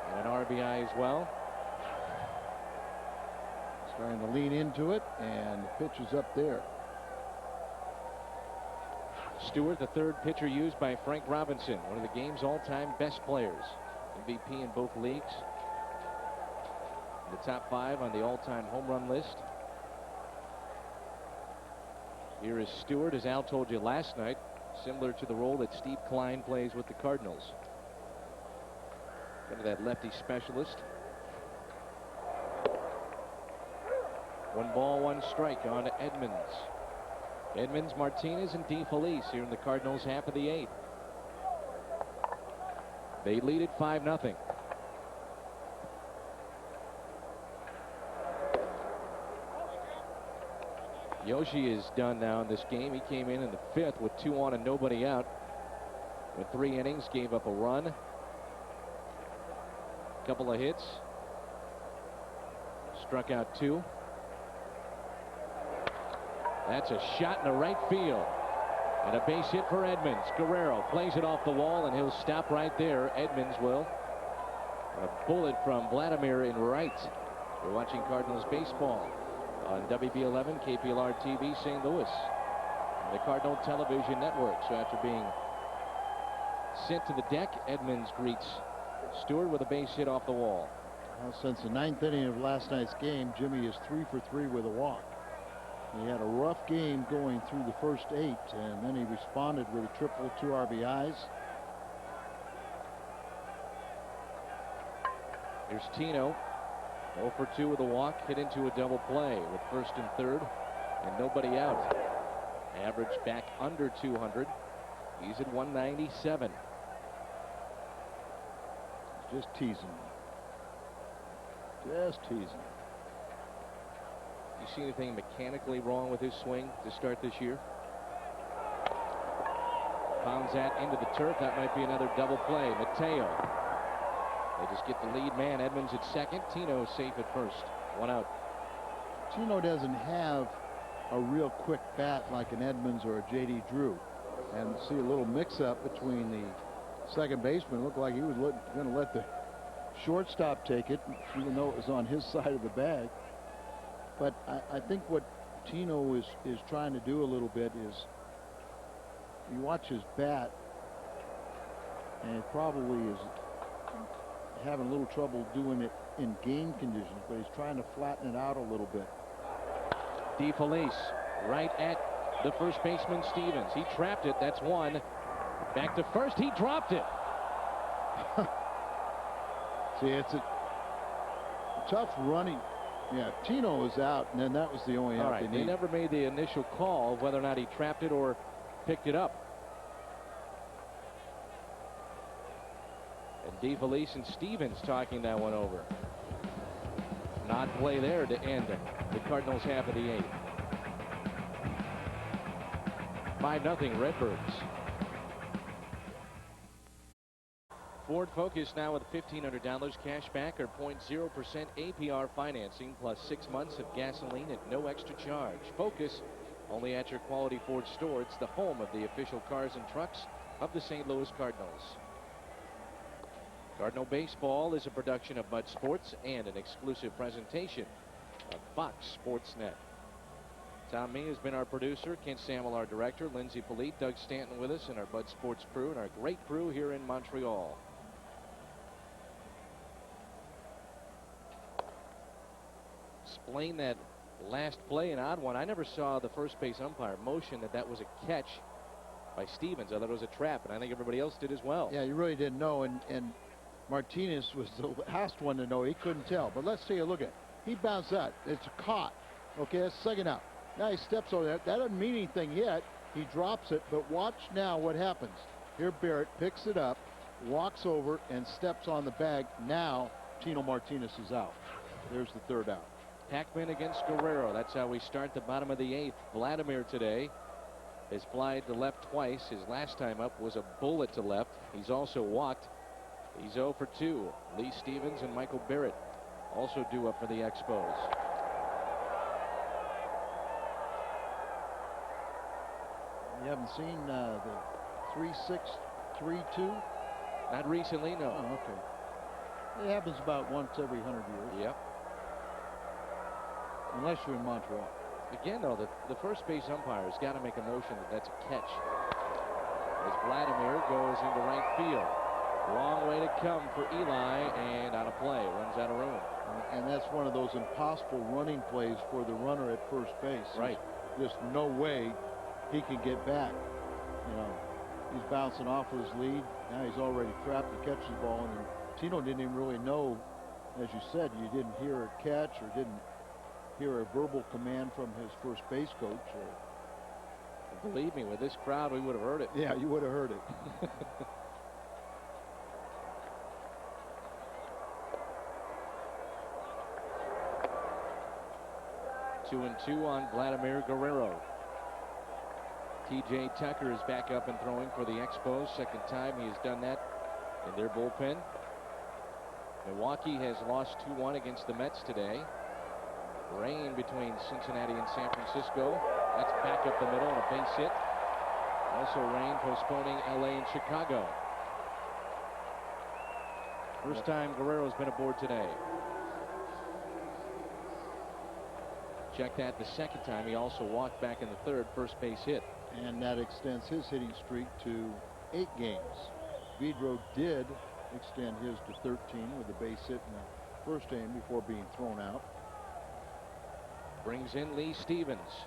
and an RBI as well. Starting to lean into it, and the pitch is up there. Stewart, the third pitcher used by Frank Robinson, one of the game's all-time best players. MVP in both leagues. In the top 5 on the all-time home run list. Here is Stewart, as Al told you last night, similar to the role that Steve Klein plays with the Cardinals. Kind of that lefty specialist. 1 ball, 1 strike on Edmonds. Edmonds, Martinez, and DeFelice here in the Cardinals' half of the 8th. They lead it 5-0. Yoshi is done now in this game. He came in the 5th with 2 on and nobody out. With 3 innings, gave up a run, a couple of hits, struck out 2. That's a shot in the right field. And a base hit for Edmonds. Guerrero plays it off the wall, and he'll stop right there. Edmonds will. A bullet from Vladimir in right. We're watching Cardinals baseball on WB11, KPLR TV, St. Louis, and the Cardinal Television Network. So after being sent to the deck, Edmonds greets Stewart with a base hit off the wall. Well, since the 9th inning of last night's game, Jimmy is 3 for 3 with a walk. He had a rough game going through the first 8, and then he responded with a triple, 2 RBIs. Here's Tino, 0 for 2 with a walk, hit into a double play with first and third, and nobody out. Average back under 200. He's at 197. Just teasing. Just teasing. You see anything mechanically wrong with his swing to start this year? Pounds that into the turf. That might be another double play. Mateo. They just get the lead man. Edmonds at second. Tino safe at first. 1 out. Tino doesn't have a real quick bat like an Edmonds or a J.D. Drew. And see a little mix-up between the second baseman. Looked like he was going to let the shortstop take it, even though it was on his side of the bag. But I think what Tino is trying to do a little bit is, you watch his bat, and it probably is having a little trouble doing it in game conditions, but he's trying to flatten it out a little bit. DeFelice right at the first baseman Stevens. He trapped it. That's 1. Back to first. He dropped it. See, it's a tough running. Yeah, Tino was out, and then that was the only out they never made the initial call of whether or not he trapped it or picked it up. And DeFelice and Stevens talking that one over. Not play there to end the Cardinals' half of the 8th. 5-0 Redbirds. Ford Focus now with $1,500 cash back or 0.0% APR financing plus 6 months of gasoline at no extra charge. Focus only at your Quality Ford store. It's the home of the official cars and trucks of the St. Louis Cardinals. Cardinal Baseball is a production of Bud Sports and an exclusive presentation of Fox Sports Net. Tom Mee has been our producer, Kent Samuel our director, Lindsay Polite, Doug Stanton with us, and our Bud Sports crew and our great crew here in Montreal. Explain that last play, an odd one. I never saw the first base umpire motion that was a catch by Stevens. I thought it was a trap, and I think everybody else did as well. Yeah, you really didn't know, and Martinez was the last one to know. He couldn't tell. But let's take a look at it. He bounced out. It's caught. Okay, that's second out. Now he steps on that. That doesn't mean anything yet. He drops it, but watch now what happens. Here Barrett picks it up, walks over, and steps on the bag. Now Tino Martinez is out. There's the third out. Hackman against Guerrero. That's how we start the bottom of the 8th. Vladimir today has flied to left twice. His last time up was a bullet to left. He's also walked. He's 0 for 2. Lee Stevens and Michael Barrett also due up for the Expos. You haven't seen the 3-6, 3-2? Not recently, no. Oh, okay. It happens about once every 100 years. Yep. Unless you're in Montreal. Again, though, the first base umpire has got to make a motion that that's a catch. As Vladimir goes into right field. Long way to come for Eli, and out of play. Runs out of room. And that's one of those impossible running plays for the runner at first base. Right. There's just no way he can get back. You know, he's bouncing off of his lead. Now he's already trapped to catch the ball, and Tino didn't even really know. As you said, you didn't hear a catch or didn't hear a verbal command from his first base coach. Believe me, with this crowd, we would have heard it. Yeah, you would have heard it. 2-2 on Vladimir Guerrero. T.J. Tucker is back up and throwing for the Expos. Second time he has done that in their bullpen. Milwaukee has lost 2-1 against the Mets today. Rain between Cincinnati and San Francisco. That's back up the middle on a base hit. Also rain postponing L.A. and Chicago. First time Guerrero's been aboard today. Check that the second time. He also walked back in the third, first base hit. And that extends his hitting streak to 8 games. Vidro did extend his to 13 with a base hit in the first game before being thrown out. Brings in Lee Stevens.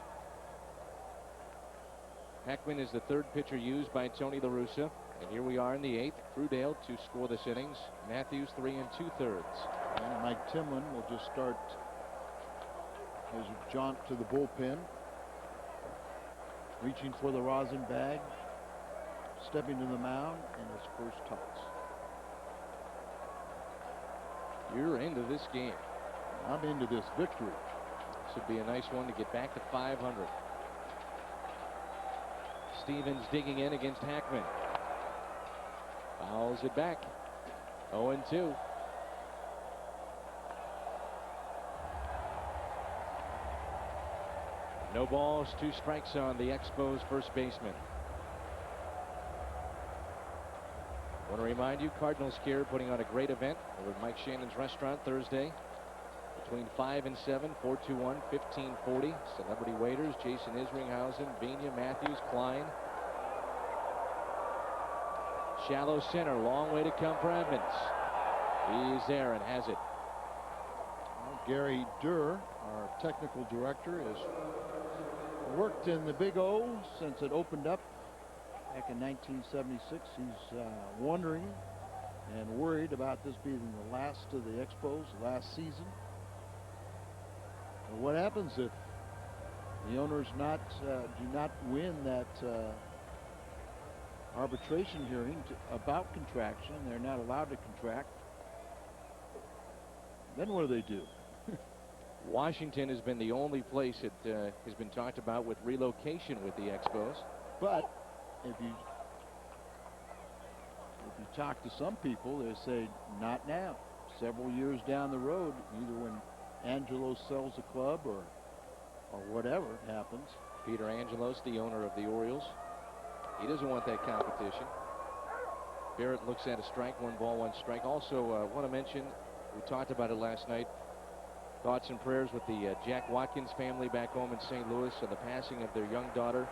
Heckman is the third pitcher used by Tony La Russa. And here we are in the 8th. Crudale to score this innings. Matthews 3 2/3. And Mike Timlin will just start his jaunt to the bullpen. Reaching for the rosin bag. Stepping to the mound in his first toss. You're into this game. I'm into this victory. This would be a nice one to get back to 500. Stevens digging in against Hackman. Fouls it back. 0-2. No balls, 2 strikes on the Expos first baseman. Want to remind you, Cardinals Care putting on a great event over at Mike Shannon's restaurant Thursday. Between 5 and 7, 421-1540. Celebrity waiters, Jason Isringhausen, Vina, Matthews, Klein. Shallow center, long way to come for Evans. He's there and has it. Well, Gary Durr, our technical director, has worked in the Big O since it opened up back in 1976. He's wondering and worried about this being the last of the Expos, last season. And what happens if the owners do not win that arbitration hearing about contraction? They're not allowed to contract. Then what do? Washington has been the only place that has been talked about with relocation with the Expos. But if you talk to some people, they say not now. Several years down the road, either when Angelos sells the club or whatever happens. Peter Angelos, the owner of the Orioles, he doesn't want that competition. Barrett looks at a strike, 1 ball, 1 strike. Also, want to mention, we talked about it last night. Thoughts and prayers with the Jack Watkins family back home in St. Louis and the passing of their young daughter.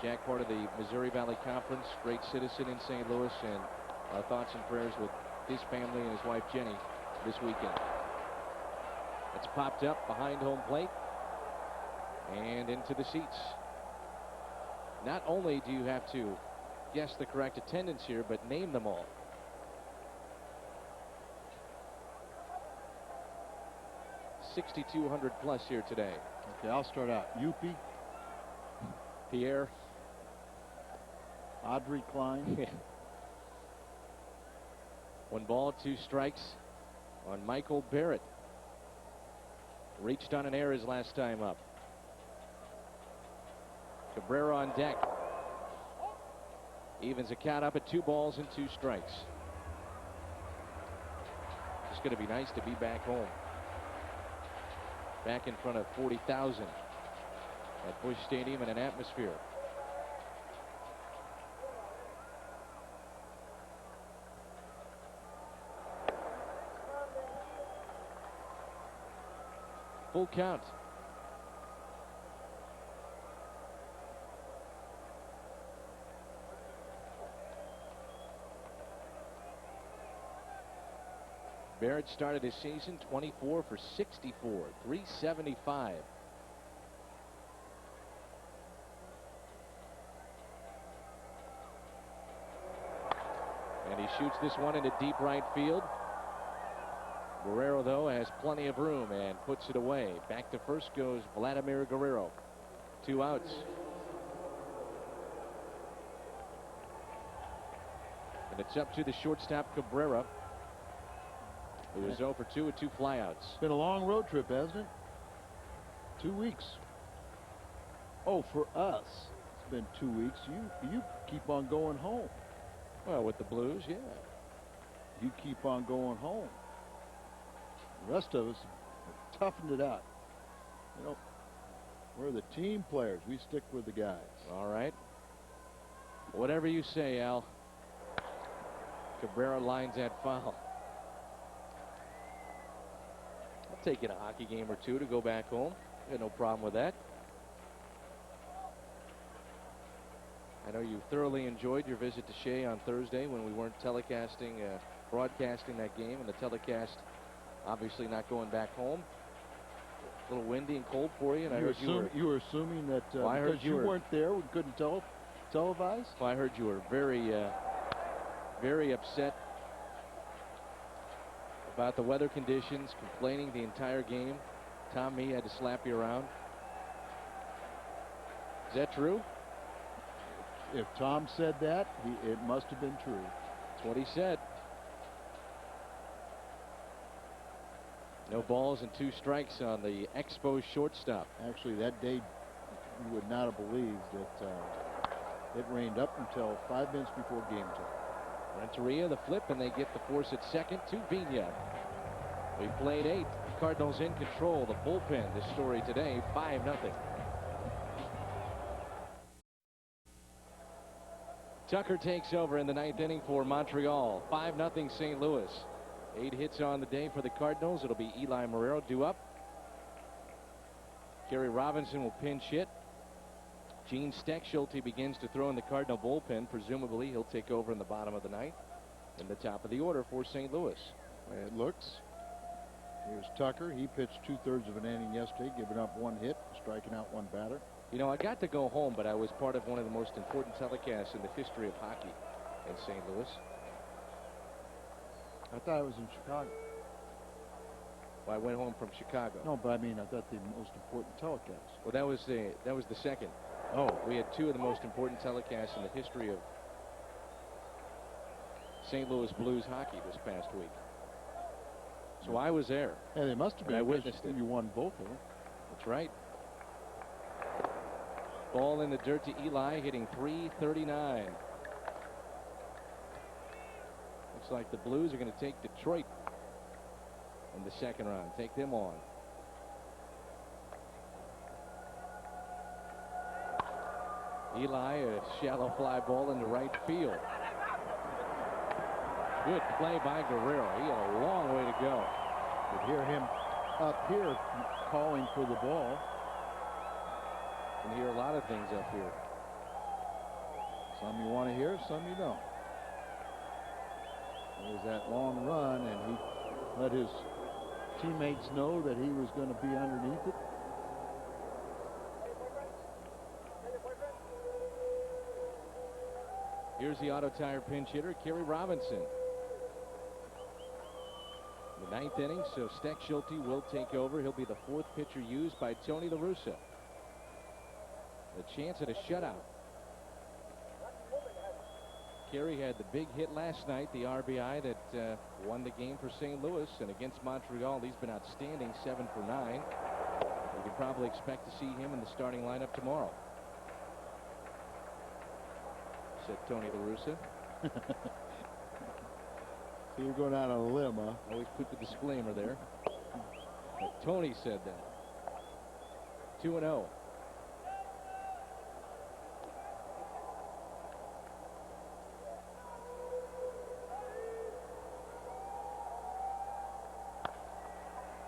Jack, part of the Missouri Valley Conference, great citizen in St. Louis, and our thoughts and prayers with his family and his wife Jenny this weekend. It's popped up behind home plate and into the seats. Not only do you have to guess the correct attendance here, but name them all. 6,200 plus here today. Okay, I'll start out. Yuppie, Pierre. Audrey Klein. 1 ball, 2 strikes on Michael Barrett. Reached on an error his last time up. Cabrera on deck. Evens a count up at 2 balls and 2 strikes. It's going to be nice to be back home. Back in front of 40,000 at Busch Stadium in an atmosphere. Full count. Barrett started his season 24 for 64, 375. And he shoots this one into deep right field. Guerrero, though, has plenty of room and puts it away. Back to first goes Vladimir Guerrero. 2 outs. And it's up to the shortstop, Cabrera, who is 0 for 2 with 2 flyouts. It's been a long road trip, hasn't it? 2 weeks. Oh, for us, it's been 2 weeks. You keep on going home. Well, with the Blues, yeah. You keep on going home. The rest of us have toughened it out. You know, we're the team players. We stick with the guys. All right. Whatever you say, Al. Cabrera lines that foul. I'll take it a hockey game or 2 to go back home. Got no problem with that. I know you thoroughly enjoyed your visit to Shea on Thursday when we weren't broadcasting that game, and the telecast obviously not going back home. A little windy and cold for you, and I heard you were assuming that well, I heard because you weren't there, we couldn't televise? Well, I heard you were very upset about the weather conditions, complaining the entire game. Tom Mee had to slap you around. Is that true? If Tom said that, it must have been true. That's what he said. No balls and 2 strikes on the Expos shortstop. Actually, that day, you would not have believed that it rained up until 5 minutes before game time. Renteria, the flip, and they get the force at second to Vigna. We played 8. Cardinals in control. The bullpen, this story today, 5-0. Tucker takes over in the 9th inning for Montreal. 5-0 St. Louis. 8 hits on the day for the Cardinals. It'll be Eli Marrero due up. Kerry Robinson will pinch hit. Gene Steckschulte begins to throw in the Cardinal bullpen. Presumably he'll take over in the bottom of the 9th. In the top of the order for St. Louis. It looks. Here's Tucker. He pitched 2/3 of an inning yesterday, giving up 1 hit, striking out 1 batter. You know, I got to go home, but I was part of one of the most important telecasts in the history of hockey in St. Louis. I thought it was in Chicago. Well, I went home from Chicago. No, but I mean, I thought the most important telecast. Well, that was the second. Oh, we had 2 of the most important telecasts in the history of St. Louis Blues hockey this past week. So I was there. Yeah, they must have been. I witnessed it. You won both of them. That's right. Ball in the dirt to Eli, hitting .339. Looks like the Blues are going to take Detroit in the second round. Take them on. Eli, a shallow fly ball into right field. Good play by Guerrero. He had a long way to go. You could hear him up here calling for the ball. You can hear a lot of things up here. Some you want to hear, some you don't. There's that long run, and he let his teammates know that he was going to be underneath it. Here's the auto tire pinch hitter, Kerry Robinson. The Ninth inning, so Steck Schulte will take over. He'll be the fourth pitcher used by Tony La Russa. A chance at a shutout. Carey had the big hit last night, the RBI that won the game for St. Louis, and against Montreal, he's been outstanding, 7 for 9. We can probably expect to see him in the starting lineup tomorrow, said Tony La Russa. So you're going out on a limb, huh? Always put the disclaimer there. But Tony said that. 2-0.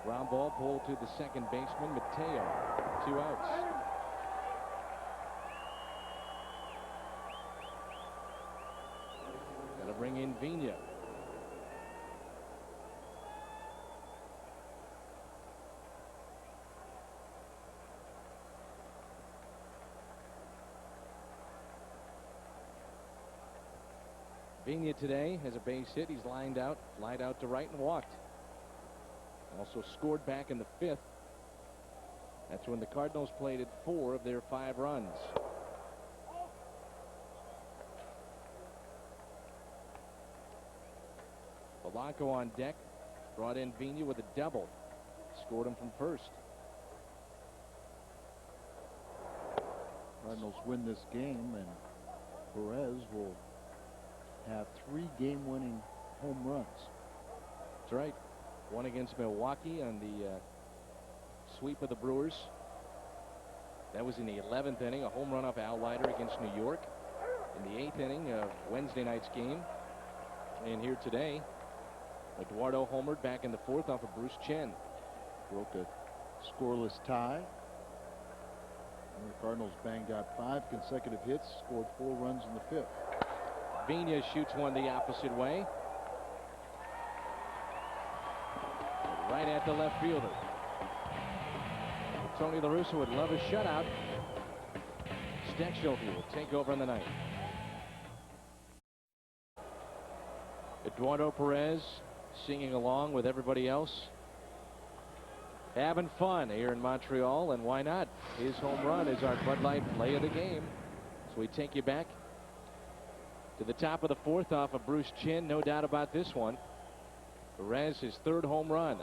Ground ball pulled to the second baseman, Mateo. 2 outs. Got to bring in Vigna. Vigna today has a base hit. He's lined out to right and walked. Also scored back in the 5th. That's when the Cardinals plated 4 of their 5 runs. Polanco on deck. Brought in Vigna with a double. Scored him from first. Cardinals win this game, and Perez will have 3 game-winning home runs. That's right. One against Milwaukee on the sweep of the Brewers. That was in the 11th inning, a home run off Al Leiter against New York. In the 8th inning of Wednesday night's game. And here today, Eduardo homered back in the 4th off of Bruce Chen. Broke a scoreless tie. And the Cardinals banged out 5 consecutive hits, scored 4 runs in the 5th. Vigna shoots one the opposite way. Right at the left fielder. Tony La Russa would love a shutout. Steck Schulte will take over in the 9th. Eduardo Perez singing along with everybody else. Having fun here in Montreal, and why not? His home run is our Bud Light play of the game. So we take you back to the top of the 4th off of Bruce Chen. No doubt about this one. Perez, his 3rd home run.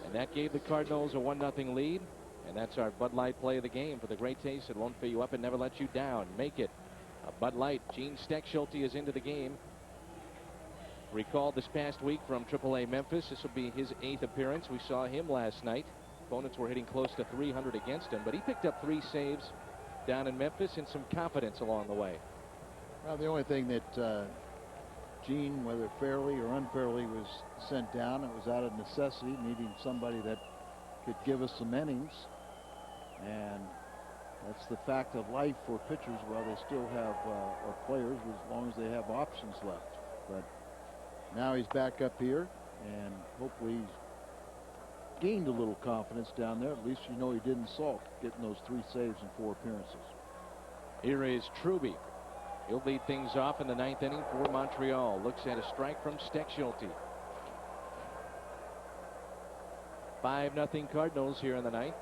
And that gave the Cardinals a 1-0 lead. And that's our Bud Light play of the game. For the great taste that won't fill you up and never let you down. Make it a Bud Light. Gene Steck Schulte is into the game. Recalled this past week from AAA Memphis. This will be his 8th appearance. We saw him last night. Opponents were hitting close to 300 against him. But he picked up 3 saves down in Memphis and some confidence along the way. Well, the only thing that Gene, whether fairly or unfairly, was sent down, it was out of necessity, needing somebody that could give us some innings. And that's the fact of life for pitchers while they still have, or players, as long as they have options left. But now he's back up here, and hopefully he's gained a little confidence down there. At least you know he didn't sulk, getting those 3 saves in 4 appearances. Here is Truby. He'll lead things off in the 9th inning for Montreal. Looks at a strike from Steck Schulte. 5-0 Cardinals here in the 9th.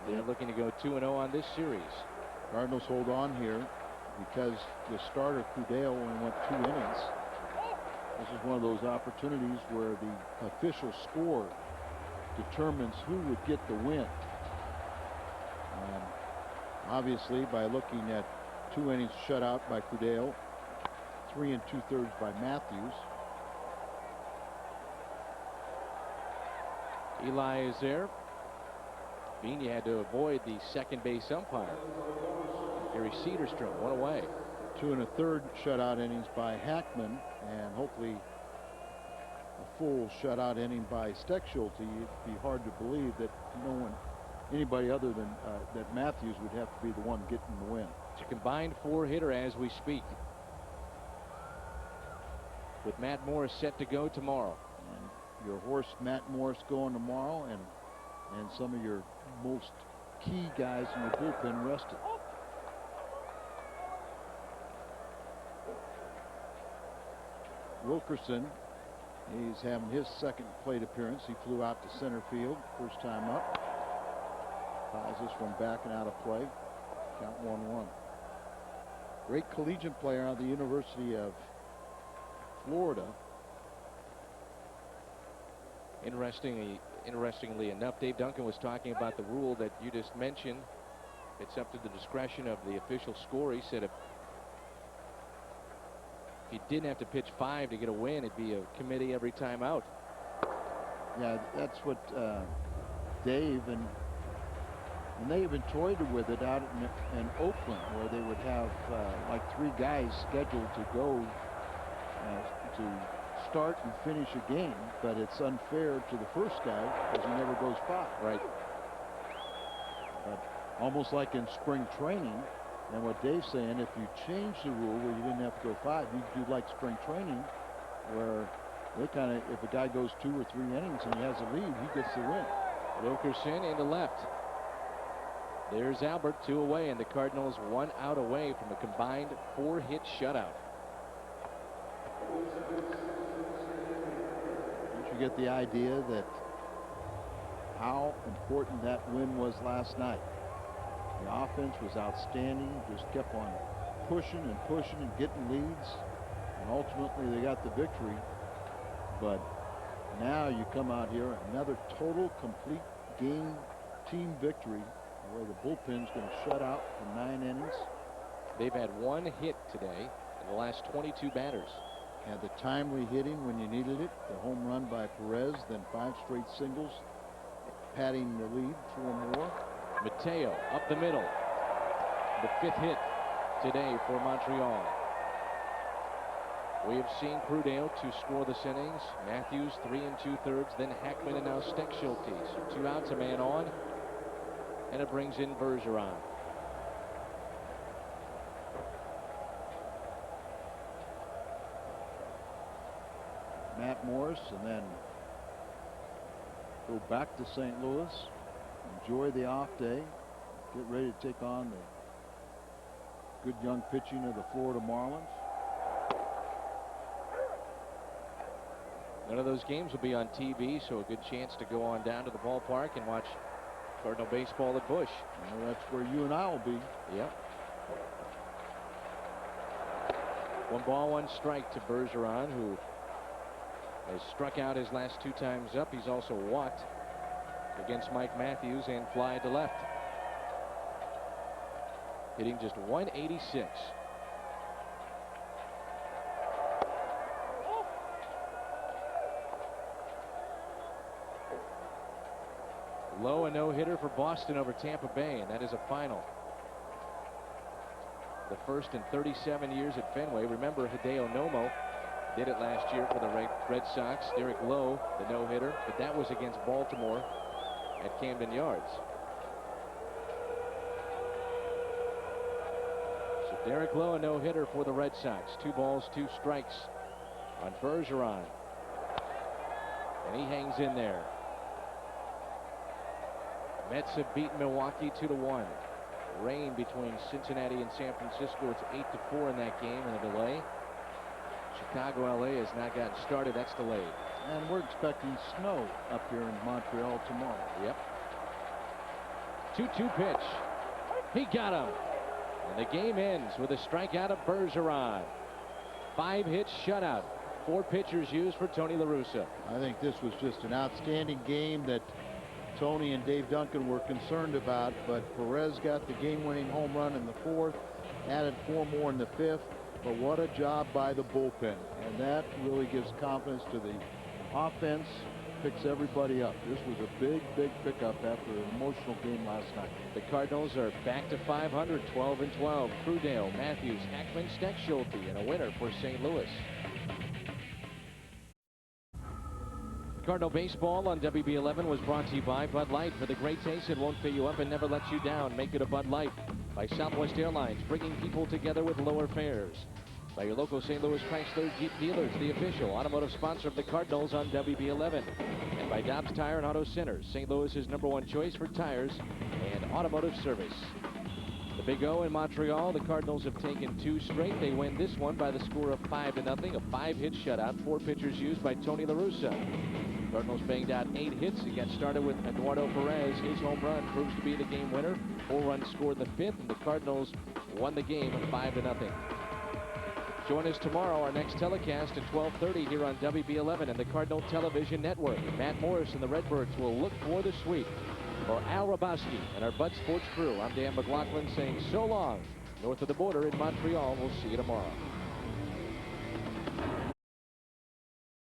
They're looking to go 2-0 on this series. Cardinals hold on here because the starter, Cudell, only went 2 innings. This is one of those opportunities where the official score determines who would get the win. Obviously, by looking at 2 innings shut out by Cudell, 3 2/3 by Matthews. Eli is there. Vigna had to avoid the second base umpire. Gary Cedarstrom, 1 away. 2 1/3 shutout innings by Hackman, and hopefully a full shutout inning by Steck Schulte. It'd be hard to believe that anybody other than that Matthews would have to be the one getting the win. It's a combined 4-hitter as we speak, with Matt Morris set to go tomorrow. And your horse Matt Morris going tomorrow, and some of your most key guys in your bullpen rested. Wilkerson He's having his second plate appearance. He flew out to center field first time up. Ties this one back and out of play. Count 1-1. Great collegiate player out of the University of Florida. Interestingly enough, Dave Duncan was talking about the rule that you just mentioned. It's up to the discretion of the official score. He said if he didn't have to pitch 5 to get a win, it'd be a committee every time out. Yeah, that's what Dave and they even toyed with it out in Oakland, where they would have like 3 guys scheduled to go to start and finish a game, but it's unfair to the first guy because he never goes 5. Right. But almost like in spring training, and what Dave's saying, if you change the rule where you didn't have to go 5, you could do like spring training, where they kind of, if a guy goes 2 or 3 innings and he has a lead, he gets the win. Wilkerson into left. There's Albert, 2 away, and the Cardinals 1 out away from a combined 4-hit shutout. Don't you get the idea that how important that win was last night? The offense was outstanding, just kept on pushing and pushing and getting leads, and ultimately they got the victory. But now you come out here, another total complete game team victory, where the bullpen's going to shut out for 9 innings. They've had 1 hit today in the last 22 batters. Had the timely hitting when you needed it, the home run by Perez, then 5 straight singles, padding the lead 4 more. Mateo up the middle. The 5th hit today for Montreal. We have seen Prudale to score this innings. Matthews 3 2/3, then Hackman, and now Steckschulte. So 2 outs, a man on, and it brings in Bergeron. Matt Morris, and then go back to St. Louis, enjoy the off day, get ready to take on the good young pitching of the Florida Marlins. None of those games will be on TV, so a good chance to go on down to the ballpark and watch Cardinal baseball at Busch. Well, that's where you and I will be. Yep. 1 ball, 1 strike to Bergeron, who has struck out his last 2 times up. He's also walked against Mike Matthews and fly to left. Hitting just 186. Low, a no-hitter for Boston over Tampa Bay, and that is a final. The first in 37 years at Fenway. Remember, Hideo Nomo did it last year for the Red Sox. Derek Lowe, the no-hitter, but that was against Baltimore at Camden Yards. So Derek Lowe, a no-hitter for the Red Sox. 2 balls, 2 strikes on Bergeron, and he hangs in there. Mets have beaten Milwaukee 2-1. Rain between Cincinnati and San Francisco. It's 8-4 in that game and a delay. Chicago, LA has not gotten started. That's delayed. And we're expecting snow up here in Montreal tomorrow. Yep. 2-2 pitch. He got him. And the game ends with a strikeout of Bergeron. 5-hit shutout. 4 pitchers used for Tony La Russa. I think this was just an outstanding game that Tony and Dave Duncan were concerned about, but Perez got the game-winning home run in the 4th, added 4 more in the 5th. But what a job by the bullpen, and that really gives confidence to the offense, picks everybody up. This was a big pickup after an emotional game last night. The Cardinals are back to 500, 12-12. Prudale, Matthews, Hackman, Steckschulte, and a winner for St. Louis. Cardinal Baseball on WB11 was brought to you by Bud Light. For the great taste that won't fill you up and never lets you down, make it a Bud Light. By Southwest Airlines, bringing people together with lower fares. By your local St. Louis Chrysler Jeep dealers, the official automotive sponsor of the Cardinals on WB11. And by Dobbs Tire and Auto Centers, St. Louis's #1 choice for tires and automotive service. The Big O in Montreal. The Cardinals have taken 2 straight. They win this one by the score of 5-0. A 5-hit shutout. 4 pitchers used by Tony La Russa. Cardinals banged out 8 hits. It got started with Eduardo Perez. His home run proves to be the game winner. 4 runs scored in the 5th, and the Cardinals won the game 5-0. Join us tomorrow, our next telecast at 12:30 here on WB11 and the Cardinal Television Network. Matt Morris and the Redbirds will look for the sweep. For Al Rabowski and our Bud Sports crew, I'm Dan McLaughlin saying so long. North of the border in Montreal. We'll see you tomorrow.